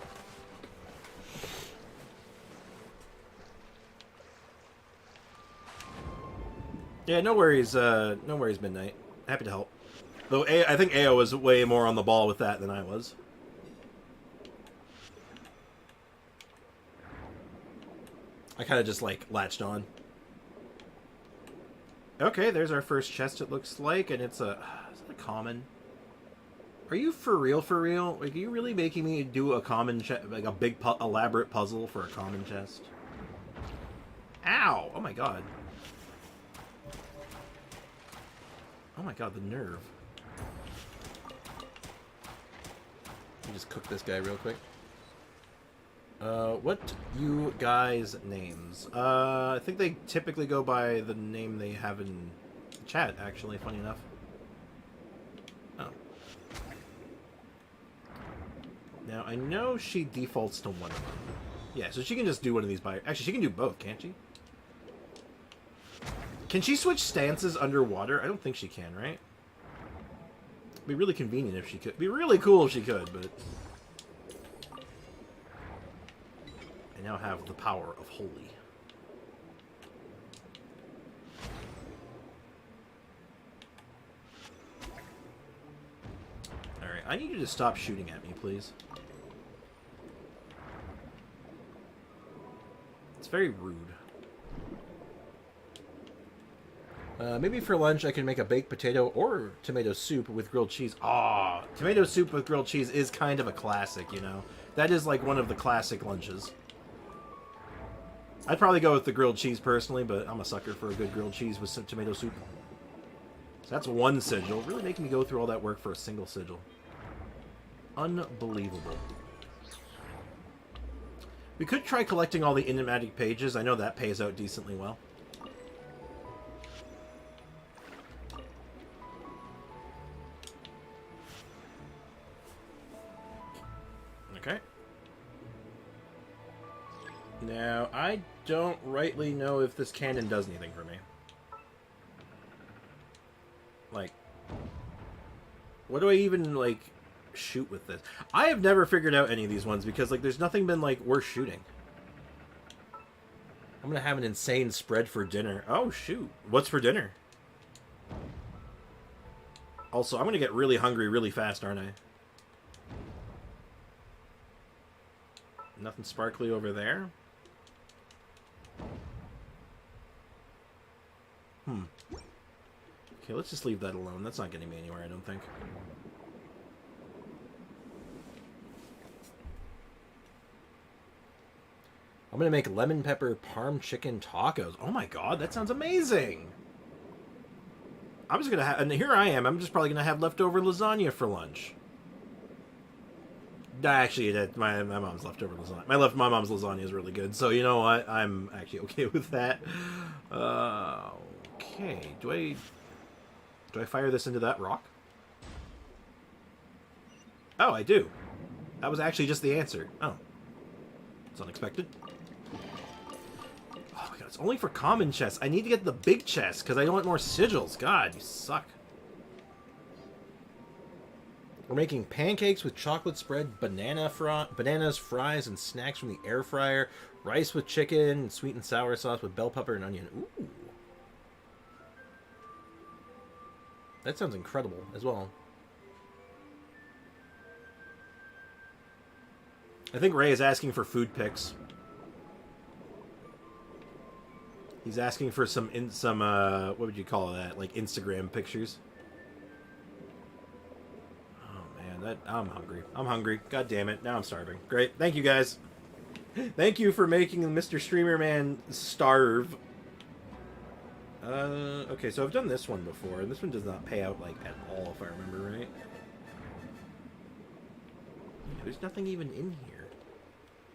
Yeah, no worries. No worries, Midnight. Happy to help. Though I think AO was way more on the ball with that than I was. I kind of just, like, latched on. Okay, there's our first chest, it looks like, and it's a... Is that a common? Are you for real, for real? Like, are you really making me do a common chest, like a big, elaborate puzzle for a common chest? Ow! Oh my god. Oh my god, the nerve. Let me just cook this guy real quick. What you guys' names? I think they typically go by the name they have in chat, actually, funny enough. Oh. Now, I know she defaults to one of them. Yeah, so she can just do one of these by... Actually, she can do both, can't she? Can she switch stances underwater? I don't think she can, right? It'd be really convenient if she could. It'd be really cool if she could, but... I now have the power of holy. Alright, I need you to stop shooting at me, please. It's very rude. Maybe for lunch I can make a baked potato or tomato soup with grilled cheese. Ah, tomato soup with grilled cheese is kind of a classic, you know. That is like one of the classic lunches. I'd probably go with the grilled cheese personally, but I'm a sucker for a good grilled cheese with some tomato soup. So that's one sigil. Really making me go through all that work for a single sigil. Unbelievable. We could try collecting all the enigmatic pages. I know that pays out decently well. Okay. Now, I don't rightly know if this cannon does anything for me. Like, what do I even, like, shoot with this? I have never figured out any of these ones because, like, there's nothing been, like, worth shooting. I'm gonna have an insane spread for dinner. Oh, shoot. What's for dinner? Also, I'm gonna get really hungry really fast, aren't I? Nothing sparkly over there. Okay, let's just leave that alone. That's not getting me anywhere, I don't think. I'm gonna make lemon pepper parm chicken tacos. Oh my god, that sounds amazing! I'm just gonna have... And here I am. I'm just probably gonna have leftover lasagna for lunch. Actually, my mom's leftover lasagna. My mom's lasagna is really good. So, you know what? I'm actually okay with that. Okay. Do I fire this into that rock? Oh, I do. That was actually just the answer. Oh. It's unexpected. Oh my god, it's only for common chests. I need to get the big chest because I don't want more sigils. God, you suck. We're making pancakes with chocolate spread, bananas, fries, and snacks from the air fryer. Rice with chicken, sweet and sour sauce with bell pepper and onion. Ooh. That sounds incredible as well. I think Ray is asking for food pics. He's asking for some what would you call that? Like Instagram pictures. I'm hungry. I'm hungry. God damn it. Now I'm starving. Great. Thank you, guys. Thank you for making Mr. Streamer Man starve. Okay, so I've done this one before, and this one does not pay out, like, at all, if I remember right. There's nothing even in here.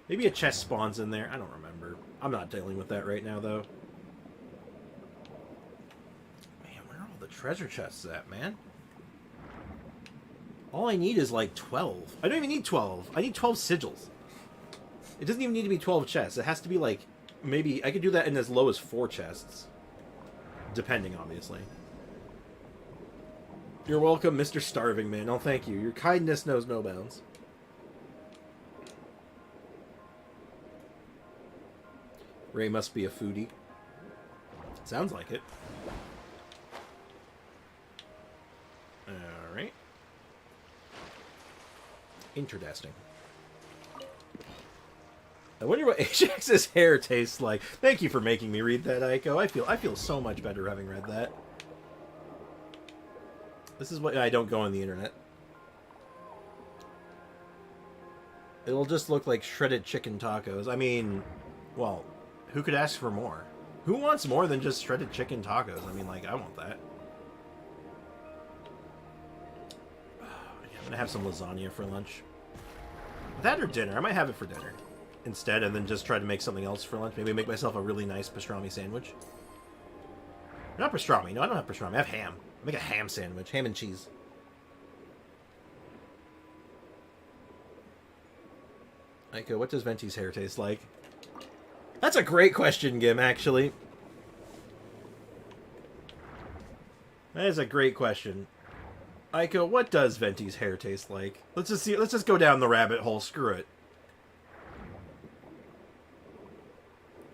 Maybe a chest spawns in there. I don't remember. I'm not dealing with that right now, though. Man, where are all the treasure chests at, man? All I need is like 12. I don't even need 12. I need 12 sigils. It doesn't even need to be 12 chests. It has to be like, maybe, I could do that in as low as 4 chests. Depending, obviously. You're welcome, Mr. Starving Man. Oh, thank you. Your kindness knows no bounds. Ray must be a foodie. Sounds like it. Alright. Interesting. I wonder what Ajax's hair tastes like. Thank you for making me read that, Aiko. I feel so much better having read that. This is why I don't go on the internet. It'll just look like shredded chicken tacos. I mean, well, who could ask for more? Who wants more than just shredded chicken tacos? I mean, like, I want that. I'm gonna have some lasagna for lunch. That or dinner. I might have it for dinner instead, and then just try to make something else for lunch. Maybe make myself a really nice pastrami sandwich. Not pastrami. No, I don't have pastrami. I have ham. Make a ham sandwich. Ham and cheese. Aiko, what does Venti's hair taste like? That's a great question, Gim, actually. That is a great question. Aiko, what does Venti's hair taste like? Let's just see. Let's just go down the rabbit hole. Screw it.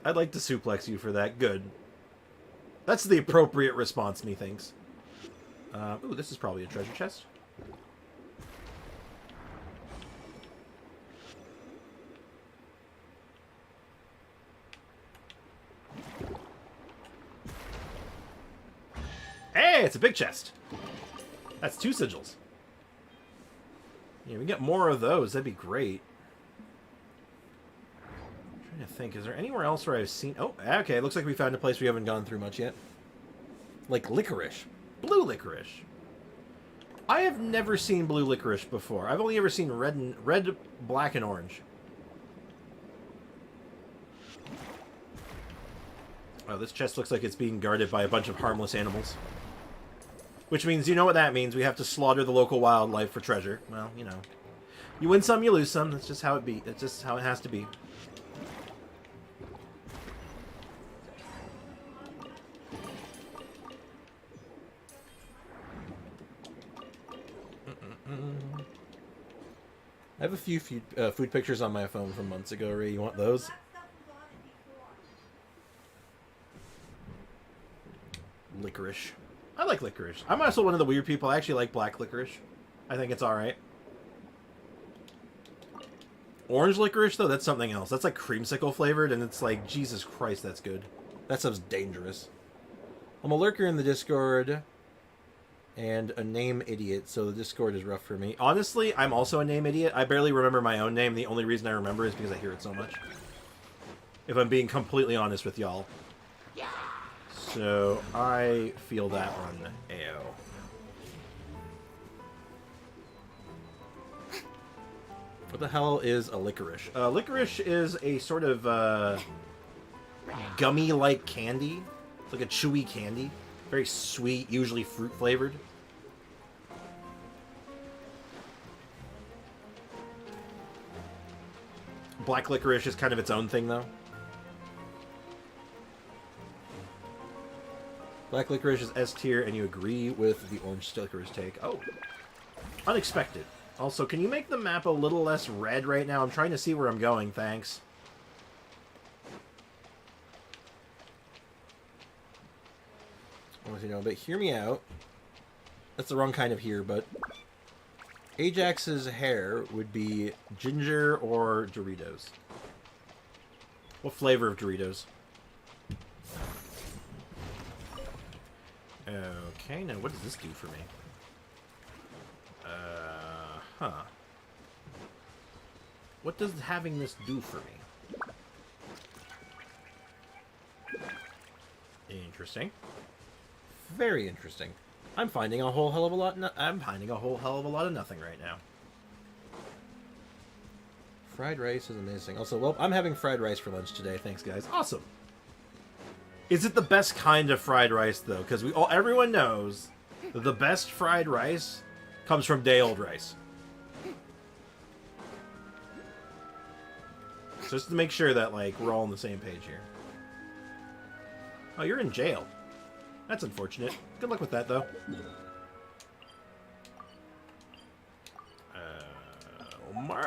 I'd like to suplex you for that. Good. That's the appropriate response, methinks. Ooh, this is probably a treasure chest. Hey, it's a big chest. That's 2 sigils. Yeah, we get more of those. That'd be great. I'm trying to think. Is there anywhere else where I've seen... Oh, okay. It looks like we found a place we haven't gone through much yet. Like licorice. Blue licorice. I have never seen blue licorice before. I've only ever seen red, black, and orange. Oh, this chest looks like it's being guarded by a bunch of harmless animals. Which means, you know what that means. We have to slaughter the local wildlife for treasure. Well, you know. You win some, you lose some. That's just how it be. That's just how it has to be. I have a few food pictures on my phone from months ago, Ray. You want those? Licorice. I like licorice. I'm also one of the weird people. I actually like black licorice. I think it's alright. Orange licorice, though, that's something else. That's like creamsicle flavored, and it's like, Jesus Christ, that's good. That stuff's dangerous. I'm a lurker in the Discord, and a name idiot, so the Discord is rough for me. Honestly, I'm also a name idiot. I barely remember my own name. The only reason I remember is because I hear it so much. If I'm being completely honest with y'all. So, I feel that one. Ew. What the hell is a licorice? Licorice is a sort of gummy-like candy. It's like a chewy candy. Very sweet, usually fruit-flavored. Black licorice is kind of its own thing, though. Black licorice is S tier, and you agree with the orange licorice take. Oh. Unexpected. Also, can you make the map a little less red right now? I'm trying to see where I'm going, thanks. You know, but hear me out. That's the wrong kind of hear, but Ajax's hair would be ginger or Doritos. What flavor of Doritos? Okay, now what does this do for me? Huh. What does having this do for me? Interesting. Very interesting. I'm finding a whole hell of a lot. I'm finding a whole hell of a lot of nothing right now. Fried rice is amazing. Also, well, I'm having fried rice for lunch today. Thanks, guys. Awesome. Is it the best kind of fried rice, though? Because everyone knows that the best fried rice comes from day-old rice. So just to make sure that, like, we're all on the same page here. Oh, you're in jail. That's unfortunate. Good luck with that, though.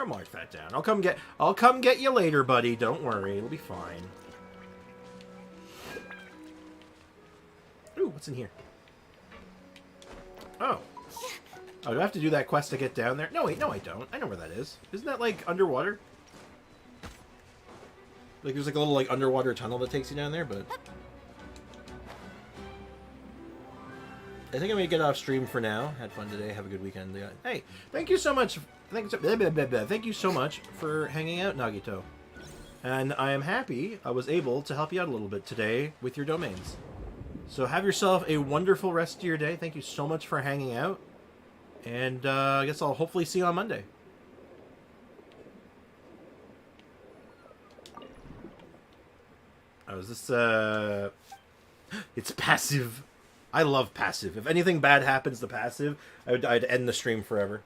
Mark that down. I'll come get you later, buddy. Don't worry. It'll be fine. Ooh, what's in here? Oh. Oh, do I have to do that quest to get down there? No, wait, no, I don't. I know where that is. Isn't that, like, underwater? Like, there's, like, a little, like, underwater tunnel that takes you down there, but... I think I'm going to get off stream for now. Had fun today. Have a good weekend. Hey, thank you so much. Thank you so much for hanging out, Nagito. And I am happy I was able to help you out a little bit today with your domains. So have yourself a wonderful rest of your day. Thank you so much for hanging out. And I guess I'll hopefully see you on Monday. Oh, is this, It's passive. I love passive. If anything bad happens to passive, I'd end the stream forever.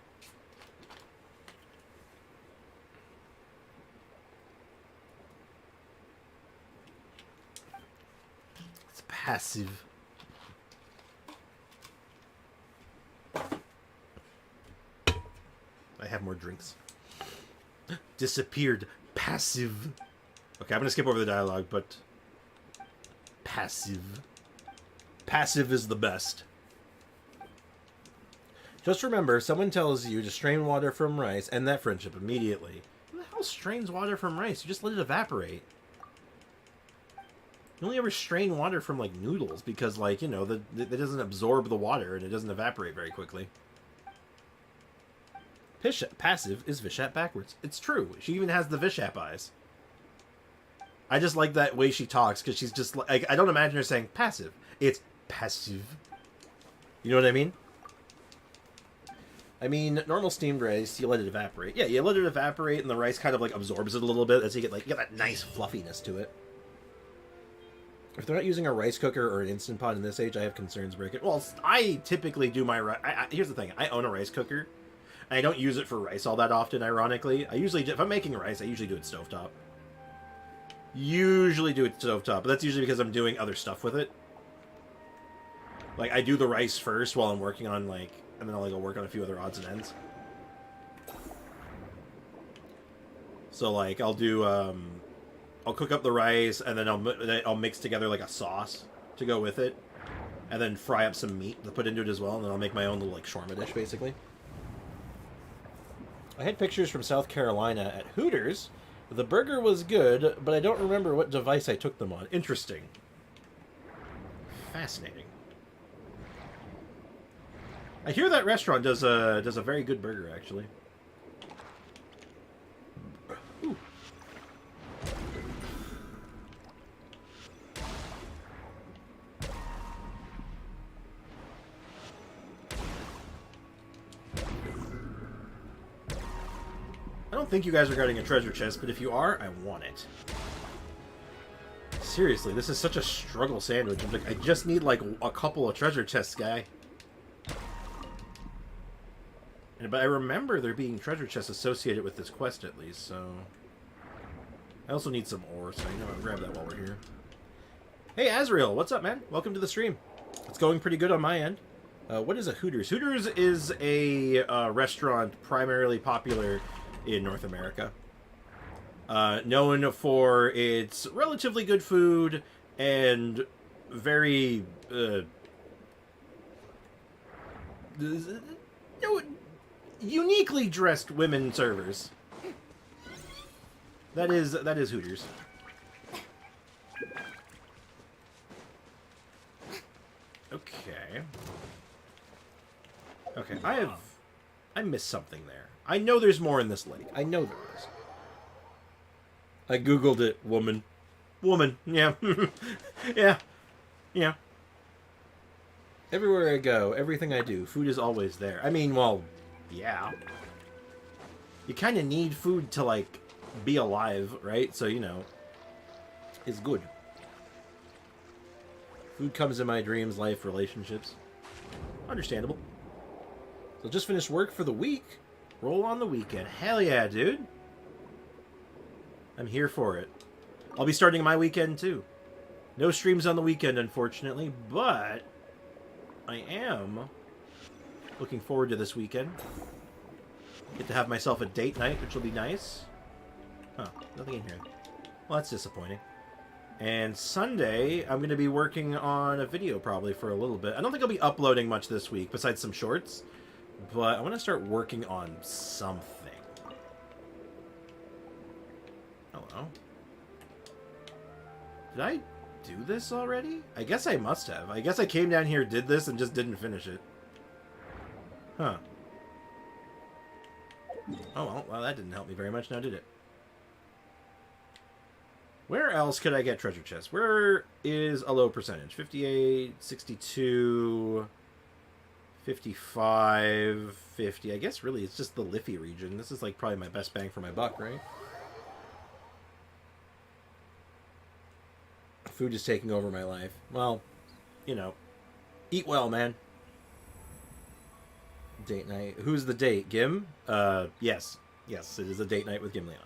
It's passive. I have more drinks. Disappeared. Passive. Okay, I'm going to skip over the dialogue, but... Passive. Passive is the best. Just remember, someone tells you to strain water from rice, end that friendship immediately. Who the hell strains water from rice? You just let it evaporate. You only ever strain water from, like, noodles, because, like, you know, it doesn't absorb the water, and it doesn't evaporate very quickly. Passive is Vishap backwards. It's true. She even has the Vishap eyes. I just like that way she talks, because she's just, like, I don't imagine her saying passive. It's passive. You know what I mean? I mean, normal steamed rice, you let it evaporate. Yeah, you let it evaporate, and the rice kind of, like, absorbs it a little bit, as you get that nice fluffiness to it. If they're not using a rice cooker or an Instant Pot in this age, I have concerns breaking. Well, I typically do my here's the thing. I own a rice cooker. And I don't use it for rice all that often, ironically. If I'm making rice, I usually do it stovetop. But that's usually because I'm doing other stuff with it. Like, I do the rice first while I'm working on, like... And then I'll, like, work on a few other odds and ends. So, like, I'll do, I'll cook up the rice, and then I'll mix together, like, a sauce to go with it. And then fry up some meat to put into it as well, and then I'll make my own little, like, shawarma dish, basically. I had pictures from South Carolina at Hooters. The burger was good, but I don't remember what device I took them on. Interesting. Fascinating. I hear that restaurant does a very good burger, actually. Ooh. I don't think you guys are guarding a treasure chest, but if you are, I want it. Seriously, this is such a struggle sandwich. I'm like, I just need, like, a couple of treasure chests, guy. But I remember there being treasure chests associated with this quest, at least, so... I also need some ore, so I'll grab that while we're here. Hey, Azrael, what's up, man? Welcome to the stream. It's going pretty good on my end. What is a Hooters? Hooters is a restaurant primarily popular in North America. Known for its relatively good food and very... uniquely dressed women servers. That is Hooters. Okay. Okay, I missed something there. I know there's more in this lake. I know there is. I googled it, woman. Woman, yeah. Yeah. Yeah. Everywhere I go, everything I do, food is always there. I mean, well... Yeah. You kind of need food to, like, be alive, right? So, you know, it's good. Food comes in my dreams, life, relationships. Understandable. So just finished work for the week. Roll on the weekend. Hell yeah, dude. I'm here for it. I'll be starting my weekend too. No streams on the weekend, unfortunately, but I am looking forward to this weekend. Get to have myself a date night, which will be nice. Huh, nothing in here. Well, that's disappointing. And Sunday, I'm going to be working on a video probably for a little bit. I don't think I'll be uploading much this week, besides some shorts. But I want to start working on something. Hello. Did I do this already? I guess I must have. I guess I came down here, did this, and just didn't finish it. Huh. Oh, well, that didn't help me very much now, did it? Where else could I get treasure chests? Where is a low percentage? 58, 62, 55, 50. I guess really it's just the Liffey region. This is like probably my best bang for my buck, right? Food is taking over my life. Well, you know, eat well, man. Date night. Who's the date? Gim? Yes. Yes, it is a date night with Gimleana.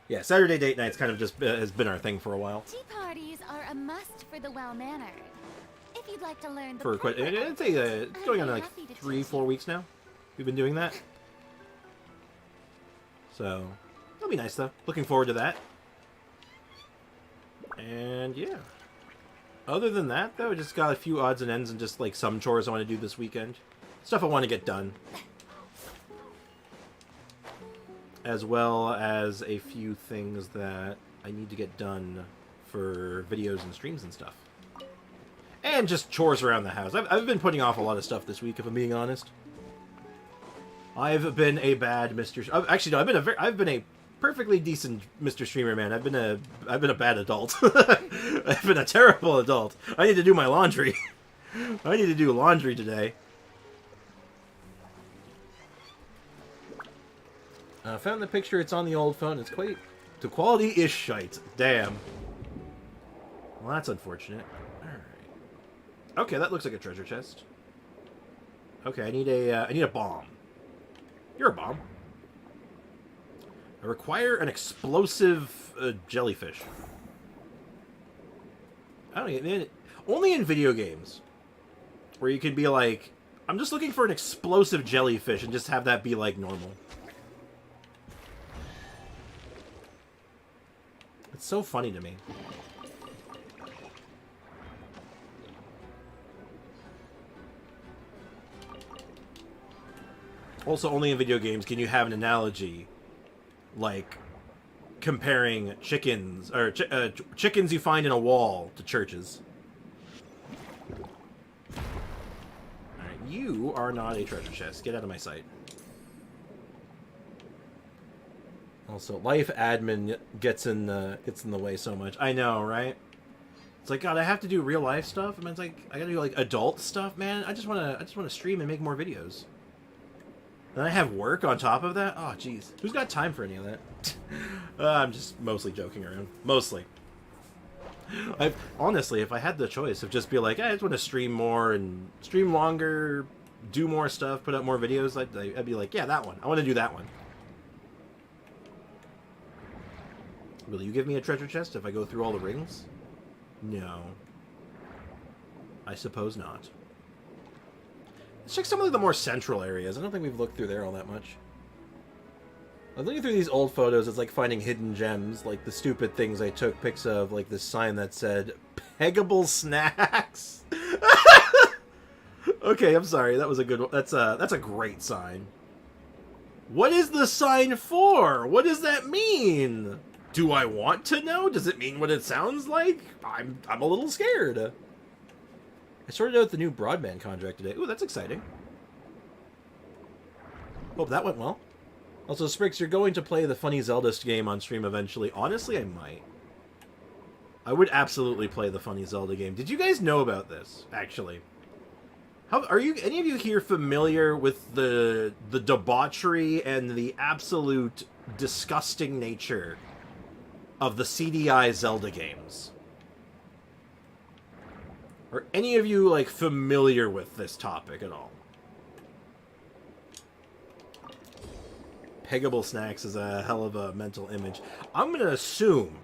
Yeah, Saturday date nights kind of just has been our thing for a while. Tea parties are a must for the well-mannered. If you'd like to learn the For quite, I'd say it's going on like 3-4 weeks now. We've been doing that. So, it'll be nice though. Looking forward to that. And yeah. Other than that though, just got a few odds and ends and just like some chores I want to do this weekend. Stuff I want to get done. As well as a few things that I need to get done for videos and streams and stuff. And just chores around the house. I've been putting off a lot of stuff this week, if I'm being honest. I've been a bad Mr. Actually, no, I've been a perfectly decent Mr. Streamer, man. I've been a bad adult. I've been a terrible adult. I need to do my laundry. I need to do laundry today. Found the picture. It's on the old phone. It's quite... The quality is shite. Damn. Well, that's unfortunate. Alright. Okay, that looks like a treasure chest. Okay, I need a bomb. You're a bomb. I require an explosive jellyfish. I don't even... Only in video games. Where you can be like... I'm just looking for an explosive jellyfish and just have that be like normal. It's so funny to me. Also, only in video games can you have an analogy like comparing chickens or chickens you find in a wall to churches. Alright, you are not a treasure chest. Get out of my sight. Also, life admin gets in the way so much. I know, right? It's like, God, I have to do real life stuff. I mean, it's like I gotta do like adult stuff, man. I just wanna stream and make more videos. Then I have work on top of that. Oh, jeez, who's got time for any of that? I'm just mostly joking around. Mostly. Honestly, if I had the choice of just be like, I just want to stream more and stream longer, do more stuff, put out more videos, I'd be like, yeah, that one. I want to do that one. Will you give me a treasure chest if I go through all the rings? No. I suppose not. Let's check some of the more central areas. I don't think we've looked through there all that much. I'm looking through these old photos. It's like finding hidden gems, like the stupid things I took pics of, like this sign that said, Peggable Snacks. Okay, I'm sorry. That was a good one. That's a great sign. What is the sign for? What does that mean? Do I want to know? Does it mean what it sounds like? I'm a little scared. I sorted out the new broadband contract today. Ooh, that's exciting. Hope that went well. Also, Spriggs, you're going to play the Funny Zelda game on stream eventually. Honestly, I might. I would absolutely play the Funny Zelda game. Did you guys know about this, actually? How are you? Any of you here familiar with the debauchery and the absolute disgusting nature of the CDI Zelda games. Are any of you, like, familiar with this topic at all? Peggable snacks is a hell of a mental image. I'm gonna assume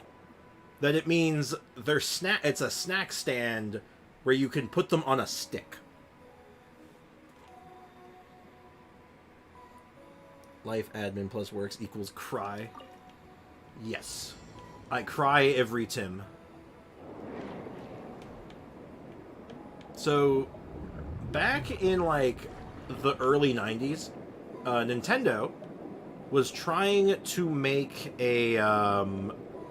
that it means it's a snack stand where you can put them on a stick. Life admin plus works equals cry. Yes. I cry every Tim. So, back in, like, the early 90s, Nintendo was trying to make a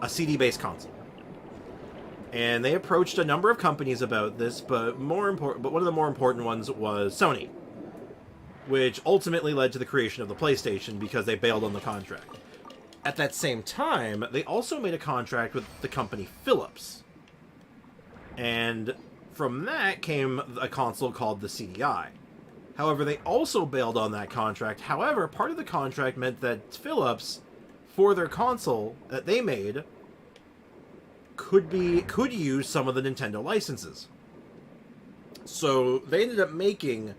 CD-based console. And they approached a number of companies about this, but one of the more important ones was Sony, which ultimately led to the creation of the PlayStation because they bailed on the contract. At that same time, they also made a contract with the company Philips. And from that came a console called the CDI. However, they also bailed on that contract. However, part of the contract meant that Philips, for their console that they made, could use some of the Nintendo licenses. So they ended up making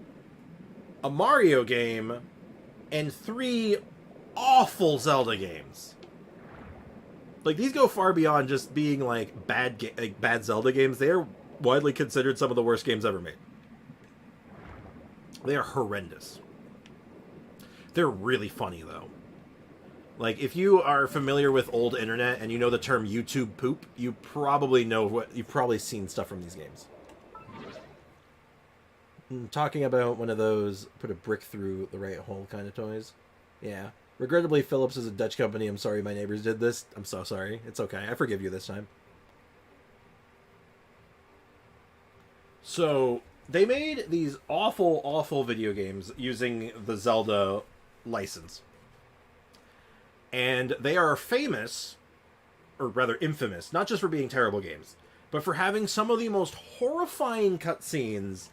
a Mario game and 3 awful Zelda games. Like, these go far beyond just being like bad Zelda games. They are widely considered some of the worst games ever made. They are horrendous. They're really funny, though. Like, if you are familiar with old internet and you know the term YouTube poop, you probably know you've probably seen stuff from these games. Talking about one of those put a brick through the right hole kind of toys. Yeah. Regrettably, Philips is a Dutch company. I'm sorry my neighbors did this. I'm so sorry. It's okay. I forgive you this time. So, they made these awful, awful video games using the Zelda license. And they are famous, or rather infamous, not just for being terrible games, but for having some of the most horrifying cutscenes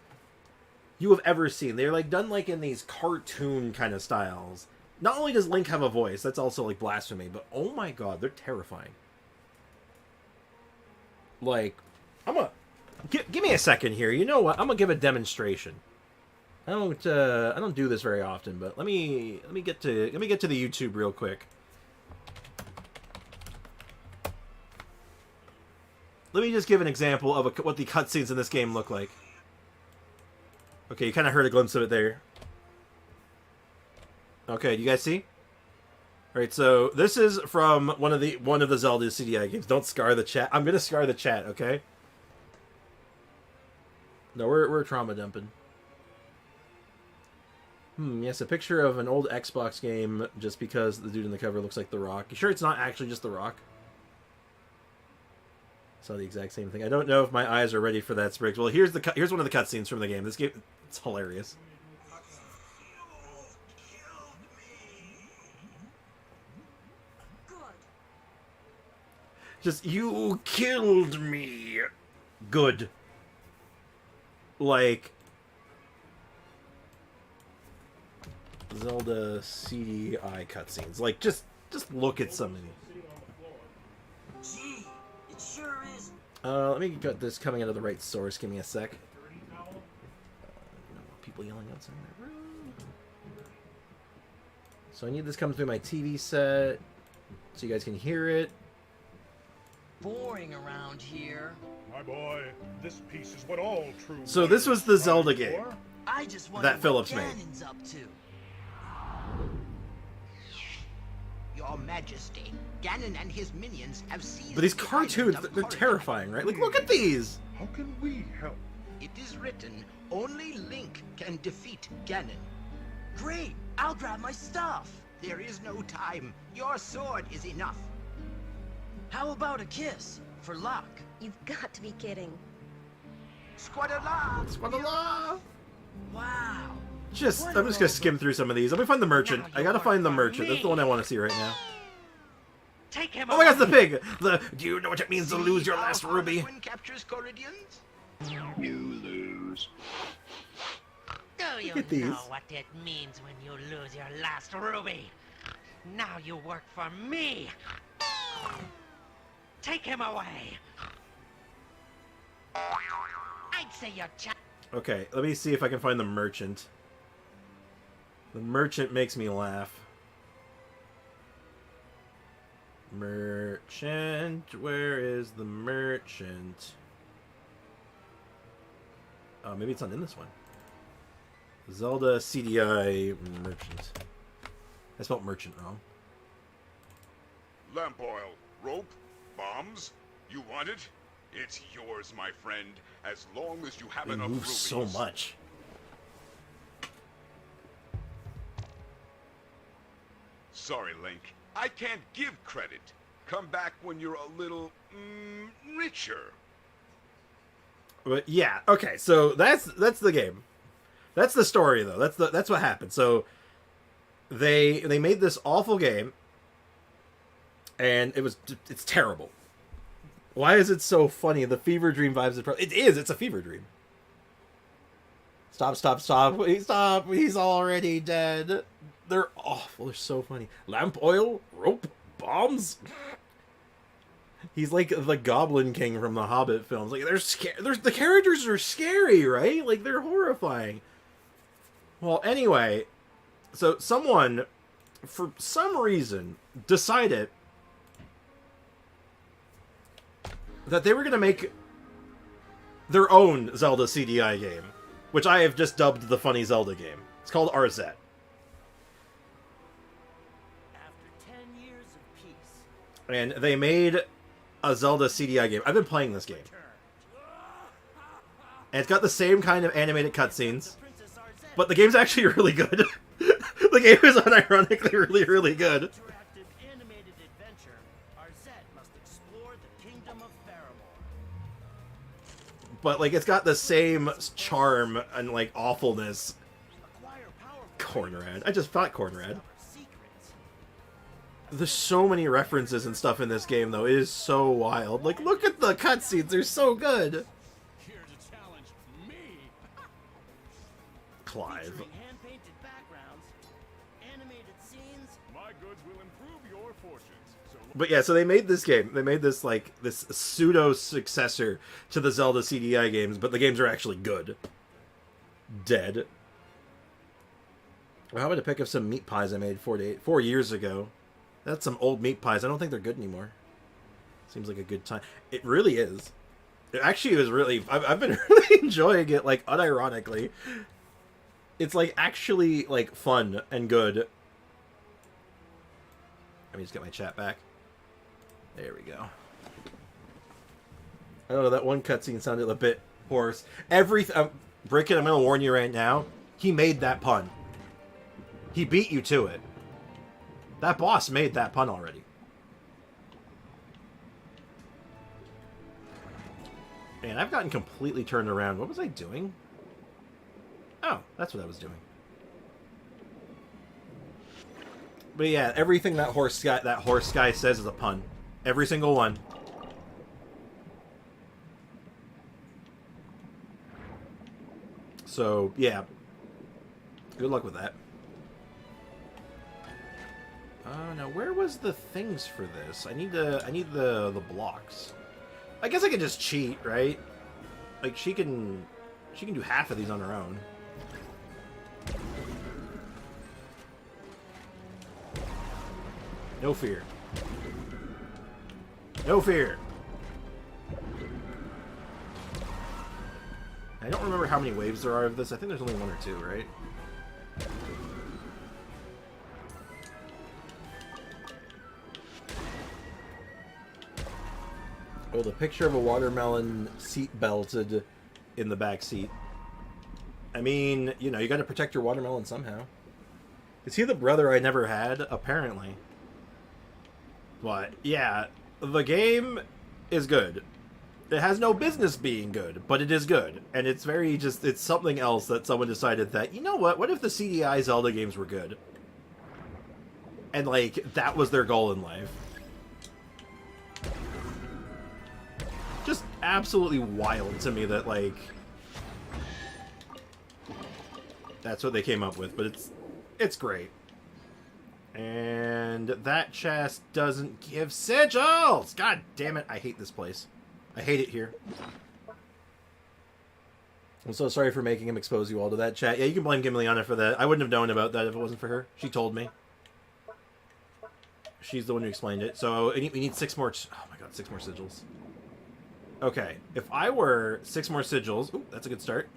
you have ever seen. They're like done like in these cartoon kind of styles. Not only does Link have a voice, that's also like blasphemy, but oh my god, they're terrifying. Like, give me a second here. You know what? I'm gonna give a demonstration. I don't do this very often, but let me get to the YouTube real quick. Let me just give an example of what the cutscenes in this game look like. Okay, you kind of heard a glimpse of it there. Okay, do you guys see? Alright, so this is from one of the Zelda CDI games. Don't scar the chat. I'm gonna scar the chat, okay? No, we're trauma dumping. Yes, a picture of an old Xbox game just because the dude in the cover looks like The Rock. You sure it's not actually just The Rock? Saw the exact same thing. I don't know if my eyes are ready for that, Spriggs. Well, here's one of the cutscenes from the game. This game, it's hilarious. Just, you killed me. Good. Like, Zelda CDI cutscenes. Like, just look at some of these. Gee, it sure is. Let me get this coming out of the right source. Give me a sec. People yelling outside my room. So I need this coming through my TV set so you guys can hear it. Boring around here. My boy, this piece is what all true. So this was the Zelda game I just wonder that Philips what made. Ganon's up to. Your Majesty, Ganon and his minions have seized. But these the cartoons, island of they're Korrigan. terrifying, right? Like, look at these! How can we help? It is written, only Link can defeat Ganon. Great, I'll grab my stuff. There is no time. Your sword is enough. How about a kiss for luck? You've got to be kidding. Squadala! Squadala! Wow. I'm just gonna skim through some of these. Let me find the merchant. I gotta find the merchant. That's the one I want to see right now. Take him Oh my god, the pig! Do you know what it means to lose your last ruby? When captures Corridians? You lose. Do you at these. know what it means when you lose your last ruby? Now you work for me. Take him away. I'd say you're Okay, let me see if I can find the merchant. The merchant makes me laugh. Merchant, where is the merchant? Oh, maybe it's not in this one. Zelda CDI merchant. I spelled merchant wrong. Lamp oil, rope, bombs. You want it? It's yours, my friend, as long as you have It enough moves so rubies. much. Sorry, Link. I can't give credit. Come back when you're a little, richer. But yeah, okay, so that's the game. That's the story, though. That's what happened. So they made this awful game, and it's terrible. Why is it so funny? The fever dream vibes. It is. It's a fever dream. Stop! Stop! Stop! Please stop! He's already dead. They're awful. They're so funny. Lamp oil, rope, bombs. He's like the Goblin King from the Hobbit films. Like the characters are scary, right? Like they're horrifying. Well, anyway, so someone, for some reason, decided that they were going to make their own Zelda CDI game, which I have just dubbed the Funny Zelda game. It's called RZ. After 10 years of peace. And they made a Zelda CDI game. I've been playing this game. And it's got the same kind of animated cutscenes, but the game's actually really good. The game is unironically really, really good. Interactive animated adventure, RZ must explore the kingdom of Faramore. But, like, it's got the same charm and, like, awfulness. Acquire powerful Cornrad. I just thought Cornrad. secrets. There's so many references and stuff in this game, though. It is so wild. Like, look at the cutscenes. They're so good. Here to challenge me. Clive. Featuring hand-painted backgrounds, animated scenes. My goods will improve your fortunes. So But yeah, so they made this game. They made this, like, this pseudo-successor to the Zelda CDI games, but the games are actually good. Dead. Well, how about to pick up some meat pies I made 4 years ago? That's some old meat pies. I don't think they're good anymore. Seems like a good time. It really is. It actually was really... I've been really enjoying it, like, unironically. It's, like, actually, like, fun and good. Let me just get my chat back. There we go. I don't know, that one cutscene sounded a bit hoarse. Brickett, I'm going to warn you right now. He made that pun. He beat you to it. That boss made that pun already. And I've gotten completely turned around. What was I doing? Oh, that's what I was doing. But yeah, everything that horse guy says is a pun. Every single one. So yeah, good luck with that. Now where was the things for this? I need the blocks. I guess I could just cheat, right? Like she can do half of these on her own. No fear. No fear. I don't remember how many waves there are of this. I think there's only one or two, right? Oh, the picture of a watermelon seat belted in the back seat. I mean, you know, you gotta protect your watermelon somehow. Is he the brother I never had? Apparently. But, yeah, the game is good. It has no business being good, but it is good. And it's very just, it's something else that someone decided that, you know what if the CDI Zelda games were good? And, like, that was their goal in life. Just absolutely wild to me that, like, that's what they came up with, but it's great. And that chest doesn't give sigils! God damn it, I hate this place. I hate it here. I'm so sorry for making him expose you all to that, chat. Yeah, you can blame Gimliana for that. I wouldn't have known about that if it wasn't for her. She told me. She's the one who explained it. So we need 6 more... Oh my god, 6 more sigils. Okay, if I were 6 more sigils... Ooh, that's a good start.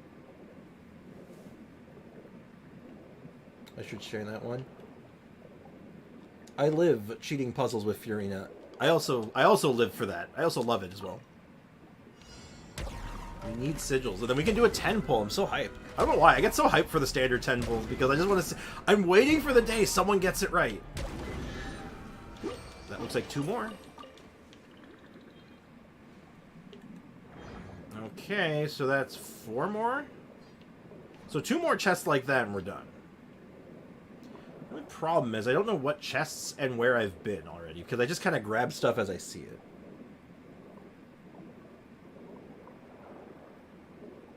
I should share that one. I live cheating puzzles with Furina. I also live for that. I also love it as well. We need sigils, and then we can do a 10 pull. I'm so hyped. I don't know why. I get so hyped for the standard 10 pulls because I just want to see... I'm waiting for the day someone gets it right. That looks like 2 more. Okay, so that's 4 more. So 2 more chests like that and we're done. The only problem is I don't know what chests and where I've been already because I just kind of grab stuff as I see it.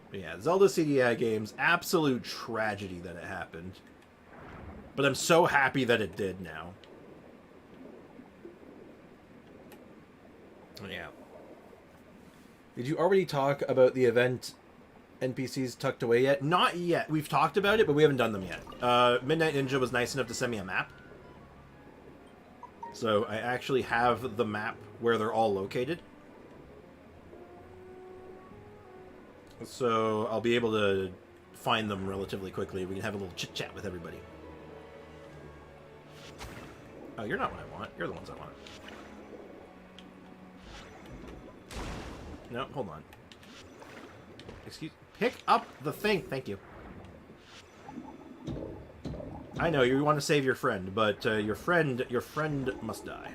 But yeah, Zelda CDI games, absolute tragedy that it happened. But I'm so happy that it did now. Yeah. Did you already talk about the event NPCs tucked away yet? Not yet. We've talked about it, but we haven't done them yet. Midnight Ninja was nice enough to send me a map. So I actually have the map where they're all located. So I'll be able to find them relatively quickly. We can have a little chit-chat with everybody. Oh, you're not what I want. You're the ones I want. No, hold on. Excuse... Pick up the thing! Thank you. I know, you want to save your friend, but your friend must die.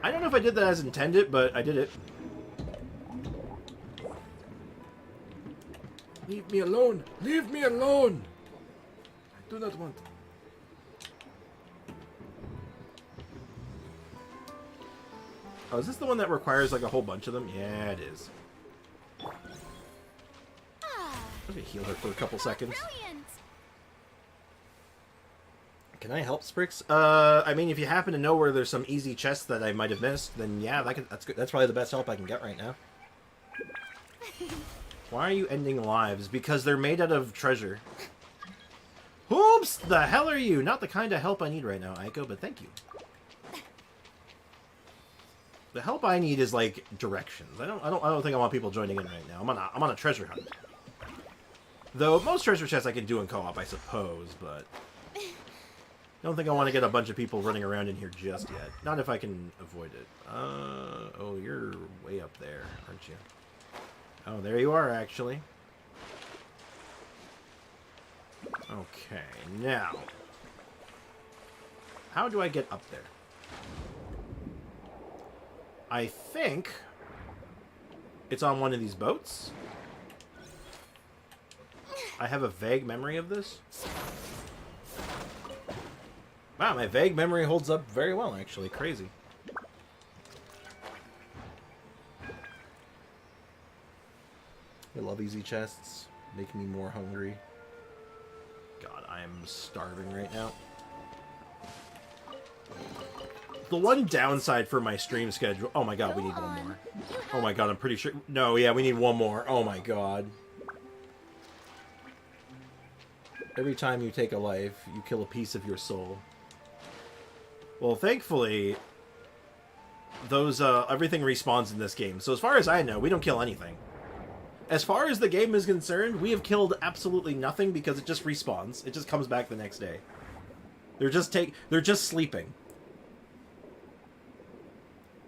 I don't know if I did that as intended, but I did it. Leave me alone! Leave me alone! I do not want... Oh, is this the one that requires like a whole bunch of them? Yeah, it is. Let me heal her for a couple seconds. Brilliant. Can I help, Sprix? I mean, if you happen to know where there's some easy chests that I might have missed, then yeah, that's good. That's probably the best help I can get right now. Why are you ending lives? Because they're made out of treasure. Oops! The hell are you? Not the kind of help I need right now, Aiko, but thank you. The help I need is like directions. I don't think I want people joining in right now. I'm on a treasure hunt. Though most treasure chests I can do in co-op, I suppose, but I don't think I want to get a bunch of people running around in here just yet. Not if I can avoid it. Oh, you're way up there, aren't you? Oh, there you are, actually. Okay, now. How do I get up there? I think it's on one of these boats. I have a vague memory of this. Wow, my vague memory holds up very well, actually. Crazy. I love easy chests. Make me more hungry. God, I am starving right now. The one downside for my stream schedule... Oh my god, we need one more. Oh my god, I'm pretty sure... No, yeah, we need one more. Oh my god. Every time you take a life, you kill a piece of your soul. Well, thankfully, those, everything respawns in this game. So as far as I know, we don't kill anything. As far as the game is concerned, we have killed absolutely nothing because it just respawns. It just comes back the next day. They're just sleeping.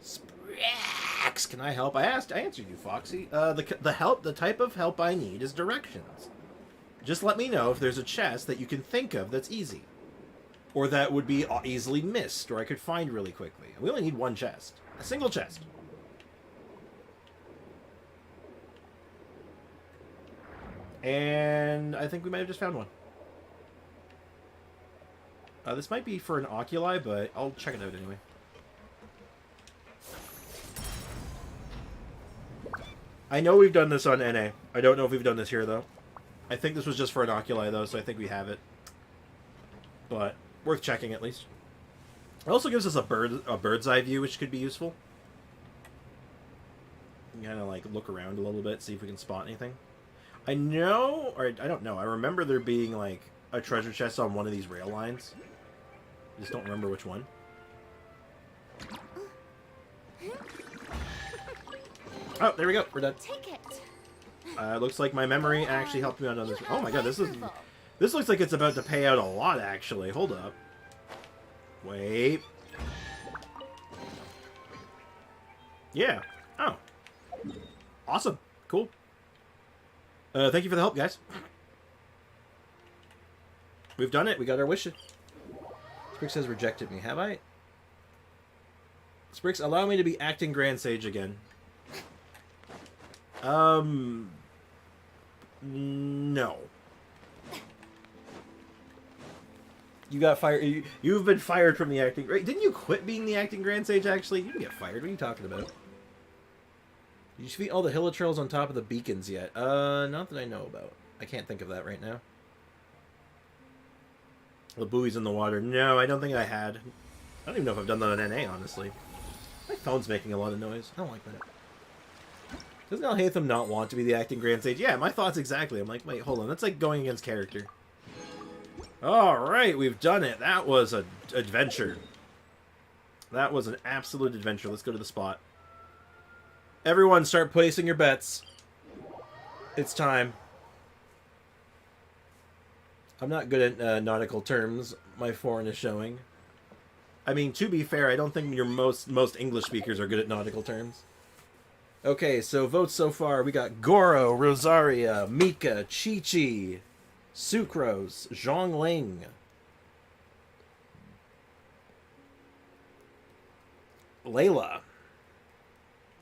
Sprax, can I help? I answered you, Foxy. The type of help I need is directions. Just let me know if there's a chest that you can think of that's easy. Or that would be easily missed, or I could find really quickly. We only need one chest. A single chest. And I think we might have just found one. This might be for an oculi, but I'll check it out anyway. I know we've done this on NA. I don't know if we've done this here, though. I think this was just for Inoculi, though, so I think we have it. But worth checking, at least. It also gives us a bird's eye view, which could be useful. Kind of like look around a little bit, see if we can spot anything. I know, or I don't know. I remember there being like a treasure chest on one of these rail lines. I just don't remember which one. Oh, there we go. We're done. Take it. Looks like my memory actually helped me out on this. Oh my god, this looks like it's about to pay out a lot. Actually, hold up. Wait. Yeah. Oh. Awesome. Cool. Thank you for the help, guys. We've done it. We got our wishes. Sprix has rejected me. Have I? Sprix, allow me to be acting Grand Sage again. No. You got fired. You've been fired from the acting. Right? Didn't you quit being the acting Grand Sage, actually? You didn't get fired. What are you talking about? Did you defeat all the Hilichurls on top of the beacons yet? Not that I know about. I can't think of that right now. The buoys in the water. No, I don't think I had. I don't even know if I've done that on NA, honestly. My phone's making a lot of noise. I don't like that. Doesn't Alhaitham not want to be the acting Grand Sage? Yeah, my thoughts exactly. I'm like, wait, hold on. That's like going against character. Alright, we've done it. That was an adventure. That was an absolute adventure. Let's go to the spot. Everyone, start placing your bets. It's time. I'm not good at nautical terms. My foreign is showing. I mean, to be fair, I don't think your most English speakers are good at nautical terms. Okay, so votes so far. We got Goro, Rosaria, Mika, Chi-Chi, Sucrose, Zhongling, Layla.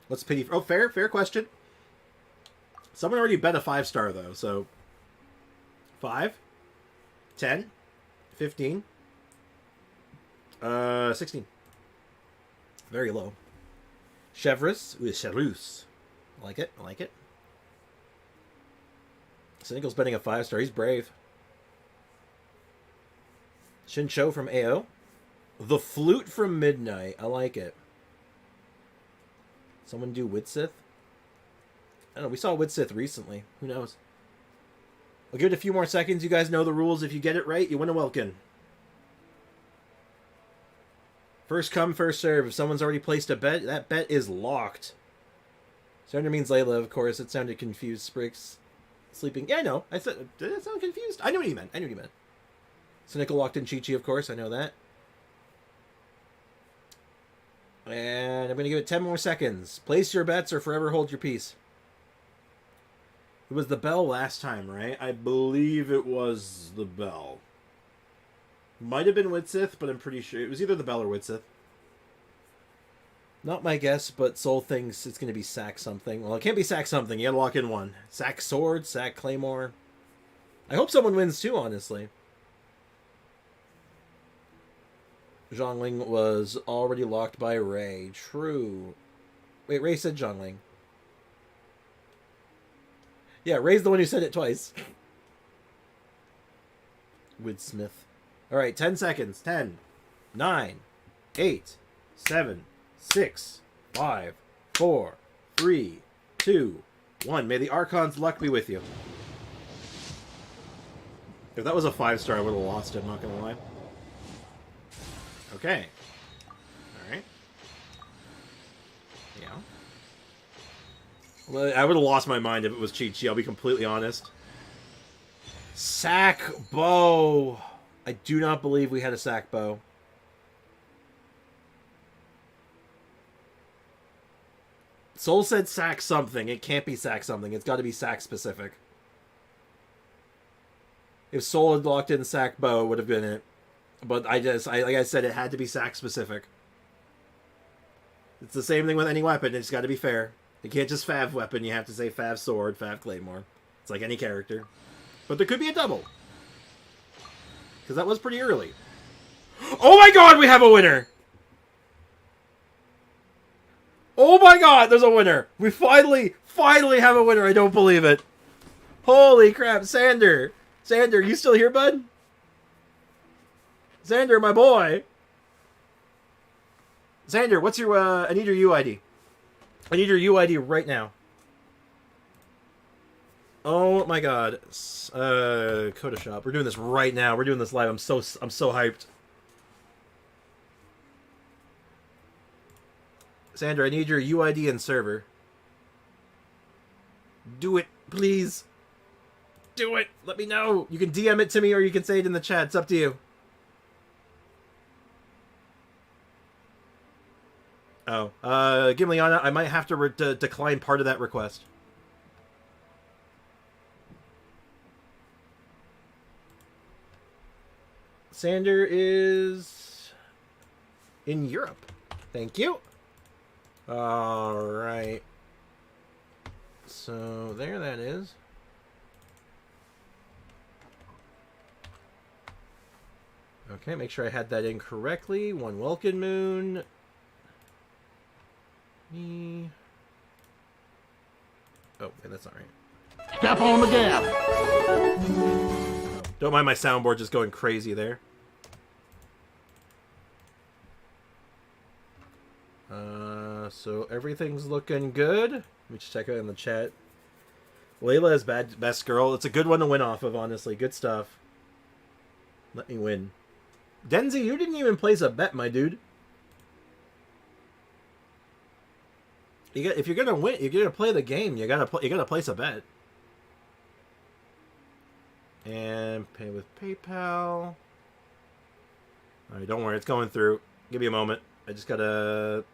What's pity for? Oh, fair question. Someone already bet a 5-star, though, so 5, 10, 15, 16. Very low. Chevreuse. Ooh, Chevreuse. I like it. I like it. Cynical's betting a 5-star. He's brave. Shincho from AO. The Flute from Midnight. I like it. Someone do Widsith? I don't know. We saw Widsith recently. Who knows? I'll give it a few more seconds. You guys know the rules. If you get it right, you win a Welkin. First come, first serve. If someone's already placed a bet, that bet is locked. Surrender means Layla, of course. It sounded confused. Sprix. Sleeping. Yeah, I know. I said, did it sound confused? I knew what he meant. I knew what he meant. Cynical locked in Chi-Chi, of course. I know that. And I'm going to give it 10 more seconds. Place your bets or forever hold your peace. It was the bell last time, right? I believe it was the bell. Might have been Widsith, but I'm pretty sure. It was either the bell or Widsith. Not my guess, but Soul thinks it's going to be Sack something. Well, it can't be Sack something. You got to lock in one. Sack Sword, Sack Claymore. I hope someone wins too, honestly. Zhongling was already locked by Ray. True. Wait, Ray said Zhongling. Yeah, Ray's the one who said it twice. Woodsmith. Alright, 10 seconds. 10, 9, 8, 7, 6, 5, 4, 3, 2, 1. May the Archon's luck be with you. If that was a 5-star, I would have lost it, I'm not going to lie. Okay. Alright. Yeah. Well, I would have lost my mind if it was Chi-Chi, I'll be completely honest. Sack bow. I do not believe we had a sack bow. Soul said sack something. It can't be sack something. It's got to be sack specific. If Soul had locked in sack bow, it would have been it. But like I said, it had to be sack specific. It's the same thing with any weapon. It's got to be fair. You can't just fav weapon. You have to say fav sword, fav claymore. It's like any character. But there could be a double. Because that was pretty early. Oh my god, we have a winner! Oh my god, there's a winner! We finally have a winner. I don't believe it. Holy crap, Sander! Sander, you still here, bud? Sander, my boy! Sander, what's your, I need your UID. I need your UID right now. Oh my god. Coda Shop. We're doing this right now. We're doing this live. I'm so hyped. Sandra, I need your UID and server. Do it, please. Do it. Let me know. You can DM it to me or you can say it in the chat. It's up to you. Oh, Gimliana, I might have to decline part of that request. Sander is in Europe. Thank you. All right. So there that is. Okay, make sure I had that in correctly. One Welkin Moon. Me. Oh, okay, that's not right. Step on the gas. Don't mind my soundboard just going crazy there. So everything's looking good. Let me just check it in the chat. Layla is best girl. It's a good one to win off of, honestly. Good stuff. Let me win. Denzi, you didn't even place a bet, my dude. If you're gonna win, you're gonna play the game. You gotta place a bet. And pay with PayPal. All right, don't worry, it's going through. Give me a moment. I just gotta.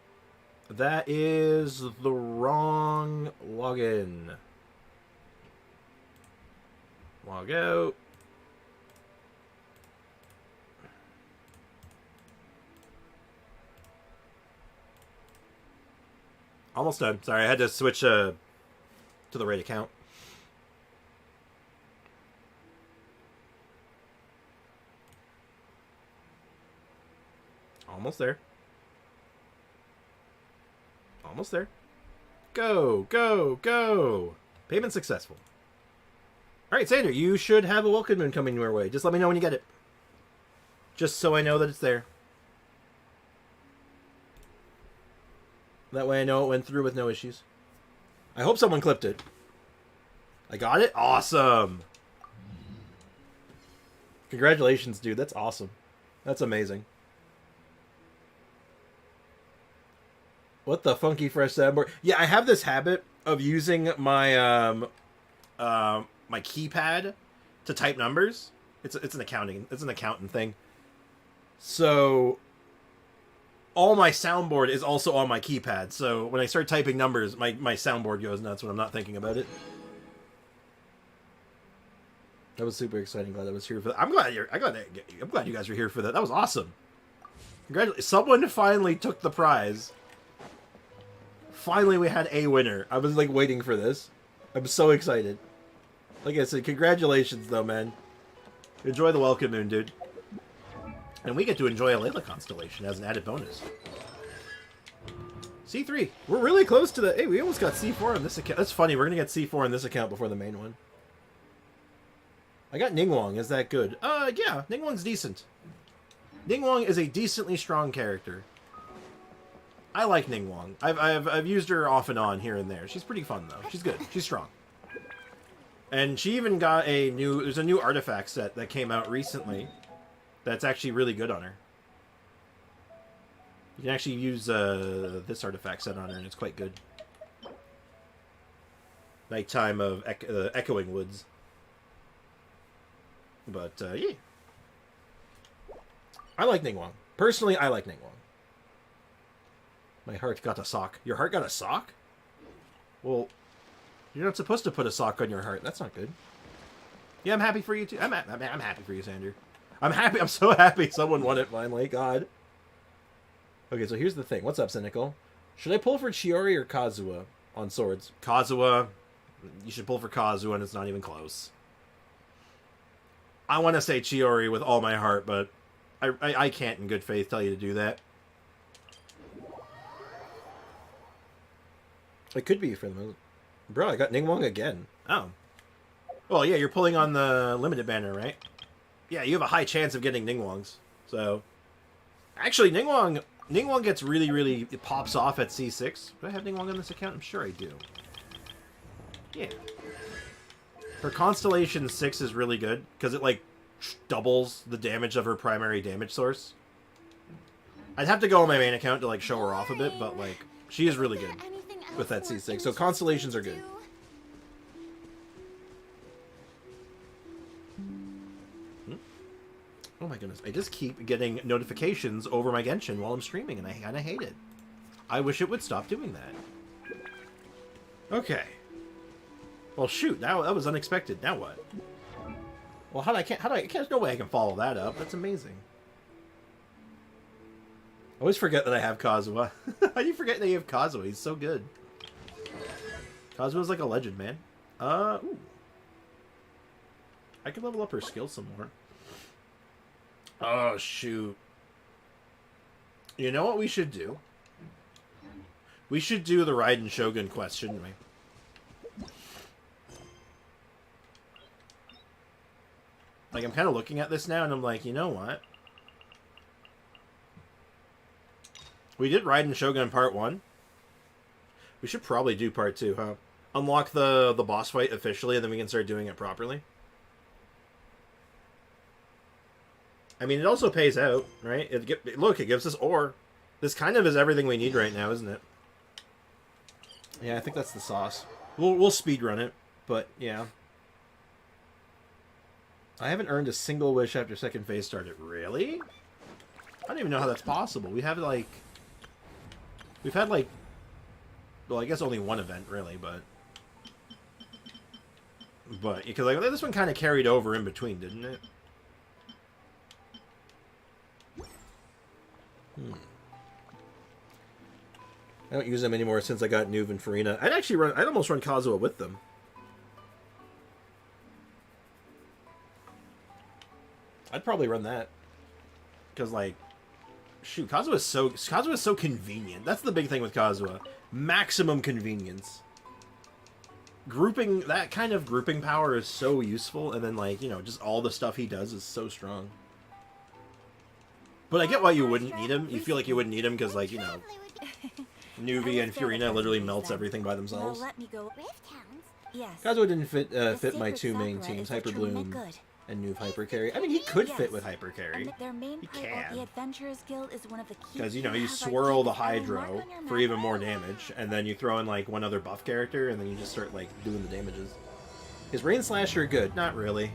That is the wrong login. Log out. Almost done. Sorry, I had to switch to the right account. Almost there. Almost there. Go, go, go. Payment successful. All right, Sander, you should have a welcome moon coming your way. Just let me know when you get it. Just so I know that it's there. That way I know it went through with no issues. I hope someone clipped it. I got it? Awesome. Congratulations, dude. That's awesome. That's amazing. What the funky fresh soundboard? Yeah, I have this habit of using my my keypad to type numbers. It's an accountant thing. So all my soundboard is also on my keypad. So when I start typing numbers, my soundboard goes nuts when I'm not thinking about it. That was super exciting. Glad I was here for that. I'm glad you guys were here for that. That was awesome. Congratulations. Someone finally took the prize. Finally, we had a winner. I was, like, waiting for this. I'm so excited. Like I said, congratulations, though, man. Enjoy the welcome moon, dude. And we get to enjoy a Layla constellation as an added bonus. C3. We're really close to the... Hey, we almost got C4 on this account. That's funny. We're going to get C4 on this account before the main one. I got Ningguang. Is that good? Yeah. Ningguang's decent. Ningguang is a decently strong character. I like Ningguang. I've used her off and on here and there. She's pretty fun though. She's good. She's strong. And she even got there's a new artifact set that came out recently that's actually really good on her. You can actually use this artifact set on her and it's quite good. Nighttime of Echoing Woods. But yeah. I like Ningguang. Personally, I like Ningguang. My heart got a sock. Your heart got a sock? Well, you're not supposed to put a sock on your heart. That's not good. Yeah, I'm happy for you too. I'm happy for you, Sander. I'm happy. I'm so happy someone won it finally. God. Okay, so here's the thing. What's up, Cynical? Should I pull for Chiori or Kazuha on swords? Kazuha. You should pull for Kazuha, and it's not even close. I want to say Chiori with all my heart, but I can't in good faith tell you to do that. It could be for the most. Bro, I got Ningguang again. Oh. Well, yeah, you're pulling on the limited banner, right? Yeah, you have a high chance of getting Ningguangs. So, actually, Ningguang gets really, it pops off at C6. Do I have Ningguang on this account? I'm sure I do. Yeah. Her Constellation 6 is really good, because it, like, doubles the damage of her primary damage source. I'd have to go on my main account to, like, show her off a bit, but, like, she is really good with that C6. So Constellations are good. Oh my goodness, I just keep getting notifications over my Genshin while I'm streaming, and I kind of hate it. I wish it would stop doing that. Okay. Well, shoot, that was unexpected. Now what? Well, there's no way I can follow that up. That's amazing. I always forget that I have Kazuha. How do you forget that you have Kazuha? He's so good. Kazuha's like a legend, man. Ooh. I could level up her skill some more. Oh, shoot. You know what we should do? We should do the Raiden Shogun quest, shouldn't we? Like, I'm kind of looking at this now, and I'm like, you know what? We did Raiden Shogun Part 1. We should probably do Part 2, huh? Unlock the boss fight officially, and then we can start doing it properly. I mean, it also pays out, right? Look, it gives us ore. This kind of is everything we need right now, isn't it? Yeah, I think that's the sauce. We'll speedrun it, but yeah. I haven't earned a single wish after second phase started. Really? I don't even know how that's possible. We've had like, well, I guess only one event really, but because like this one kind of carried over in between, didn't it? I don't use them anymore since I got Nuve and Farina. I'd almost run Kazuha with them. I'd probably run that. Because, like, shoot, Kazuha is so convenient. That's the big thing with Kazuha. Maximum convenience. That kind of grouping power is so useful, and then, like, you know, just all the stuff he does is so strong. But I get why you wouldn't need him. You feel like you wouldn't need him because, like, you know, Nuvi and Furina literally melts everything by themselves. Now let me go. Yes. Kazuha didn't fit my two main teams, Hyper Bloom and Nuve Hyper Carry. I mean, he could fit with Hyper Carry. He can. Because, you know, you swirl the Hydro for even more damage, and then you throw in, like, one other buff character, and then you just start, like, doing the damages. Is Rain Slasher good? Not really.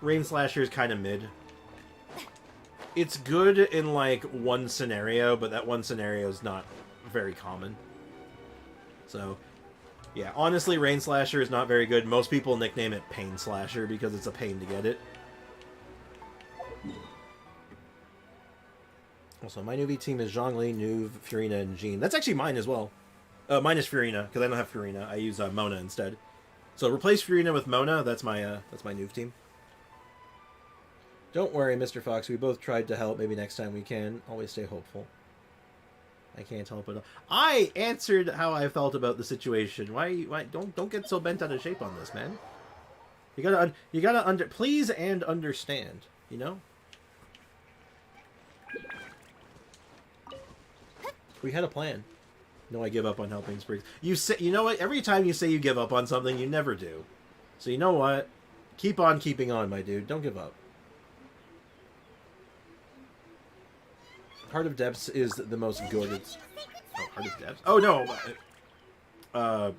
Rain Slasher is kind of mid. It's good in, like, one scenario, but that one scenario is not very common. So, yeah, honestly, Rain Slasher is not very good. Most people nickname it Pain Slasher because it's a pain to get it. Also, my Nuvi team is Zhongli, Nuve, Furina, and Jean. That's actually mine as well. Mine is Furina, because I don't have Furina. I use Mona instead. So replace Furina with Mona. That's my Nuve team. Don't worry, Mr. Fox. We both tried to help. Maybe next time we can. Always stay hopeful. I can't help it. I answered how I felt about the situation. Why? Don't get so bent out of shape on this, man. You gotta please and understand. You know. We had a plan. No, I give up on helping Spriggs. You know what? Every time you say you give up on something, you never do. So you know what? Keep on keeping on, my dude. Don't give up. Heart of Depths is the most goaded. Oh, Heart of Depths? Oh, no.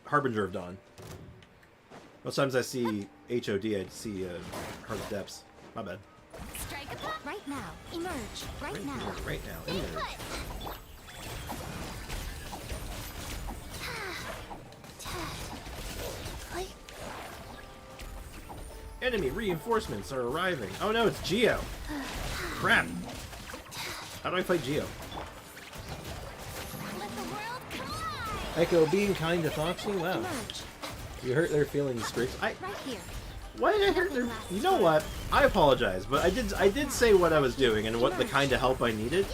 Harbinger of Dawn. Most times I see HOD, I see Heart of Depths. My bad. Strike a pop right now. Emerge right now. Right now. Emerge. Enemy reinforcements are arriving. Oh no, it's Geo. Crap. How do I fight Geo? Echo being kind to Foxy? Wow. You hurt their feelings, Spriggs. Why did I hurt their... You know what? I apologize, but I did say what I was doing and what the kind of help I needed.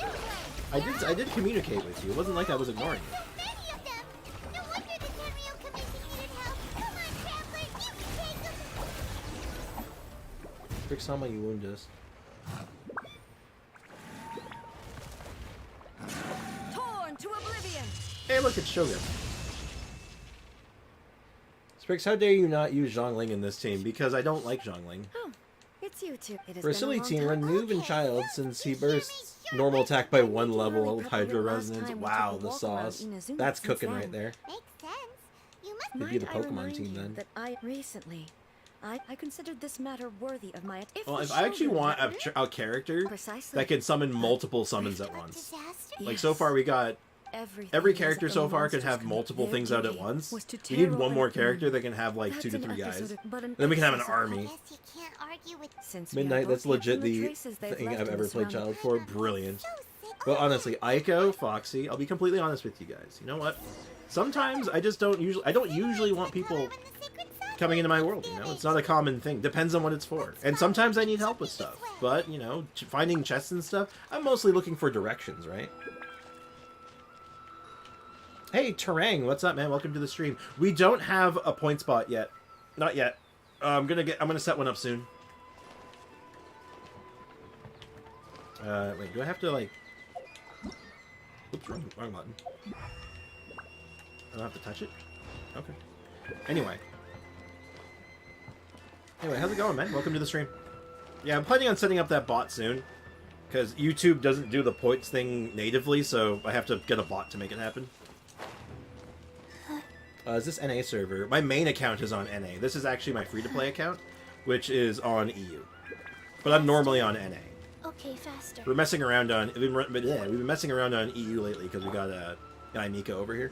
I did communicate with you. It wasn't like I was ignoring you. Many of them. No wonder the Tenryou Commission needed help. Come on, Traveler, you can take them. Quick Sama, you wound us. Torn to oblivion. Hey, look, it's Shogun. Sprix, how dare you not use Zhongling in this team? Because I don't like Zhongling. Oh, it's you two. It has For a been silly long team, time. run Noob and Child since he bursts normal attack by 1 level of Hydro Resonance. Wow, the sauce. That's cooking right there. Makes sense. You must It'd be the Might I Pokemon remind team you then. That I considered this matter worthy of my. Well, if I actually want a character Precisely. that can summon multiple summons at once. disaster. Like, so far we got every character that so the far could monsters have multiple their things out at duty once. was to We need tear one more open- character that can have like That's 2 to an 3 guys. episode, but an Then we can have an excess of army. Guess you can't argue with Since we are Midnight, both that's legit keeping the traces they've thing left I've in ever the played surrounding- Child for. Brilliant. so sick. But honestly, Aiko, Foxy, I'll be completely honest with you guys. You know what? Sometimes I just don't usually want people coming into my world, you know? It's not a common thing. Depends on what it's for. And sometimes I need help with stuff. But, you know, finding chests and stuff, I'm mostly looking for directions, right? Hey, Terang, what's up, man? Welcome to the stream. We don't have a point spot yet. Not yet. I'm gonna set one up soon. Wait, do I have to, like... Oops, wrong button. I don't have to touch it? Okay. Anyway, how's it going, man? Welcome to the stream. Yeah, I'm planning on setting up that bot soon. Because YouTube doesn't do the points thing natively, so I have to get a bot to make it happen. Is this NA server? My main account is on NA. This is actually my free-to-play account, which is on EU. But I'm normally on NA. Okay, faster. We're messing around on... We've been messing around on EU lately because we got guy Miko over here.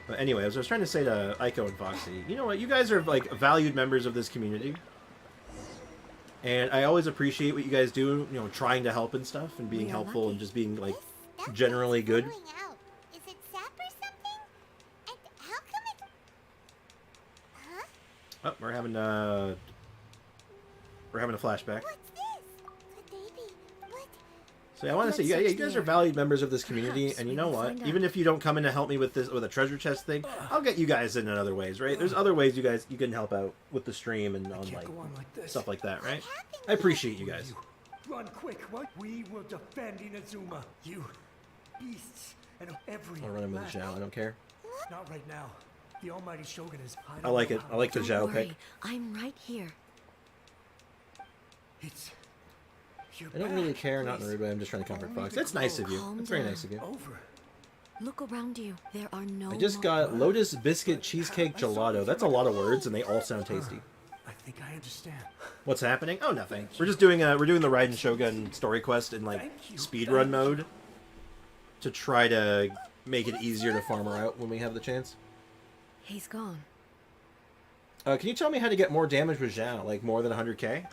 But anyway, as I was trying to say to Aiko and Foxy, you know what? You guys are, like, valued members of this community. And I always appreciate what you guys do, you know, trying to help and stuff, and being We are helpful lucky. and just being, like, Stuff generally is good. flowing out. Is it sap or something? And how come it... Huh? Oh, we're having a flashback. What's this? Could they be... What? So yeah, I want to say, yeah, you guys are valued members of this community, Perhaps and you we know will what? find out. Even if you don't come in to help me with a treasure chest thing, I'll get you guys in other ways, right? There's other ways you can help out with the stream and on like Go on like this. stuff like that, right? Happened I appreciate you guys. Run quick, what? We will defend Inazuma. You beasts and every I'll run him with a last- Zhao. I don't care. Not right now. The Almighty Shogun is I like it. I like the Don't Zhao worry, pick. I'm right here. It's you're I don't really back, care, not in a please. rude way. I'm just trying to comfort Only Fox. the That's nice of you. Calm That's very down. nice of you. Over. Look around you. There are no. I just got Lotus Biscuit Cheesecake Gelato. That's a lot of words, and they all sound tasty. I think I understand. What's happening? Oh, nothing. We're just doing the Raiden Shogun story quest in like speedrun mode to try to make it easier to farm her out when we have the chance. He's gone. Can you tell me how to get more damage with Zhao, like more than 100k?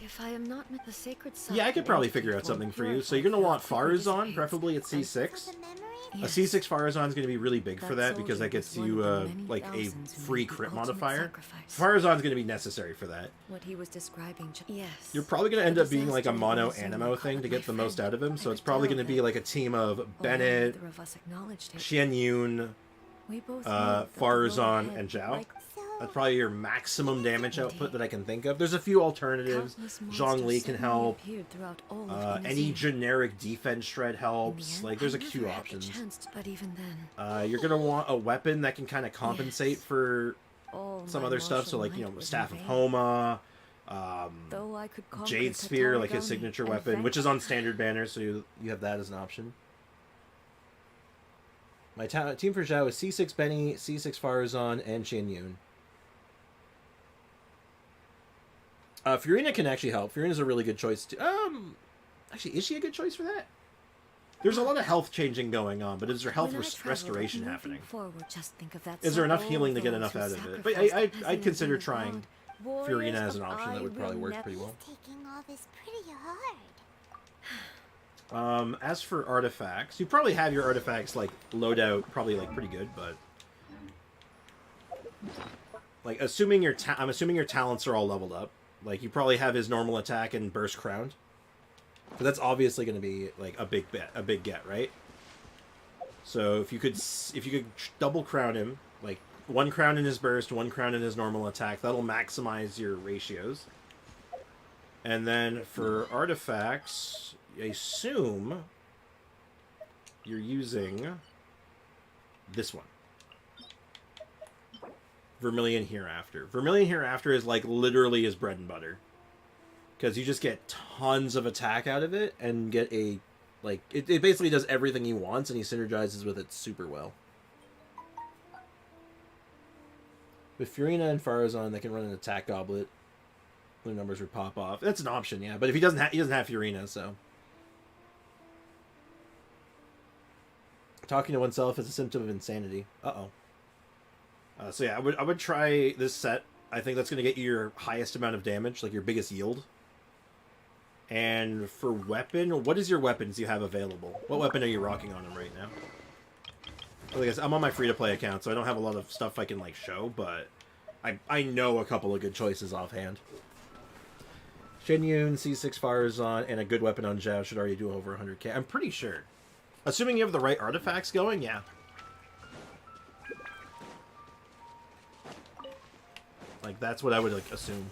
If I am not with the sacred side, Yeah, I could probably figure out something for you. So you're gonna want Farazan, preferably at C6. The memories? A C6 Farazan is going to be really big for that because that gets soldier you was one of the many like a thousands who free made the crit ultimate modifier. sacrifice. Farazan's going to be necessary for that. What he was describing. Yes. You're probably going to end The up being like a disaster mono in Inazuma animo caught thing to my get the most friend. out of him. I So it's could probably tell going to be that like a team of only Bennett, neither of us acknowledged it. Xian Yun, We both knew that the road Farazan, ahead, and Zhao. like So... That's probably your maximum damage output that I can think of. There's a few alternatives. countless Zhong Li monsters can suddenly help. appeared throughout all of Any Inazuma. generic defense shred In the helps. end, Like there's I a few never had the options. chance, but even then, You're gonna want a weapon that can kind of compensate Yes. for all some my other stuff. So martial like might you know, was Staff in of vain. Homa, Though I could conquer Jade Sphere, like his Kataragami signature and weapon, which is on vanquish- standard banner, so you have that as an option. My team for Zhao is C6 Benny, C6 Farazan, and Xian Yun. Furina can actually help. Furina's a really good choice too. Actually, is she a good choice for that? There's a lot of health changing going on, but is there health When I travel, restoration moving happening? Forward, just think of that Is there enough soul healing to get those enough who out of it? But sacrificed I'd peasant consider in the trying ground. Furina Warriors as an of option. That would probably work Irina- pretty well. Taking all this pretty hard. As for artifacts, you probably have your artifacts like loadout probably like pretty good, but like assuming I'm assuming your talents are all leveled up. Like, you probably have his normal attack and burst crowned. But that's obviously going to be like a big get, right? So if you could double crown him, like 1 crown in his burst, 1 crown in his normal attack, that'll maximize your ratios. And then for artifacts, I assume you're using this one. Vermilion Hereafter. Vermilion Hereafter is like literally his bread and butter. Because you just get tons of attack out of it and get a... Like, it basically does everything he wants and he synergizes with it super well. With Furina and Farazan, they can run an attack goblet. Their numbers would pop off. That's an option, yeah. But if he doesn't have Furina, so... Talking to oneself is a symptom of insanity. Uh-oh. So yeah, I would try this set. I think that's going to get you your highest amount of damage, like your biggest yield. And for weapon, what is your weapons you have available? What weapon are you rocking on him right now? Well, I guess I'm on my free-to-play account, so I don't have a lot of stuff I can like show, but I know a couple of good choices offhand. Shenyun, C6 Farazan, and a good weapon on Zhao should already do over 100k. I'm pretty sure. Assuming you have the right artifacts going, yeah. Like, that's what I would, like, assume.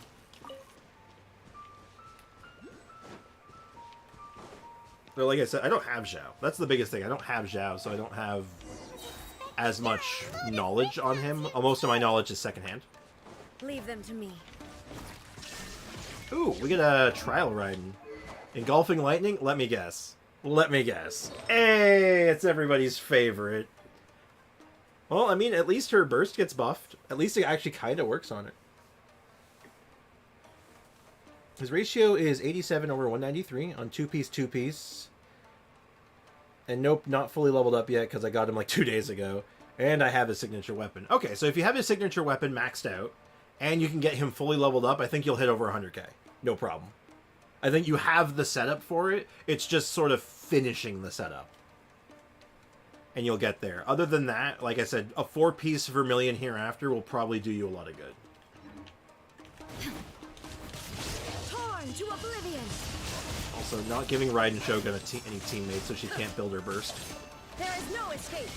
But like I said, I don't have Zhao. That's the biggest thing. I don't have Zhao, so I don't have as much knowledge on him. Most of my knowledge is secondhand. Leave them to me. Ooh, we get a trial riding. Engulfing Lightning? Let me guess. Let me guess. Hey, it's everybody's favorite. Well, I mean, at least her burst gets buffed. At least it actually kind of works on it. His ratio is 87 over 193 on 2-piece. And nope, not fully leveled up yet because I got him like 2 days ago. And I have his signature weapon. Okay, so if you have his signature weapon maxed out, and you can get him fully leveled up, I think you'll hit over 100k. No problem. I think you have the setup for it. It's just sort of finishing the setup. And you'll get there. Other than that, like I said, a 4-piece Vermilion Hereafter will probably do you a lot of good. Torn to oblivion. Also, not giving Raiden Shogun any teammates so she can't build her burst. There is no escape.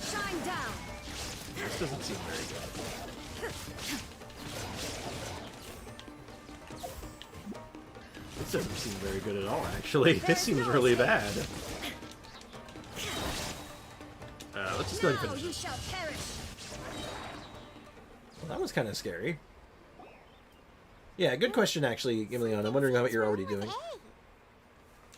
Shine down. This doesn't seem very good. This doesn't seem very good at all, actually. This seems really bad. Let's just go ahead and finish this. Well, that was kind of scary. Yeah, good question, actually, Gimleon. I'm wondering what you're already doing.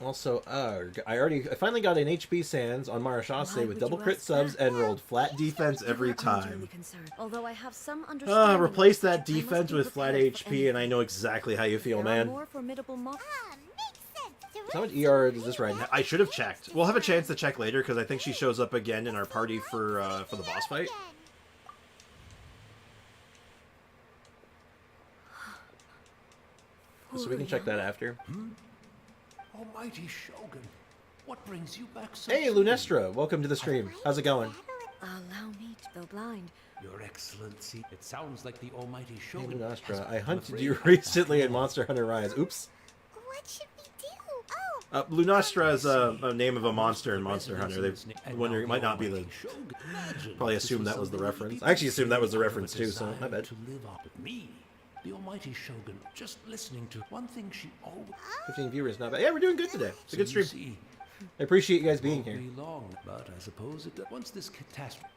Also, I finally got an HP Sans on Marashase with double crit subs and rolled flat defense every time. Although I have some understanding. Replace that defense with flat HP, and I know exactly how you feel, man. How much ER does this ride? I should have checked. We'll have a chance to check later because I think she shows up again in our party for the boss fight. So we can check that after. Almighty Shogun, what brings you back so Hey, Lunestra, welcome to the stream. How's it going? Allow me to go blind. Your Excellency, it sounds like the Almighty Shogun. Hey, Lunestra, I hunted you recently in Monster Hunter Rise. Oops. What should we do? Oh, Lunestra is a name of a monster in Monster Hunter. They wonder it might not be the. Probably assumed that was the reference. I actually assumed that was the reference too, so my bad. To live up with me, the Almighty Shogun, just listening to one thing she always. 15 viewers, not bad. Yeah, we're doing good today. It's a good stream. See, I appreciate you guys being here. won't be long, but I suppose it once this catastrophe.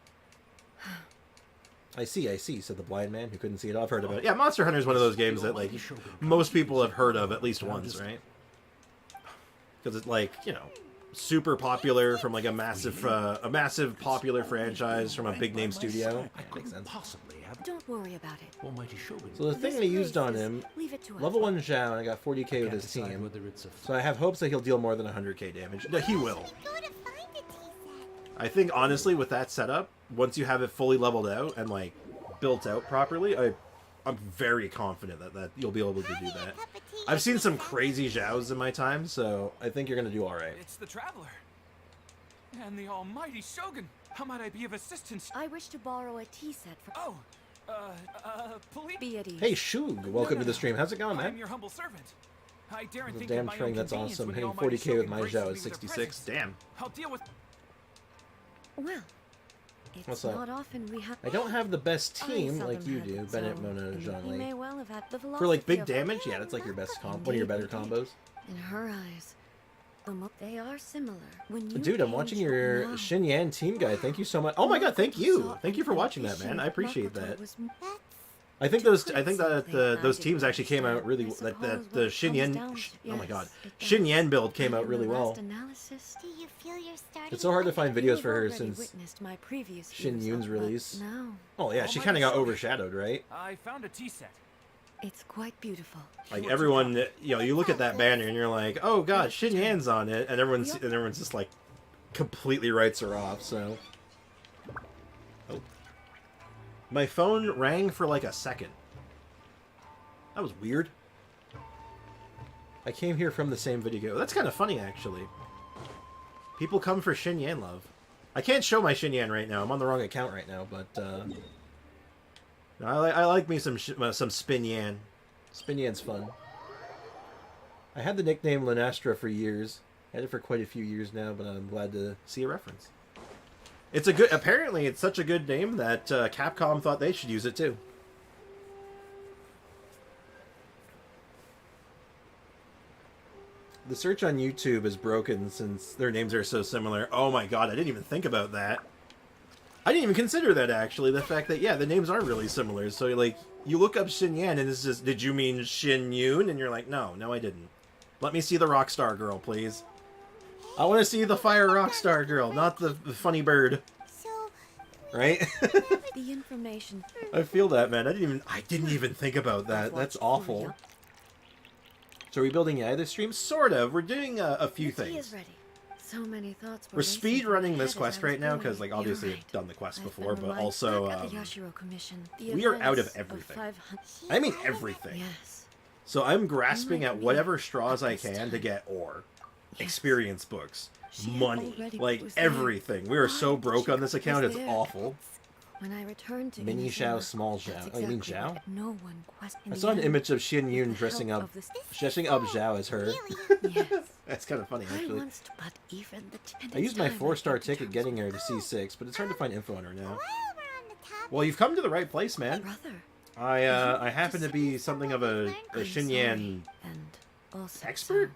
I see, said the blind man who couldn't see it all. I've heard about it. Yeah, Monster Hunter is one of those games that, like, most people have heard of at least once, right? Because it's, like, you know, super popular from, like, a massive popular franchise from a big-name studio. Yeah, makes sense. Don't worry about it. Almighty Shogun. So the thing I used on him, level 1 Zhao, and I got 40k with his team. So I have hopes that he'll deal more than 100k damage. No, he will. I think, honestly, with that setup, once you have it fully leveled out and, like, built out properly, I'm very confident that you'll be able to do that. I've seen some crazy Zhaos in my time, so I think you're going to do alright. It's the Traveler. And the almighty Shogun! How might I be of assistance? I wish to borrow a tea set for... Oh, please? Be at ease. Hey, Shug, welcome to the stream. How's it going, I'm man? your humble servant. I daren't The think damn of my own string, that's convenience awesome. when the Hitting almighty 40k with Shogun my graces Zhao me is with their 66. presence. Damn. I'll deal with... Well, it's What's up? not often we have... I don't have the best I team seldom like you had do, it, Bennett, so- Mona, and Zhang he Li. may well have had the For like big philosophy of- damage, yeah, that's like your best one of your better combos. In her eyes, they are similar. When you Dude, I'm watching your now, Xinyan team guide. Thank you so much. Oh my god, thank you. Thank you for watching that, man. I appreciate that. I think that those teams actually came out really like the Xinyan. Oh my god, Xinyan build came out really well. Do you feel you're starting? It's so hard to find videos for her You've already since witnessed my previous Shin views Yun's of, but release. now Oh yeah, she kind of got overshadowed, right? I found a tea set. it's quite beautiful. Like everyone, you know, you look at that banner and you're like, oh god, Xinyan's on it, and everyone's just like completely writes her off. So, oh, my phone rang for like a second. That was weird. I came here from the same video. That's kind of funny, actually. People come for Xinyan love. I can't show my Xinyan right now. I'm on the wrong account right now, but no, I like me some Spinyan. Spinyan's fun. I had the nickname Lunastra for years. I had it for quite a few years now, but I'm glad to see a reference. It's a good. Apparently, it's such a good name that Capcom thought they should use it too. The search on YouTube is broken since their names are so similar. Oh my god, I didn't even think about that. I didn't even consider that, actually. The fact that, yeah, the names are really similar. So, like, you look up Xinyan and it's just, did you mean Xin Yun? And you're like, no, I didn't. Let me see the Rockstar Girl, please. I want to see the Fire Rockstar Girl, not the funny bird. Right? The information. I feel that, man. I didn't even think about that. That's awful. So are we building either stream? Sort of. We're doing a few The tea things. is ready. So many thoughts were We're racing speed through my running this head as quest I was right now going. because, like, You're obviously right. I've done the quest I've before, been but reminded also back at the Yashiro Commission. The we are out of events everything. 500 I mean everything. Yes. So I'm grasping might at be whatever straws at I this can to time. get ore, Yes. experience books, She had money, already like was there. everything. We are so Why did broke she on this was account. It's there? awful. When I returned to Mini Inazuma, Zhao, small that's Zhao. Oh, you mean exactly Zhao? what no one questioned. I saw an image of Xin Yun dressing up Zhao as her. Yes. That's kind of funny, I actually. once, but even the I used my time 4-star came to ticket terms getting with her to C6, but it's hard to find info on her now. While we're on the topic, Well, you've come to the right place, man. brother. I happen to be something of a I'm Xinyan sorry, and also expert.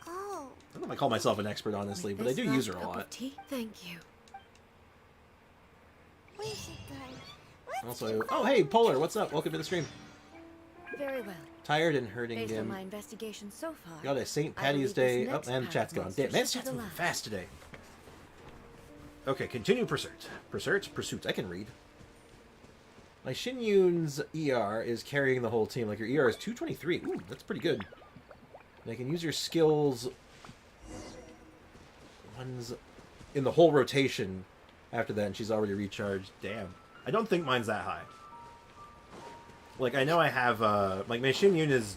oh, I don't know if I call myself an expert, honestly, with but I this do use her last a cup lot. of tea, thank you. we should go. Also, oh hey, Polar, what's up? Welcome to the stream. Very well. Tired and hurting Based on him. my investigation so far, Got a St. I Patty's believe Day. this Oh, next and the chat's path gone. must Damn, man, push chat's to the moving left. fast today. Okay, continue pursuit. Pursuits. I can read. My Xin Yun's ER is carrying the whole team. Like, your ER is 223. Ooh, that's pretty good. And I can use your skills ones in the whole rotation after that, and she's already recharged. Damn. I don't think mine's that high. Like, I know I have, like, my Xin Yun is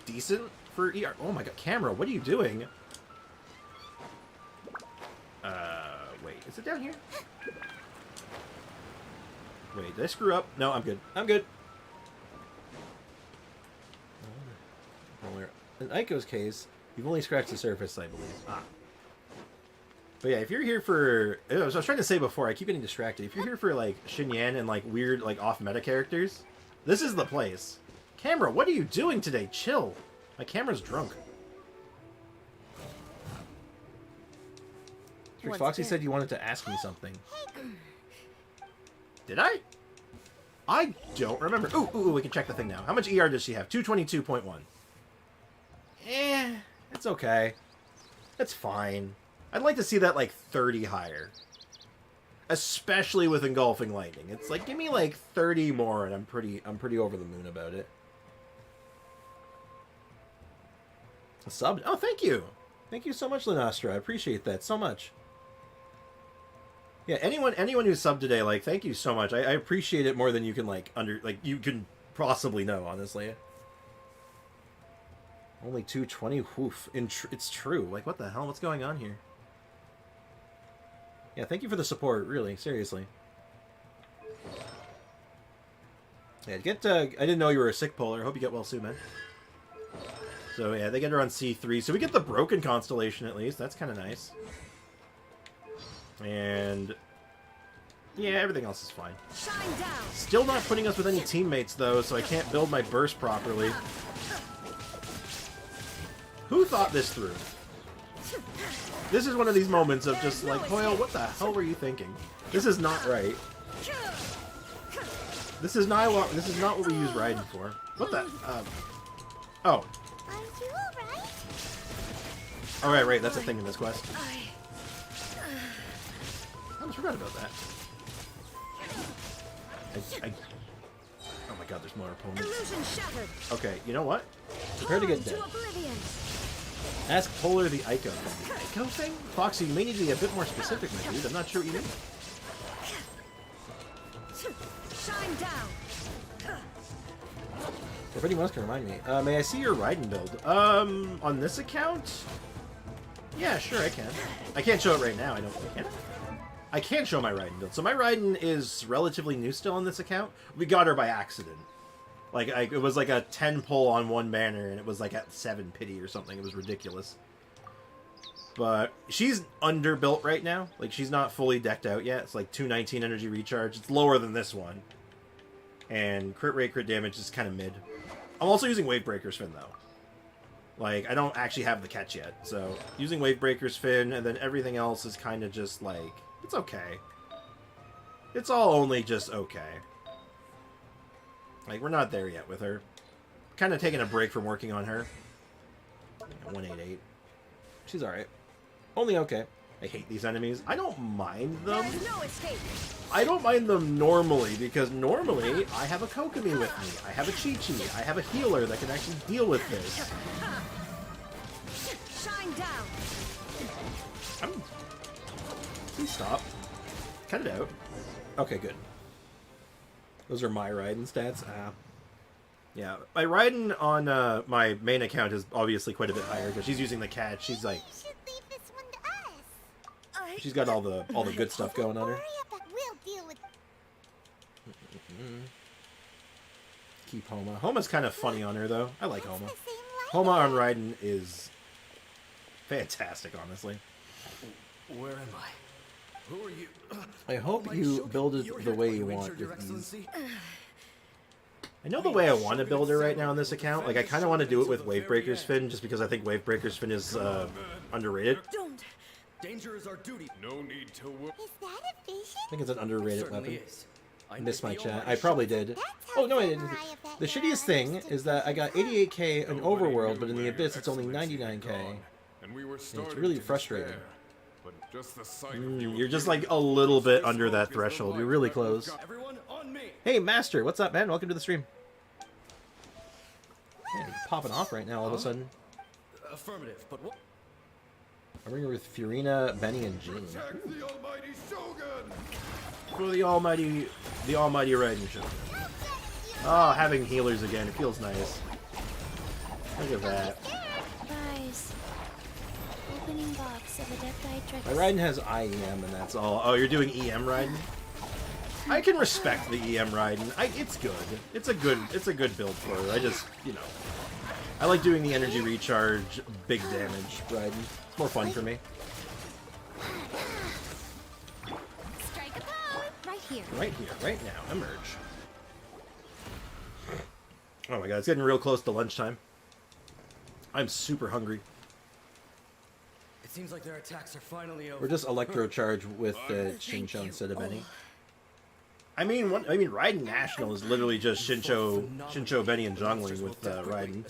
decent for ER. Oh my god, camera, what are you doing? Wait, is it down here? Wait, did I screw up? No, I'm good. I'm good. In Aiko's case, you've only scratched the surface, I believe. Ah. But yeah, if you're here for... I was trying to say before, I keep getting distracted. If you're here for, like, Xinyan and, like, weird, like, off-meta characters, this is the place. Camera, what are you doing today? Chill. My camera's drunk. What's Foxy this? said you wanted to ask me something. Did I? I don't remember. Ooh, we can check the thing now. How much ER does she have? 222.1. It's okay. It's fine. I'd like to see that, like, 30 higher. Especially with Engulfing Lightning. It's like, give me, like, 30 more, and I'm pretty over the moon about it. A sub? Oh, thank you! Thank you so much, Lunastra. I appreciate that so much. Yeah, anyone who subbed today, like, thank you so much. I appreciate it more than you can, like, you can possibly know, honestly. Only 220? Oof. It's true. Like, what the hell? What's going on here? Yeah, thank you for the support, really, seriously. Yeah, I didn't know you were a sick polar. I hope you get well soon, man. So yeah, they get her on C3. So we get the broken constellation at least. That's kind of nice. And yeah, everything else is fine. Still not putting us with any teammates though, so I can't build my burst properly. Who thought this through? This is one of these moments of just like, Hoyle, what the hell were you thinking? This is not right. This is not what we use Raiden for. What the? Oh. Are you alright? Oh, right, that's a thing in this quest. I almost forgot about that. Oh my god, there's more opponents. Okay, you know what? Prepare to get dead. Ask Polar the Ico thing. The Ico thing? Foxy, you may need to be a bit more specific, my dude. I'm not sure what you mean. Shine down. If anyone else can remind me. May I see your Raiden build? On this account? Yeah, sure, I can. I can't show it right now, I don't think I can. I can show my Raiden build. So my Raiden is relatively new still on this account. We got her by accident. Like, it was like a 10 pull on one banner, and it was like at 7 pity or something. It was ridiculous. But she's underbuilt right now. Like, she's not fully decked out yet. It's like 219 energy recharge. It's lower than this one. And crit rate, crit damage is kind of mid. I'm also using Wavebreaker's Fin, though. Like, I don't actually have the catch yet. So, using Wavebreaker's Fin, and then everything else is kind of just like, it's okay. It's all only just okay. Like, we're not there yet with her. Kind of taking a break from working on her. 188. She's alright. Only okay. I hate these enemies. I don't mind them. No escape. I don't mind them normally, because normally I have a Kokomi with me. I have a Chi-Chi. I have a healer that can actually deal with this. Shine down. Please stop. Cut it out. Okay, good. Those are my Raiden stats. Yeah, my Raiden on my main account is obviously quite a bit higher because she's using the catch. She's like, You should leave this one to us. she's got all the good stuff going on her. We'll deal with. Keep Homa. Homa's kind of funny on her though. I like Homa. Homa on Raiden is fantastic, honestly. Where am I? Who are you? I hope you build it the way you want with these. I know the way I want to build her right now on this account. Like, I kind of want to do it with Wavebreaker's Fin, just because I think Wavebreaker's Fin is underrated. Don't. Danger is our duty. No need to worry. Is that a vision? I think it's an underrated Certainly weapon. is. I missed my chat. I probably did. Oh, no, I didn't. The shittiest thing is that I got 88k in Overworld, but in the Abyss it's only 99k. And we were It's starting really to frustrating. despair. But just the sight of you You're just like a little bit under that threshold. You're really close. Everyone on me. Hey, Master, what's up, man? Welcome to the stream. Man, you're popping off right now all of a sudden. Affirmative, but what? I'm here with Furina, Benny, and Jean. protect the almighty Shogun. For the almighty Raiden Shogun. Oh, having healers again. It feels nice. Look at that. Guys, opening box of a death My Raiden has IEM, and that's all. Oh, you're doing EM Raiden? I can respect the EM Raiden. It's good. It's a good build for her. I just, you know, I like doing the energy recharge, big damage Raiden. It's more fun for me. Strike a pose. Right here. Right here, right now. Emerge. Oh my god, it's getting real close to lunchtime. I'm super hungry. It seems like their attacks are finally over. We're just electrocharge with Shincho instead of Benny. I mean, Raiden National is literally just Shincho, Benny, and Zhongli with Raiden.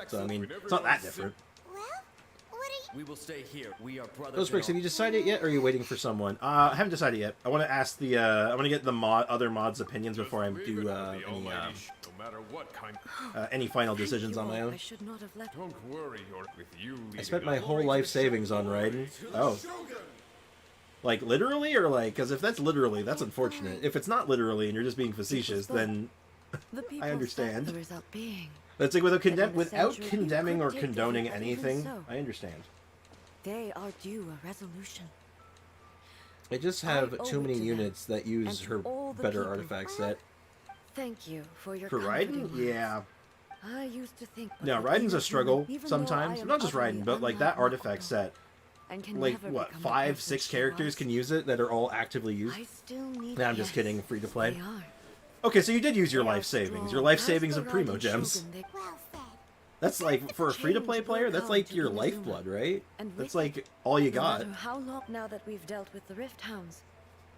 So I mean, it's not that different. Well, what are you? We will stay here. We are brothers. Those bricks, have you decided yet, or are you waiting for someone? I haven't decided yet. I want to ask the, I want to get the other mods' opinions before I do any final decisions on my own. I should not have left. Don't worry, you're with you. I spent my whole life savings on Raiden. Oh. Like, literally, or like, because if that's literally, that's unfortunate. If it's not literally, and you're just being facetious, then I understand. The result being. That's like, without condemning or condoning anything, I understand. They are due a resolution. I just have too many units that use her better artifact set. Thank you for your For Raiden? comforting words. Yeah. I used to think. No, Raiden's a struggle sometimes. Not just Raiden, but like that artifact set. Like, what, 5, 6 characters can use it that are all actively used? Nah, I'm just kidding. Free to play. Okay, so you did use your life savings. Your life savings of Primo Gems. That's like, for a free-to-play player, that's like your lifeblood, right? That's like all you got. No matter how long now that we've dealt with the Rift Hounds,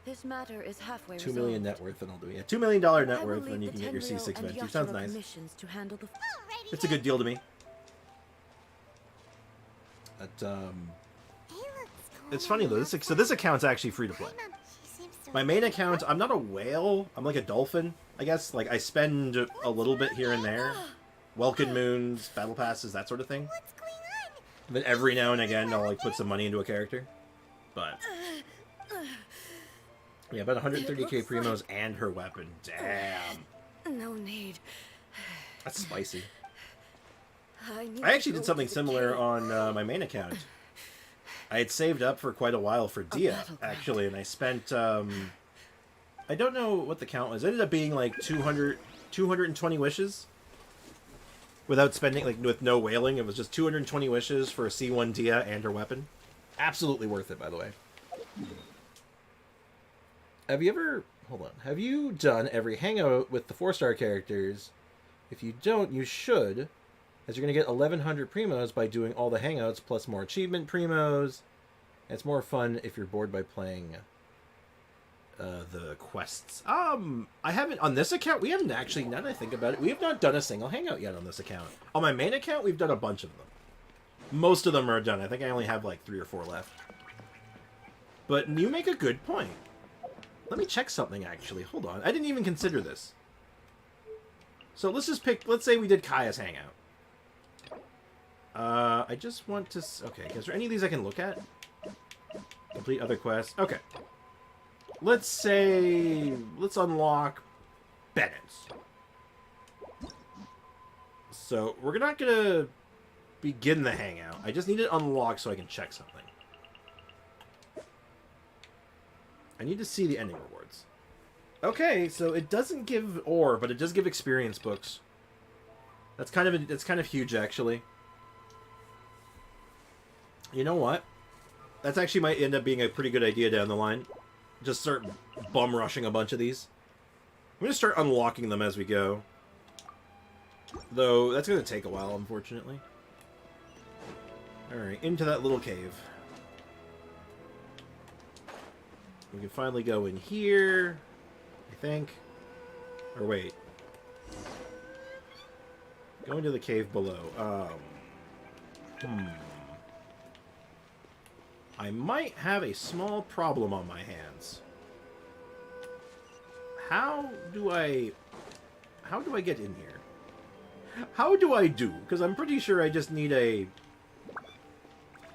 this matter is halfway 2 million net worth, and I'll do it. Yeah, $2 million net worth, and you can get your C6 venture. Sounds nice. It's a good deal to me. But, it's funny though. So this account's actually free to play. My main account, I'm not a whale. I'm like a dolphin, I guess. Like I spend a little bit here and there. Welcome moons, battle passes, that sort of thing. But every now and again, I'll like put some money into a character. But yeah, about 130k primos and her weapon. Damn. No need. That's spicy. I actually did something similar on my main account. I had saved up for quite a while for Dia, actually, and I spent, I don't know what the count was. It ended up being like 220 wishes. Without spending, like, with no whaling. It was just 220 wishes for a C1 Dia and her weapon. Absolutely worth it, by the way. Have you ever... Hold on. Have you done every hangout with the 4-star characters? If you don't, you should, as you're going to get 1,100 primos by doing all the hangouts, plus more achievement primos. And it's more fun if you're bored by playing the quests. I haven't... On this account, we haven't actually... Now that I think about it, we have not done a single hangout yet on this account. On my main account, we've done a bunch of them. Most of them are done. I think I only have like 3 or 4 left. But you make a good point. Let me check something, actually. Hold on. I didn't even consider this. So let's just pick... Let's say we did Kaya's hangout. I just want to... Okay, is there any of these I can look at? Complete other quests. Okay. Let's say... Let's unlock Bennett's. So, we're not going to begin the hangout. I just need it unlocked so I can check something. I need to see the ending rewards. Okay, so it doesn't give ore, but it does give experience books. That's kind of huge, actually. You know what? That's actually might end up being a pretty good idea down the line. Just start bum rushing a bunch of these. I'm going to start unlocking them as we go. Though, that's going to take a while, unfortunately. Alright, into that little cave. We can finally go in here, I think. Or wait. Go into the cave below. I might have a small problem on my hands. How do I get in here? How do I do? Because I'm pretty sure I just need a...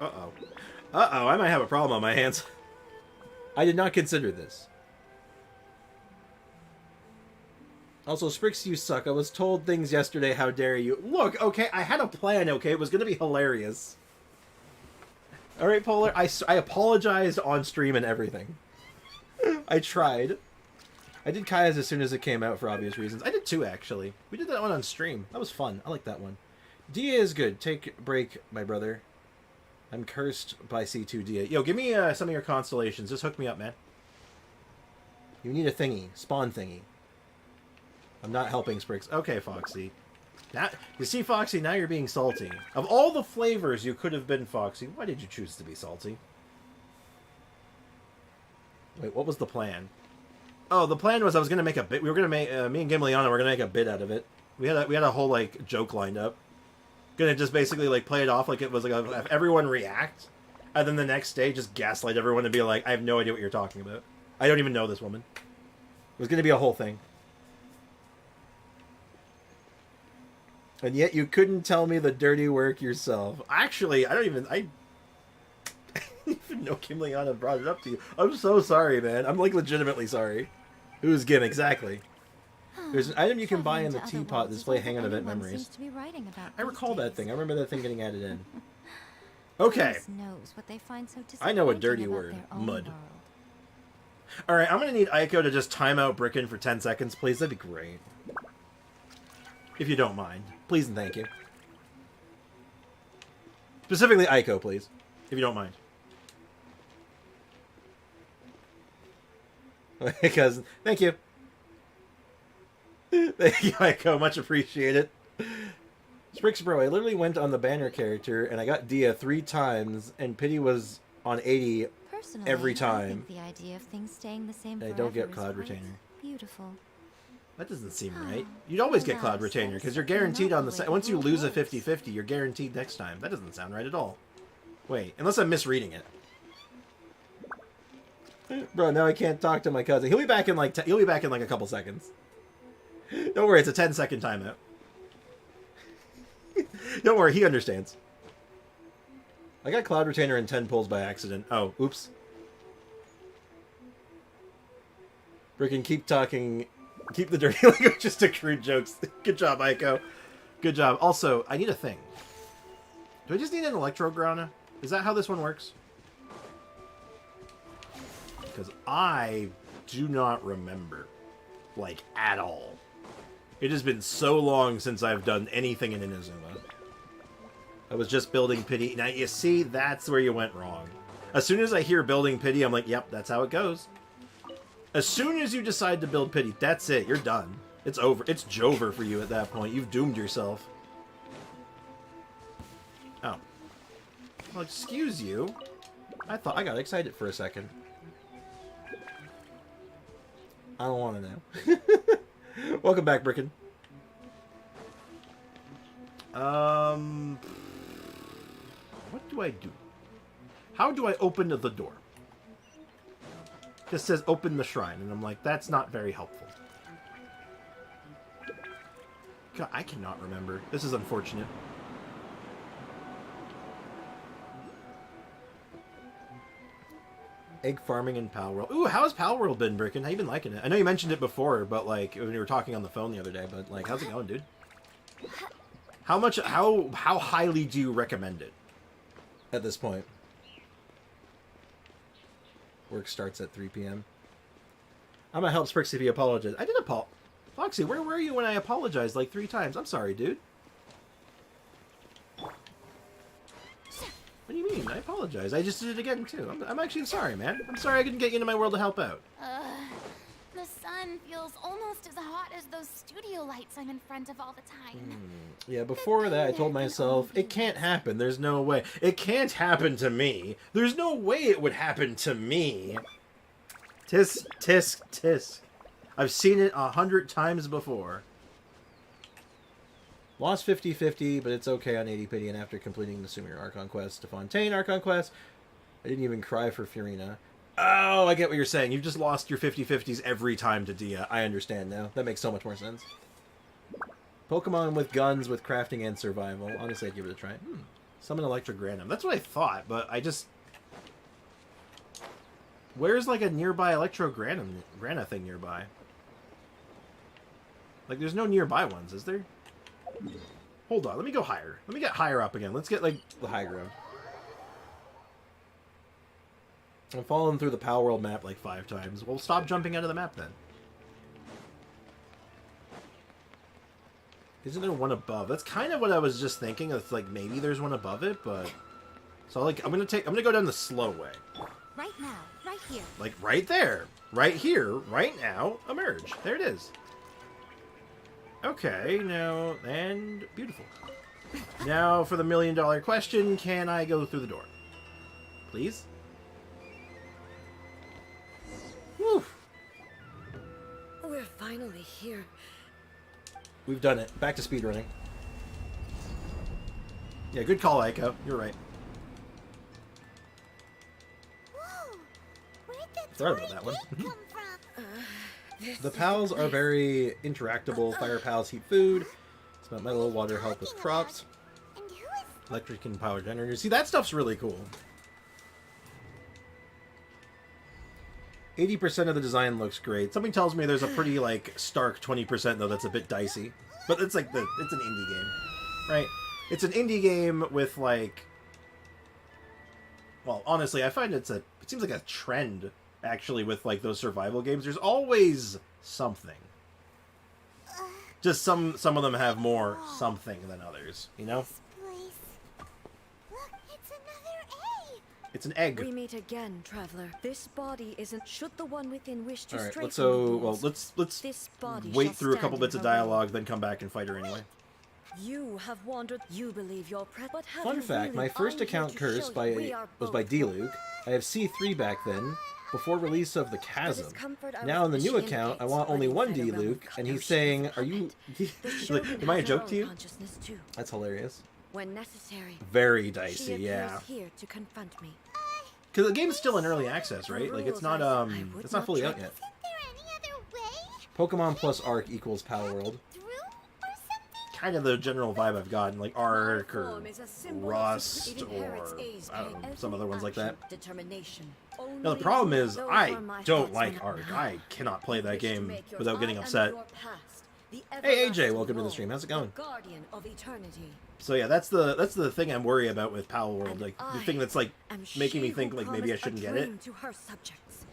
Uh-oh. Uh-oh, I might have a problem on my hands. I did not consider this. Also, Sprix, you suck. I was told things yesterday, how dare you. Look, okay, I had a plan, okay? It was going to be hilarious. Alright, Polar, I apologized on stream and everything. I tried. I did Kaya's as soon as it came out for obvious reasons. I did 2, actually. We did that one on stream. That was fun. I like that one. Dia is good. Take a break, my brother. I'm cursed by C2 Dia. Yo, give me some of your constellations. Just hook me up, man. You need a thingy. Spawn thingy. I'm not helping Sprix. Okay, Foxy. Now, you see, Foxy, now you're being salty. Of all the flavors you could have been, Foxy, why did you choose to be salty? Wait, what was the plan? Oh, the plan was I was gonna make a bit. We were gonna make me and Gimliana were gonna make a bit out of it. We had a whole like joke lined up. Gonna just basically like play it off like it was like have everyone react, and then the next day just gaslight everyone and be like, I have no idea what you're talking about. I don't even know this woman. It was gonna be a whole thing. And yet you couldn't tell me the dirty work yourself. Actually, I didn't even know Kim Liana brought it up to you. I'm so sorry, man. I'm like legitimately sorry. Who's Gim, exactly? There's an item you can buy in the teapot to display hangout event memories. I recall that thing. I remember that thing getting added in. Okay. I know a dirty word. Mud. Alright, I'm gonna need Aiko to just time out Bricken for 10 seconds, please. That'd be great. If you don't mind. Please and thank you. Specifically Aiko, please. If you don't mind. Because, thank you. Thank you, Aiko. Much appreciated. Sprix Bro, I literally went on the banner character and I got Dia 3 times and Pity was on 80 Personally, every I time. think the idea of things staying the same I forever don't get is Cloud quite Retainer. Beautiful. That doesn't seem right. You'd always get Cloud Retainer because you're guaranteed on the... Once you lose a 50-50, you're guaranteed next time. That doesn't sound right at all. Wait, unless I'm misreading it. Bro, now I can't talk to my cousin. He'll be back in like he'll be back in like a couple seconds. Don't worry, it's a 10-second timeout. Don't worry, he understands. I got Cloud Retainer in 10 pulls by accident. Oh, oops. Frickin' keep talking. Keep the dirty language, just to crude jokes. Good job, Aiko. Good job. Also, I need a thing. Do I just need an Electro Grana? Is that how this one works? Because I do not remember. Like, at all. It has been so long since I've done anything in Inazuma. I was just building Pity. Now, you see, that's where you went wrong. As soon as I hear building Pity, I'm like, yep, that's how it goes. As soon as you decide to build Pity, that's it. You're done. It's over. It's Jover for you at that point. You've doomed yourself. Oh. Well, excuse you. I thought I got excited for a second. I don't want to know. Welcome back, Bricken. What do I do? How do I open the door? Just says open the shrine, and I'm like, that's not very helpful. God, I cannot remember. This is unfortunate. Egg farming in Palworld. Ooh, how's Palworld been, Bricken? How you been liking it? I know you mentioned it before, but like when you were talking on the phone the other day, but like, how's it going, dude? How highly do you recommend it at this point? Work starts at 3 p.m. I'm gonna help Sprix if he apologizes. I did apologize. Foxy, where were you when I apologized like 3 times? I'm sorry, dude. What do you mean? I apologize. I just did it again, too. I'm actually sorry, man. I'm sorry I couldn't get you into my world to help out. The sun feels almost as hot as those studio lights I'm in front of all the time. Yeah, before that, I told myself, it can't happen. There's no way. It can't happen to me. There's no way it would happen to me. Tisk, tisk, tisk. I've seen it 100 times before. Lost 50-50, but it's okay on 80 Pity, and after completing the Sumir Archon quest to Fontaine Archon quest, I didn't even cry for Furina. Oh, I get what you're saying. You've just lost your 50-50s every time to Dia. I understand now. That makes so much more sense. Pokemon with guns, with crafting and survival. Honestly, I'd give it a try. Summon Electrogranum. That's what I thought, but I just... Where's, like, a nearby Electrograna thing nearby? Like, there's no nearby ones, is there? Hold on, let me go higher. Let me get higher up again. Let's get, like, the high ground. I've fallen through the Palworld map, like, 5 times. Well, stop jumping out of the map, then. Isn't there one above? That's kind of what I was just thinking. It's like, maybe there's one above it, but... So, like, I'm gonna go down the slow way. Right now, right here. Like, right there. Right here, right now, emerge. There it is. Okay, now, and beautiful. Now for the $1 million question, can I go through the door? Please? Whew. We're finally here. We've done it. Back to speedrunning. Yeah, good call, Aiko. You're right. Whoa! Where'd that Sorry about that one. come from? The pals are very interactable. Fire pals heat food. Smelt metal, water help with crops. And who is... Electric and power generators. See, that stuff's really cool. 80% of the design looks great. Something tells me there's a pretty, like, stark 20% though that's a bit dicey. But it's like it's an indie game, right? It's an indie game with, like... Well, honestly, I find it seems like a trend actually, with like those survival games. There's always something. Just some of them have more something than others, you know? Look, it's another A. It's an egg. We meet again, traveler. This body isn't. Should the one within wish to All right, straighten let's the rules, let's this body wait shall through a stand couple in bits of her way. dialogue, then come back and fight her anyway. You have wandered. You believe your but have Fun you fact: really? my first I'm here account to curse show by you we are was by both D-Luke. I have C3 back then, before release of the Chasm. discomfort I Now was on the new wishing account, I indicates want only but one inside a realm D-Luke, of and he's consciousness saying, of "Are you? The like, children am I a have their joke to own you?" consciousness too. That's hilarious. When necessary, Very she dicey, appears yeah. here to confront me. Because the game's still in early access, right? Like it's not would it's not fully out not yet. Isn't there any other way? Pokemon plus Arc equals Pal World. Through or something? Kind of the general vibe I've gotten, like Arc or Form is a symbol of Rust secret- it or inherits A's I don't know, pain. some other ones like that. Determination. No, the Only problem is those I were my don't thoughts like when Arc. now I cannot play that wish to game make your without getting I am upset. your past, the Hey AJ, everlasting welcome to the law, stream. How's it the going? guardian of eternity. So yeah, that's the thing I'm worried about with Pal World. And Like the I thing that's like am making me she think who like maybe I promised a shouldn't get it. dream to her subjects.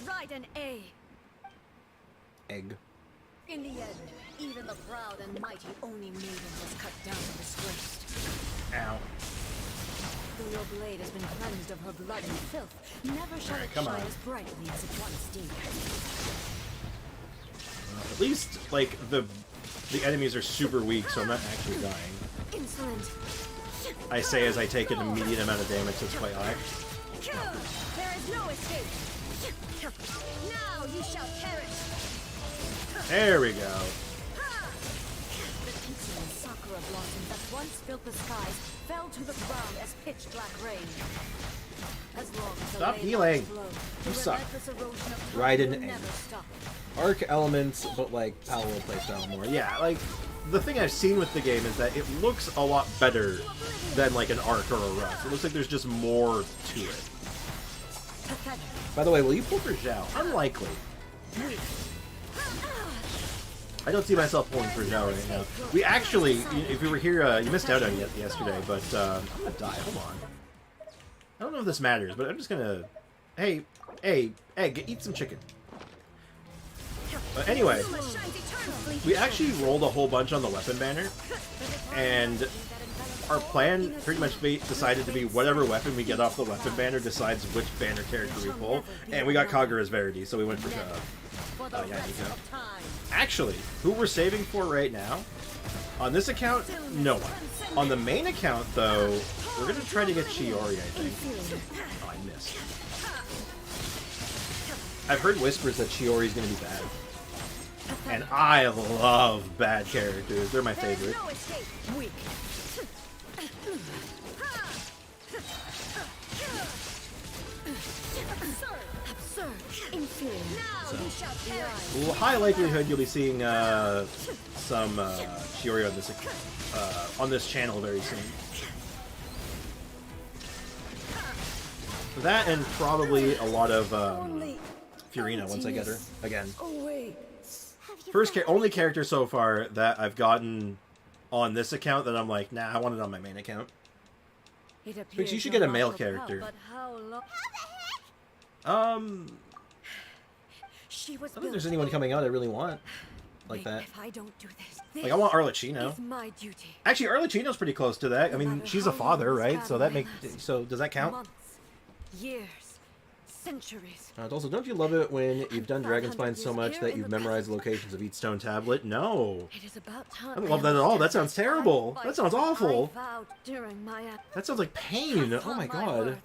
Ride an A. Egg. In the end, even the proud and mighty Oni maiden was cut down and disgraced. Ow. Though your blade has been cleansed of her blood and filth, never shall Alright, it come shine on. as brightly as it once did. At least like the enemies are super weak, so I'm not actually dying. Insolent. I say as I take an immediate amount of damage that's quite high. There is no escape. Now you shall perish. There we go. The insolent sakura blossom that once filled the skies fell to the ground as pitch black rain. As long as the Stop lay healing. lights glow, You the suck. relentless erosion of time Ride an will egg. never stop. Arc elements, but like Pal World playstyle more. Yeah, like the thing I've seen with the game is that it looks a lot better than like an Arc or a Rust. It looks like there's just more to it. Pathetic. By the way, will you pull for Zhao? Unlikely. I don't see myself pulling for Zhao right now. We actually, if you were here, you missed out on it yesterday, but I'm gonna die. Hold on. I don't know if this matters, but I'm just gonna... Hey, egg, eat some chicken. Anyway, we actually rolled a whole bunch on the weapon banner, and our plan pretty much decided to be whatever weapon we get off the weapon banner decides which banner character we pull, and we got Kagura's Verity, so we went for yeah, Miko. Actually, who we're saving for right now, on this account, no one. On the main account, though, we're going to try to get Chiori, I think. Oh, I missed. I've heard whispers that Chiori's going to be bad. And I love bad characters. They're my favorite. So, high likelihood you'll be seeing some Chiori on this channel very soon. That and probably a lot of Furina once I get her again. Only character so far that I've gotten on this account that I'm like, nah, I want it on my main account. Because you should get a male character. I don't think there's anyone coming out I really want like that. If I don't do this, Like I want Arlecchino. is my duty. Actually, Arlecchino's pretty close to that. I mean, she's a father, right? So that makes does that count? Months, years, centuries. Also, don't you love it when you've done Dragonspine so much that you've memorized the locations of each stone tablet? No. It is about time. I don't love that at all. That sounds terrible. That sounds awful. I vowed during my That sounds like pain. Oh my god.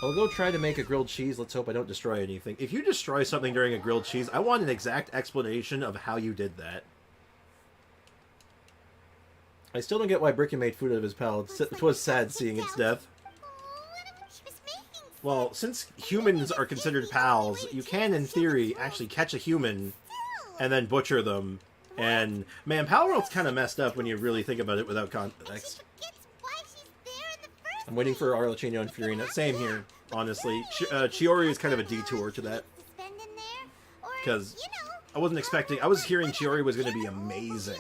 I'll go try to make a grilled cheese. Let's hope I don't destroy anything. If you destroy something during a grilled cheese, I want an exact explanation of how you did that. I still don't get why Bricken made food out of his pal. It was sad seeing its death. Well, since humans are considered pals, you can, in theory, actually catch a human and then butcher them. And, man, Pal World's kind of messed up when you really think about it without context. I'm waiting for Arlecchino and Furina. Same here, honestly. Chiori is kind of a detour to that. Because I wasn't expecting... I was hearing Chiori was going to be amazing.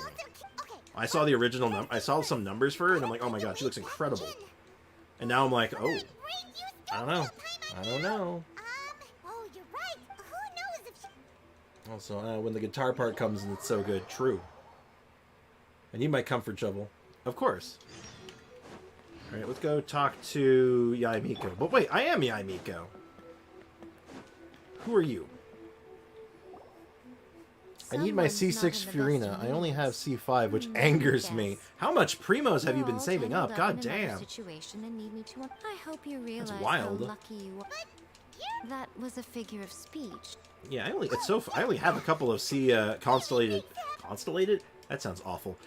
I saw the original... I saw some numbers for her, and I'm like, oh my god, she looks incredible. And now I'm like, oh... I don't know. I don't know. Oh, you're right. Who knows if she... Also, when the guitar part comes and it's so good. True. I need my comfort shovel. Of course. Alright, let's go talk to Miko. But wait, I am Miko. Who are you? I need my C6 Furina. I only have C5, which angers me. How much primos have you been saving up? God damn. I hope you realize That's wild. how lucky you are. That was a figure of speech. Yeah, I only have a couple of constellated? That sounds awful.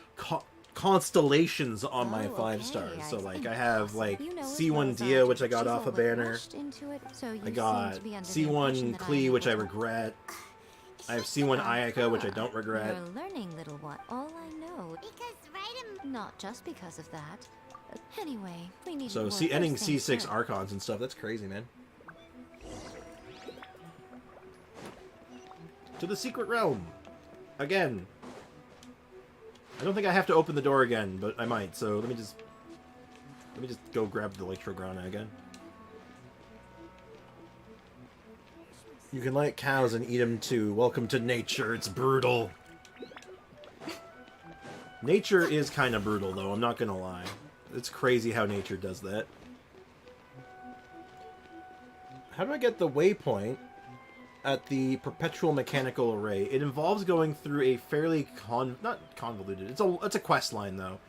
Constellations on my 5 stars. So like I have like C1 Dia, which I got off a banner. I got C1 Klee, which I regret. I have C1 Ayaka, which I don't regret. You're learning, little one. All I know. Because Not just because of that. Anyway, we need So ending C6 Archons and stuff. That's crazy, man. To the secret realm. Again. I don't think I have to open the door again, but I might. So let me just go grab the Electrograna again. You can like cows and eat them too. Welcome to nature. It's brutal. Nature is kind of brutal, though. I'm not gonna lie. It's crazy how nature does that. How do I get the waypoint at the perpetual mechanical array? It involves going through a fairly not convoluted. It's a quest line though.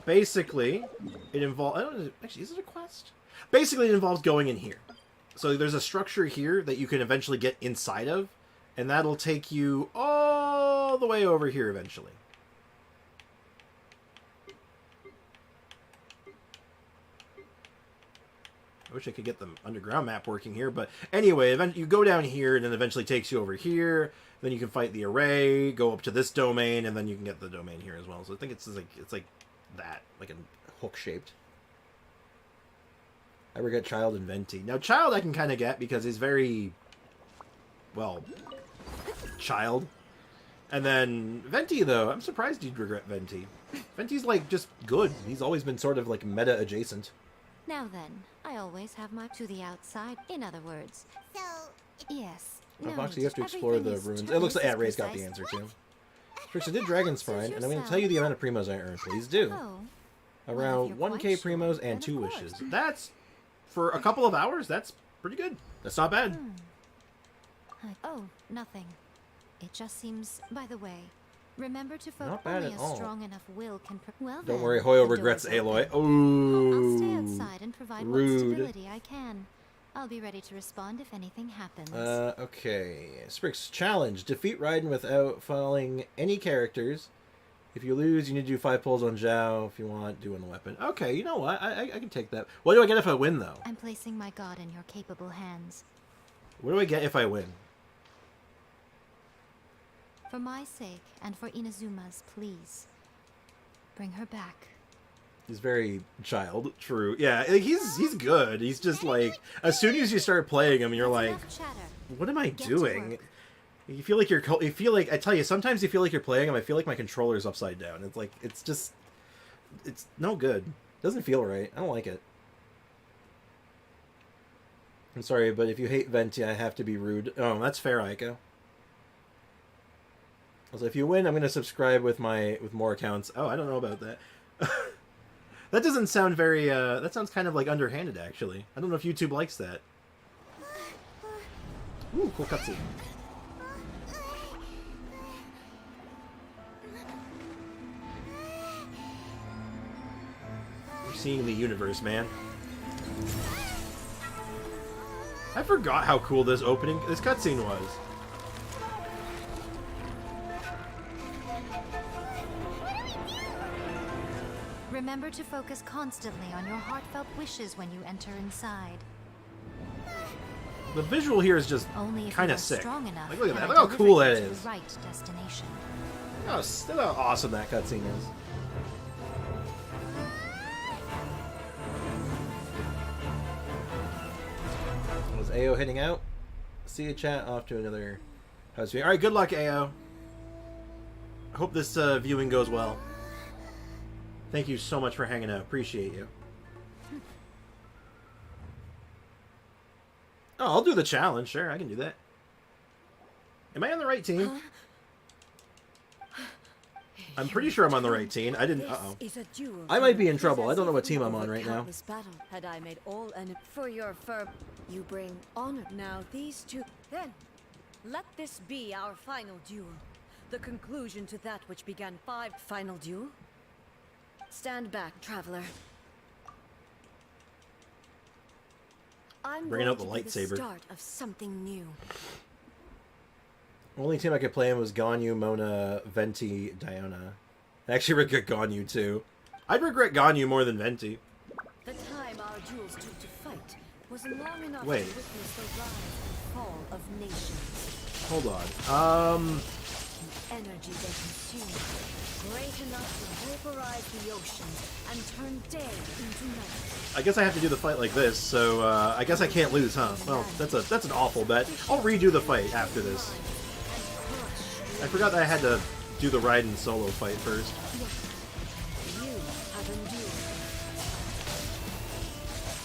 Basically, it involves. I don't know. Actually, is it a quest? Basically, it involves going in here. So there's a structure here that you can eventually get inside of, and that'll take you all the way over here eventually. I wish I could get the underground map working here, but anyway, you go down here, and then eventually takes you over here. Then you can fight the array, go up to this domain, and then you can get the domain here as well. So I think it's like that, like a hook shaped. I regret Child and Venti. Now, Child I can kind of get because he's very, well, Child. And then Venti, though, I'm surprised you'd regret Venti. Venti's, like, just good. He's always been sort of, like, meta-adjacent. Now then, I always have my to the outside. In other words. So... Yes. Well, actually, you have to explore the ruins. It looks like Ray's got the answer, too. First, I did Dragon's Spine, and I'm going to tell you the amount of primos I earned. Please do. Around 1k primos and 2 wishes. That's... For a couple of hours, that's pretty good. That's not bad. Oh, nothing. It just seems... By the way, remember to focus. Not bad only at a all. strong enough will can... Well, Don't then, worry, Hoyo the regrets door's Aloy. open. I'll stay Ooh. outside and provide Rude. what stability I can. I'll be ready to respond if anything happens. Okay. Sprix challenge. Defeat Raiden without falling any characters. If you lose, you need to do 5 pulls on Zhao. If you want, do on the weapon. Okay, you know what? I can take that. What do I get if I win, though? I'm placing my god in your capable hands. What do I get if I win? For my sake, and for Inazuma's, please. Bring her back. He's very Child. True. Yeah, like, he's good. He's just like... As soon as you start playing him, you're like... What am I doing? You feel like I tell you, sometimes you feel like you're playing him. I feel like my controller's upside down. It's like, it's just, it's no good. It doesn't feel right. I don't like it. I'm sorry, but if you hate Venti, I have to be rude. Oh, that's fair, Aiko. Also, if you win, I'm going to subscribe with more accounts. Oh, I don't know about that. That doesn't sound very, that sounds kind of like underhanded, actually. I don't know if YouTube likes that. Ooh, cool cutscene. Seeing the universe, man. I forgot how cool this cutscene was. Remember to focus constantly on your heartfelt wishes when you enter inside. The visual here is just kind of sick. Strong enough, Like, look at that. Look how cool that is. the right destination. Look how awesome that cutscene is. Was AO hitting out? See you, chat. Off to another house viewing. All right, good luck, AO. I hope this viewing goes well. Thank you so much for hanging out. Appreciate you. Oh, I'll do the challenge. Sure, I can do that. Am I on the right team? I'm pretty sure I'm on the right team. I didn't. Uh-oh. I might be in trouble. I don't know what team I'm on right now. Battle had I made all and for your firm, you bring honor. Now these two. Then, let this be our final duel. The conclusion to that which began 5 final duel. Stand back, traveler. I'm bringing out the going to be lightsaber. The start of something new. Only team I could play in was Ganyu, Mona, Venti, Diona. I actually regret Ganyu too. I'd regret Ganyu more than Venti. The time our duels took to fight was long enough Wait. to witness the rise and fall of nations. Hold on. The energy they consumed, great enough to vaporize the oceans and turn day into night. I guess I have to do the fight like this, so I guess I can't lose, huh? Well, that's an awful bet. I'll redo the fight after this. I forgot that I had to do the Raiden solo fight first. You have endured.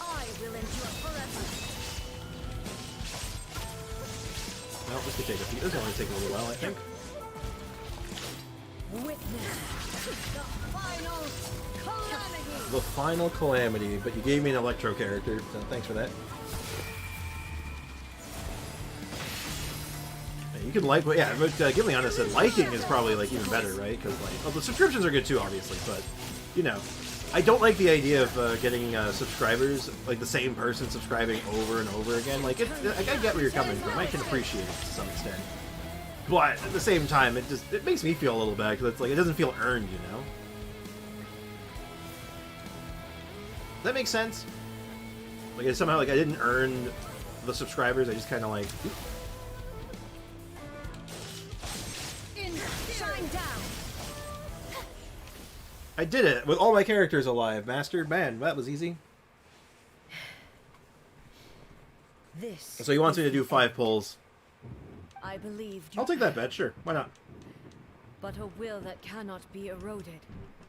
I will endure forever. Well, this could take a few. This will only take a little while, I think. Witness the final calamity. The final calamity, but you gave me an Electro character, so thanks for that. You can like, yeah, but give me honest, liking is probably like even better, right? Because like, well, the subscriptions are good too, obviously, but you know, I don't like the idea of getting subscribers, like the same person subscribing over and over again. Like, I get where you're coming from. I can appreciate it to some extent, but at the same time, it makes me feel a little bad because it's like it doesn't feel earned, you know. Does that make sense? Like somehow, like I didn't earn the subscribers. I just kind of like. Shine down. I did it with all my characters alive, mastered. Man, that was easy. This. So he wants me to do 5 pulls. I believed you. I'll take that bet, sure. Why not? But a will that cannot be eroded.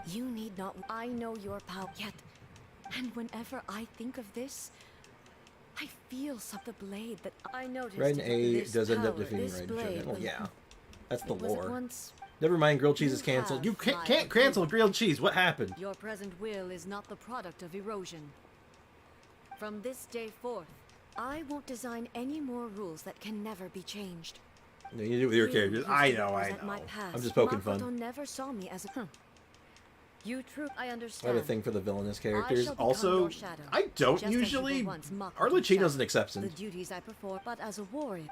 You need not. I know your power yet, and whenever I think of this, I feel the blade that I noticed. Raiden A this does end up power, defeating this Raiden blade Shogun. Well, was- yeah. That's the it was at lore. once- Never mind, grilled cheese is canceled. You have can't my cancel grilled cheese. What happened? Your present will is not the product of erosion. From this day forth, I won't design any more rules that can never be changed. No, you do it with your You characters. used I to know. represent my past. I'm just poking Makoto fun. never saw me as a. You true. I I understand. have a thing for the villainous I characters. shall become Also, your shadow, I don't just as you were usually. once Makoto's Arlecchino's an shadow. exception. The duties I perform, but as a warrior.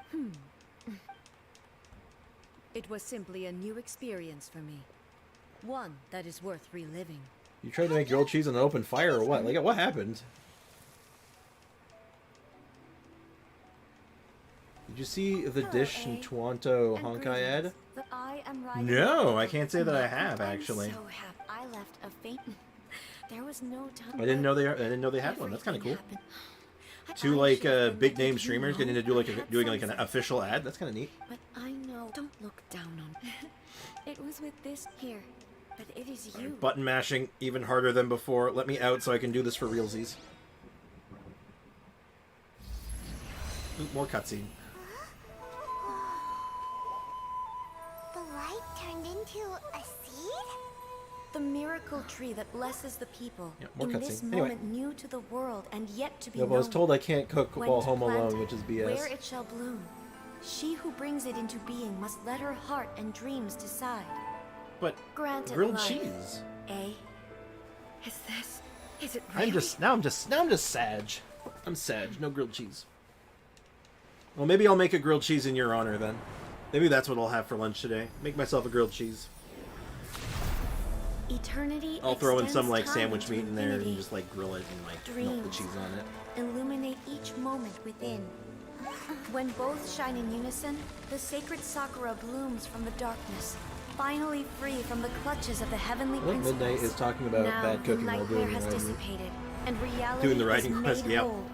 It was simply a new experience for me. One that is worth reliving. You tried to make grilled cheese on an open fire or what? Like, what happened? Did you see the dish in Toronto Honkai ad? That I am riding No, I can't say that I have actually. I'm so happy. I left a faint. There was no time. I didn't know they had one. That's kind of cool. Everything happened. Two I like should've been big ready name to streamers getting to do like doing like an official ad. That's kind of neat. But I know. Don't look down on me. It was with this here. But it is you. Button mashing even harder than before. Let me out so I can do this for realsies. Ooh, more cutscene. The light turned into a seed? The miracle tree that blesses the people. Yeah, more in this cutscene. Anyway. moment new to the world and yet to be Yeah, but I was known. told I can't cook When while to home plant alone, which is BS. Where it shall bloom. She who brings it into being must let her heart and dreams decide. But Grant it grilled life. cheese. Eh? Is this? Is it really? I'm just Sag. I'm Sag. No grilled cheese. Well, maybe I'll make a grilled cheese in your honor then. Maybe that's what I'll have for lunch today. Make myself a grilled cheese. Eternity. I'll throw in extends some like time sandwich into meat in there infinity. and just like grill it and like melt the Dreams. cheese on it. Illuminate each moment within. When both shine in unison, the sacred Sakura blooms from the darkness, finally free from the clutches of the heavenly I think principles. Midnight is talking about now, bad cooking the while nightmare doing has writing. dissipated, and reality Doing the is writing made quest, yep. whole.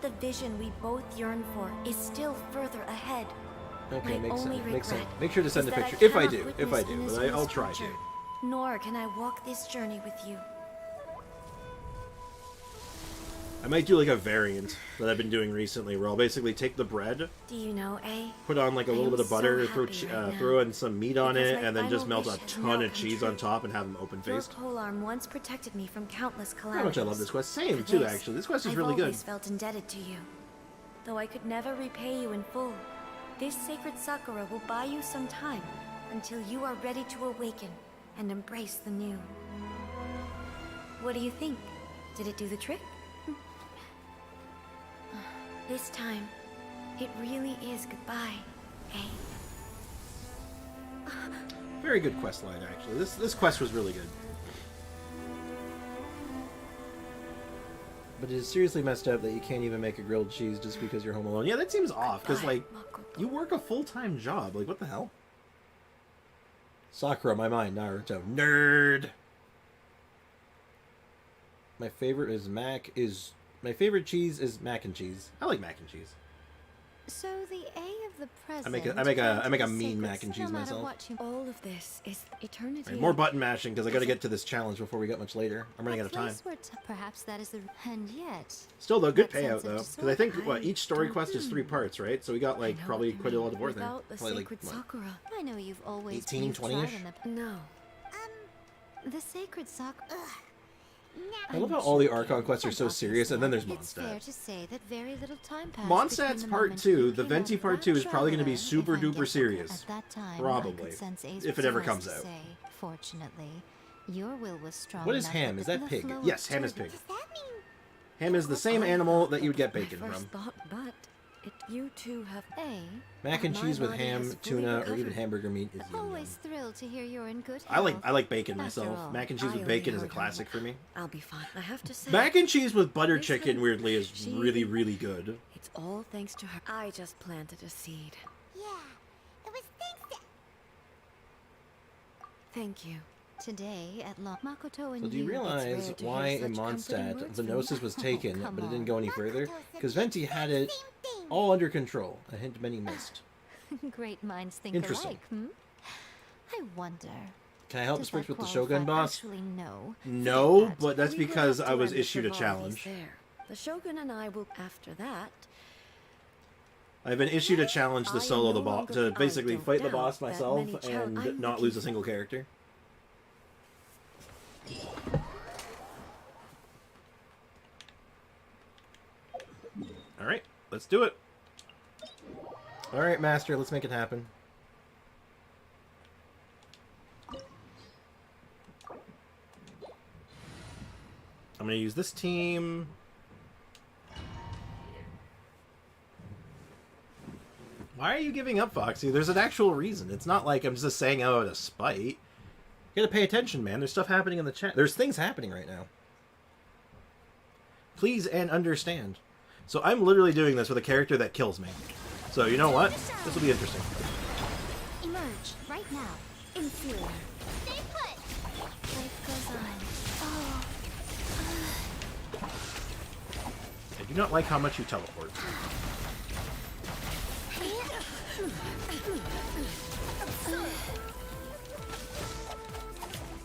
The vision we both yearn for is still further ahead. Okay, My makes only sense. Makes sense. regret Make sure to send a is that picture. If I cannot do. witness But Inuzuma's I'll try to. future, Nor can I walk this journey with you. I might do like a variant that I've been doing recently, where I'll basically take the bread, Do you know, A? put on like a little bit of butter, so throw in some meat on Because it, my and then just final melt a wish has ton now of come cheese true. on top and have them open Your faced. polearm once protected me from countless How calamities. much I love this quest. Same For too, this, actually. This quest is I've really good. always felt indebted to you. Though I could never repay you in full, this sacred Sakura will buy you some time until you are ready to awaken and embrace the new. What do you think? Did it do the trick? This time, it really is goodbye, eh? Very good quest line, actually. This quest was really good. But it is seriously messed up that you can't even make a grilled cheese just because you're home alone. Yeah, that seems off, because, like, you work a full-time job. Like, what the hell? Sakura, my mind, Naruto. Nerd! My favorite cheese is mac and cheese. I like mac and cheese. So the A of the present. I make a mean mac and cheese myself. All of this is eternity. Right, more button mashing because I got to get to this challenge before we get much later. I'm running out of time. Perhaps that is the and yet. Still though, good payout though, because I think each story quest is 3 parts, right? So we got like probably quite a lot of work there. Probably like what, Sakura. I know you've always 18, 20-ish. No. The sacred Sakura. I love how all the Archon quests are so serious, and then there's It's fair Mondstadt. to say that very little time passed Mondstadt's between the part moment 2, you the came Venti out part of 2 is that probably going to be traveler, super if I duper guess serious. At that time, I Probably. could sense Ace If was it ever less comes to out. say. Fortunately, your will was strong What is enough ham? that Is the that pig? flow of Yes, ham is turbulence- pig. Ham is the same animal that you would get bacon First from. thought, but you two have Mac and My cheese with body ham, has fully tuna, or recovered. even hamburger meat is yum yum. Always thrilled to hear you're in good I health. like bacon After myself. all, Mac and cheese I with only bacon is a heard her classic for me. I'll be fine. I have to say. Mac and cheese with butter this chicken, one, weirdly, is she- really, really good. It's all thanks to her. I just planted a seed. Yeah, it was thanks to... Thank you. Today at Makoto and So do you realize why in Mondstadt the Gnosis was taken, but it didn't go any further? Because Venti had it all under control. A hint many missed. Great minds think Interesting. alike, hmm? I wonder. Can I help Does Sprix that with the Shogun qualify? boss? Actually, no. No, but that's We will because have I to was end the issued a frivolities challenge. there. The Shogun and I will, after that, I've been issued a challenge I to am solo the no boss, longer- to basically I don't fight the doubt boss that myself many and I'm not lose a single character. Alright, let's do it. Alright, Master, let's make it happen. I'm going to use this team. Why are you giving up, Foxy? There's an actual reason. It's not like I'm just saying out of spite. You gotta pay attention, man. There's stuff happening in the chat. There's things happening right now. Please and understand. So I'm literally doing this with a character that kills me. So you know what? This will be interesting. Emerge right now. Inferior. Stay put! Life goes on. I do not like how much you teleport.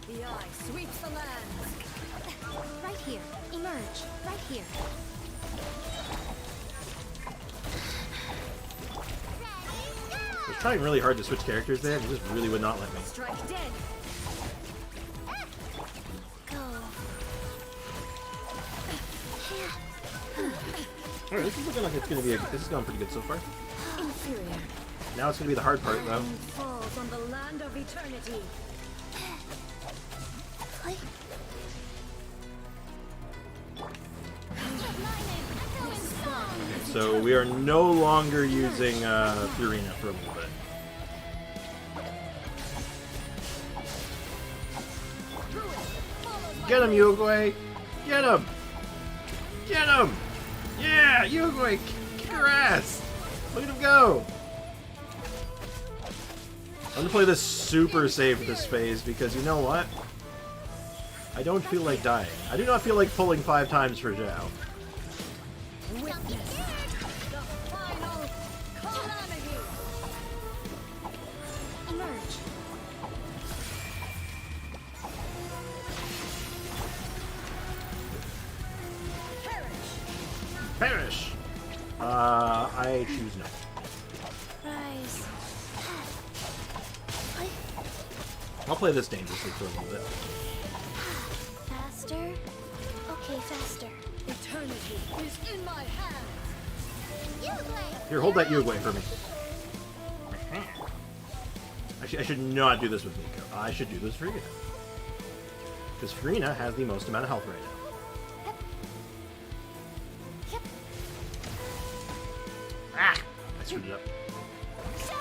the eye sweeps the land. Right here. Emerge. Right here. I was trying really hard to switch characters there, and it just really would not let me. Strike dead. Alright, this is looking like it's gonna be this is going pretty good so far. Inferior. Now it's gonna be the hard part though. Falls on the land of eternity. So we are no longer using Furina for a little bit. Get him, Yugoi! Get him! Get him! Yeah, Yugoi! Kick her ass! Look at him go! I'm gonna play this super safe this phase because you know what? I don't feel like dying. I do not feel like pulling 5 times for Zhao. Witness the final calamity. Emerge. Perish. Perish! I choose no. Rise. I'll play this dangerously for a little bit. Faster. Okay, faster. Eternity is in my hands. Here, hold that Uruguay for me. Actually, I should not do this with Miko. I should do this for Frina. Because Frina has the most amount of health right now. Ah! I screwed it up.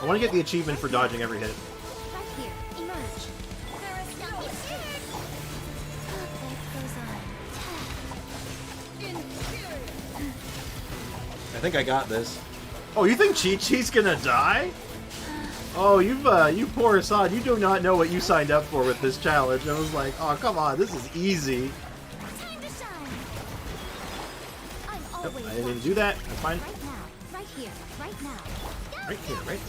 I want to get the achievement for dodging every hit. Right here. Emerge. Don't be scared. Life goes on. I think I got this. Oh, you think Chi-Chi's gonna die? Oh, you poor Assad, you do not know what you signed up for with this challenge. I was like, oh, come on, this is easy. Time to shine. I'm Nope, always I didn't even do that. That's fine. right now. Right here. Right now. Right here, right?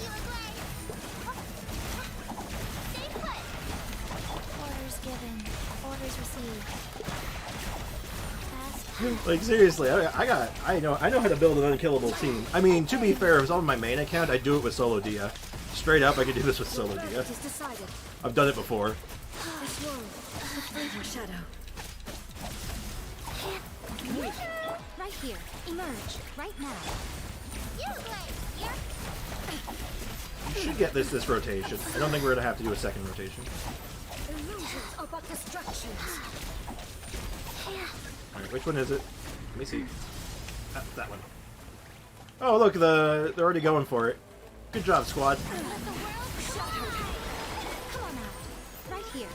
Stay put. Orders given. Orders received. Fast. Like seriously, I know how to build an unkillable team. I mean, to be fair, if it's on my main account, I do it with solo Dia. Straight up, I could do this with solo Dia. It is decided. I've done it before. This world, the flavor shadow. Right here. Emerge. Right now. You should get this rotation. I don't think we're gonna have to do a second rotation. Illusions are but distractions. Alright, which one is it? Let me see. That one. Oh, look, they're already going for it. Good job, squad. Come on out. Right here.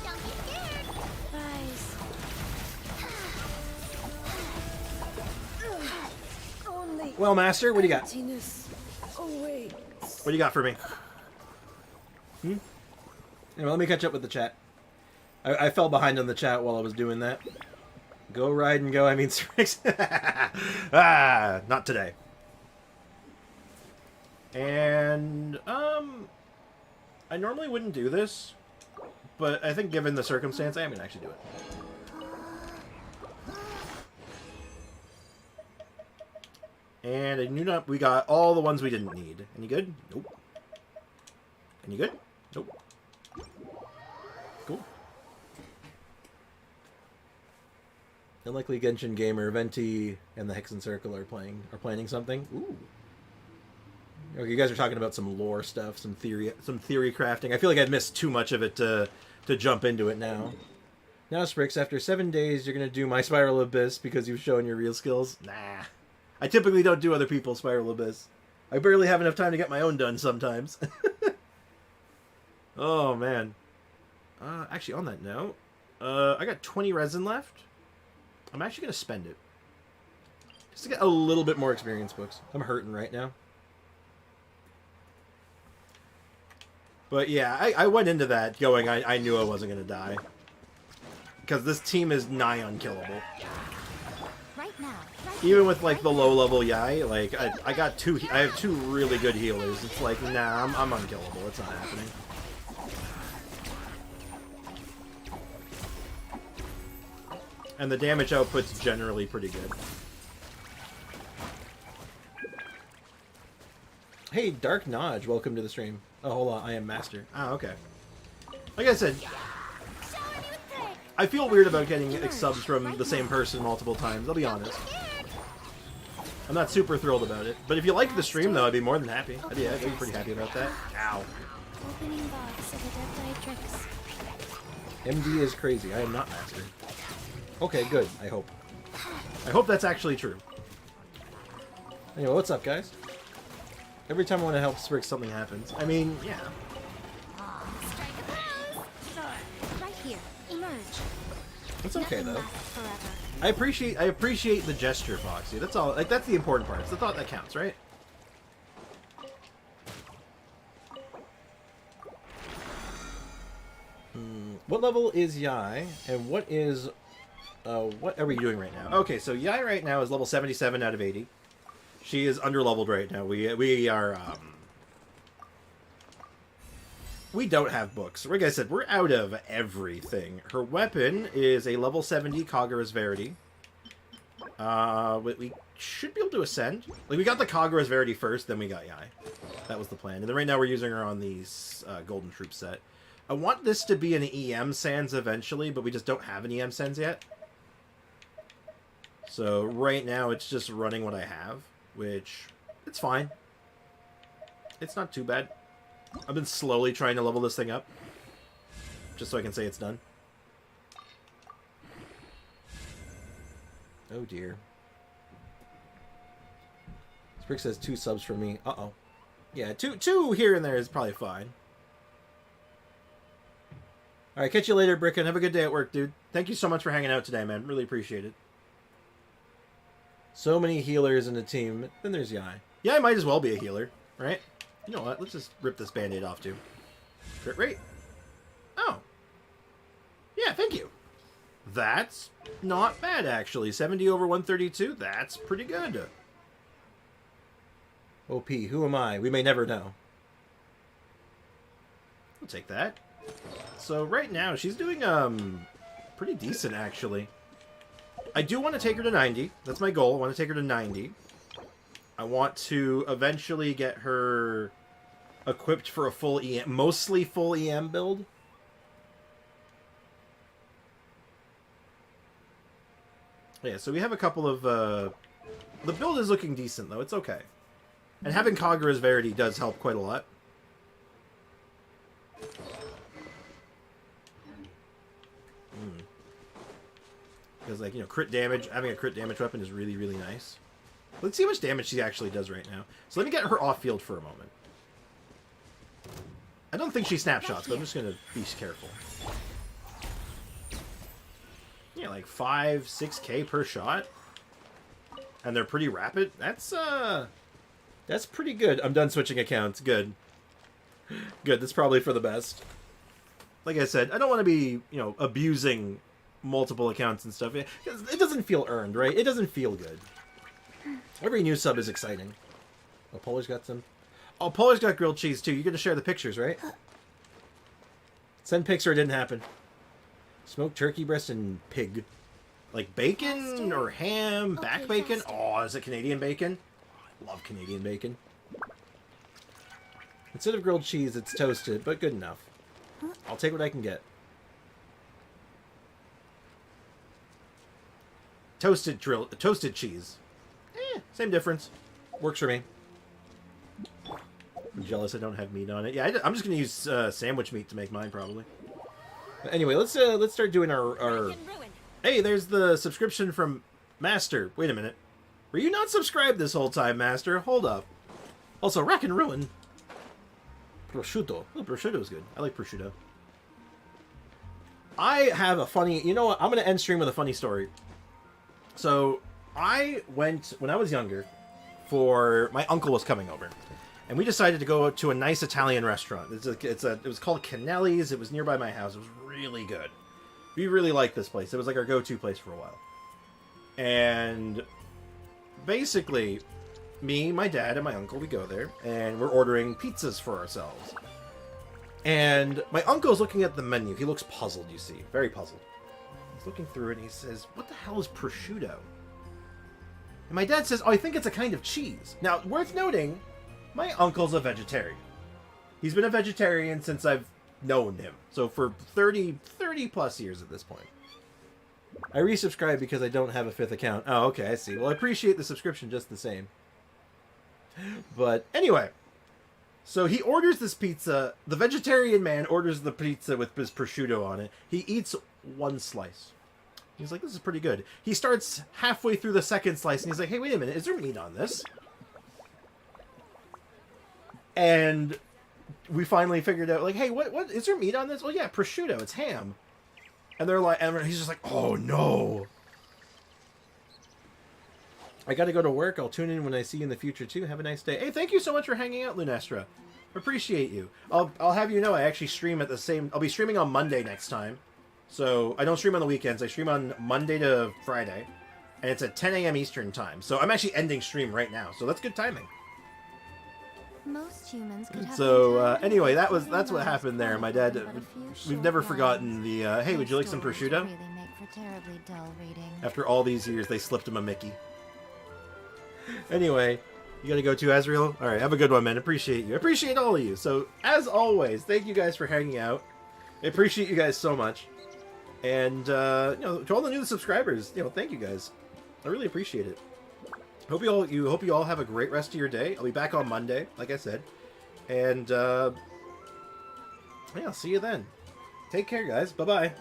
Don't be scared. Rise. Only Well, Master, what do you got? emptiness awaits. What do you got for me? Anyway, let me catch up with the chat. I fell behind on the chat while I was doing that. Go ride and go, I mean Strix. Ah, not today. And, I normally wouldn't do this, but I think given the circumstance, I am going to actually do it. And I knew not, we got all the ones we didn't need. Any good? Nope. Any good? Nope. Cool. Unlikely Genshin gamer, Venti, and the Hexen Circle are planning something. Ooh. Okay, you guys are talking about some lore stuff, some theory crafting. I feel like I've missed too much of it to jump into it now. Now, Sprix, after 7 days, you're gonna do my Spiral Abyss because you've shown your real skills. Nah, I typically don't do other people's Spiral Abyss. I barely have enough time to get my own done sometimes. Oh man. Actually, on that note, I got 20 resin left. I'm actually gonna spend it just to get a little bit more experience books. I'm hurting right now. But yeah, I went into that going, I knew I wasn't going to die. Because this team is nigh unkillable. Right now. Right Even with, like, the low-level Yai, like, I have two really good healers. It's like, nah, I'm unkillable. It's not happening. And the damage output's generally pretty good. Hey, Dark Nodge, welcome to the stream. Oh, hold on, I am Master. Ah, okay. Like I said, I feel weird about getting subs from the same person multiple times, I'll be honest. I'm not super thrilled about it. But if you like the stream, though, I'd be more than happy. I'd be pretty happy about that. Ow. Opening box of Adepti Tricks. MD is crazy. I am not Master. Okay, good. I hope. I hope that's actually true. Anyway, what's up, guys? Every time I want to help Sprix, something happens. I mean, yeah. Strike a pose. Right here. Emerge. It's okay, Nothing though. lasts forever. I appreciate the gesture, Foxy. That's all. Like, that's the important part. It's the thought that counts, right? What level is Yai, and what is... what are we doing right now? Okay, so Yai right now is level 77 out of 80. She is underleveled right now. We are, we don't have books. Like I said, we're out of everything. Her weapon is a level 70 Kagura's Verity. We should be able to ascend. Like, we got the Kagura's Verity first, then we got Yai. That was the plan. And then right now we're using her on the Golden Troop set. I want this to be an EM Sans eventually, but we just don't have an EM Sans yet. So right now it's just running what I have, which, it's fine. It's not too bad. I've been slowly trying to level this thing up, just so I can say it's done. Oh dear. Sprick says 2 subs for me. Uh-oh. Yeah, two here and there is probably fine. Alright, catch you later, Bricken. Have a good day at work, dude. Thank you so much for hanging out today, man. Really appreciate it. So many healers in the team. Then there's Yai. Yai might as well be a healer, right? You know what? Let's just rip this band-aid off, too. Crit rate. Oh. Yeah, thank you. That's not bad, actually. 70 over 132. That's pretty good. OP, who am I? We may never know. We'll take that. So right now, she's doing pretty decent, actually. I do want to take her to 90. That's my goal. I want to take her to 90. I want to eventually get her equipped for a full EM, mostly full EM build. Yeah, so we have a couple of... the build is looking decent, though. It's okay. And having Kagura's Verity does help quite a lot. Because, like, you know, crit damage, having a crit damage weapon is really, really nice. Let's see how much damage she actually does right now. So let me get her off-field for a moment. I don't think she snapshots, but I'm just going to be careful. Yeah, like 5-6k per shot. And they're pretty rapid. That's pretty good. I'm done switching accounts. Good. Good, that's probably for the best. Like I said, I don't want to be, you know, abusing multiple accounts and stuff. It doesn't feel earned, right? It doesn't feel good. Every new sub is exciting. Oh, Polish got some. Oh, Polish got grilled cheese too. You're gonna share the pictures, right? Send pics or it didn't happen. Smoked turkey breast and pig. Like bacon or ham, back bacon. Oh, is it Canadian bacon? Love Canadian bacon. Instead of grilled cheese, it's toasted, but good enough. I'll take what I can get. Toasted cheese. Same difference. Works for me. I'm jealous I don't have meat on it. Yeah, I'm just gonna use sandwich meat to make mine probably. But anyway, let's start doing our. Hey, there's the subscription from Master. Wait a minute. Were you not subscribed this whole time, Master? Hold up. Also, Rack and Ruin. Prosciutto. Oh, prosciutto is good. I like prosciutto. I have a funny... You know what? I'm going to end stream with a funny story. So, I went, when I was younger, for... My uncle was coming over. And we decided to go to a nice Italian restaurant. It was called Canelli's. It was nearby my house. It was really good. We really liked this place. It was like our go-to place for a while. And... basically, me, my dad, and my uncle, we go there, and we're ordering pizzas for ourselves. And my uncle's looking at the menu. He looks puzzled, you see. Very puzzled. He's looking through it, and he says, what the hell is prosciutto? And my dad says, oh, I think it's a kind of cheese. Now, worth noting, my uncle's a vegetarian. He's been a vegetarian since I've known him. So for 30 plus years at this point. I resubscribed because I don't have a 5th account. Oh, okay, I see. Well, I appreciate the subscription just the same. But anyway, so he orders this pizza. The vegetarian man orders the pizza with his prosciutto on it. He eats one slice. He's like, this is pretty good. He starts halfway through the second slice, and he's like, hey, wait a minute, is there meat on this? And we finally figured out, like, hey, what is there meat on this? Oh, yeah, prosciutto, it's ham. And they're like, and he's just like, oh no. I gotta go to work. I'll tune in when I see you in the future too. Have a nice day. Hey, thank you so much for hanging out, Lunestra. Appreciate you. I'll have you know I actually stream at the same... I'll be streaming on Monday next time. So, I don't stream on the weekends. I stream on Monday to Friday. And it's at 10 a.m. Eastern time. So, I'm actually ending stream right now. So, that's good timing. Most humans could have anyway, that's what happened there. My dad, we've never forgotten the, hey, would you like some prosciutto? a terribly dull reading. After all these years, they slipped him a Mickey. Anyway, you gotta go too, Azriel? Alright, have a good one, man. Appreciate you. Appreciate all of you. So, as always, thank you guys for hanging out. I appreciate you guys so much. And, you know, to all the new subscribers, you know, thank you guys. I really appreciate it. Hope you all have a great rest of your day. I'll be back on Monday, like I said. And, yeah, I'll see you then. Take care, guys. Bye-bye.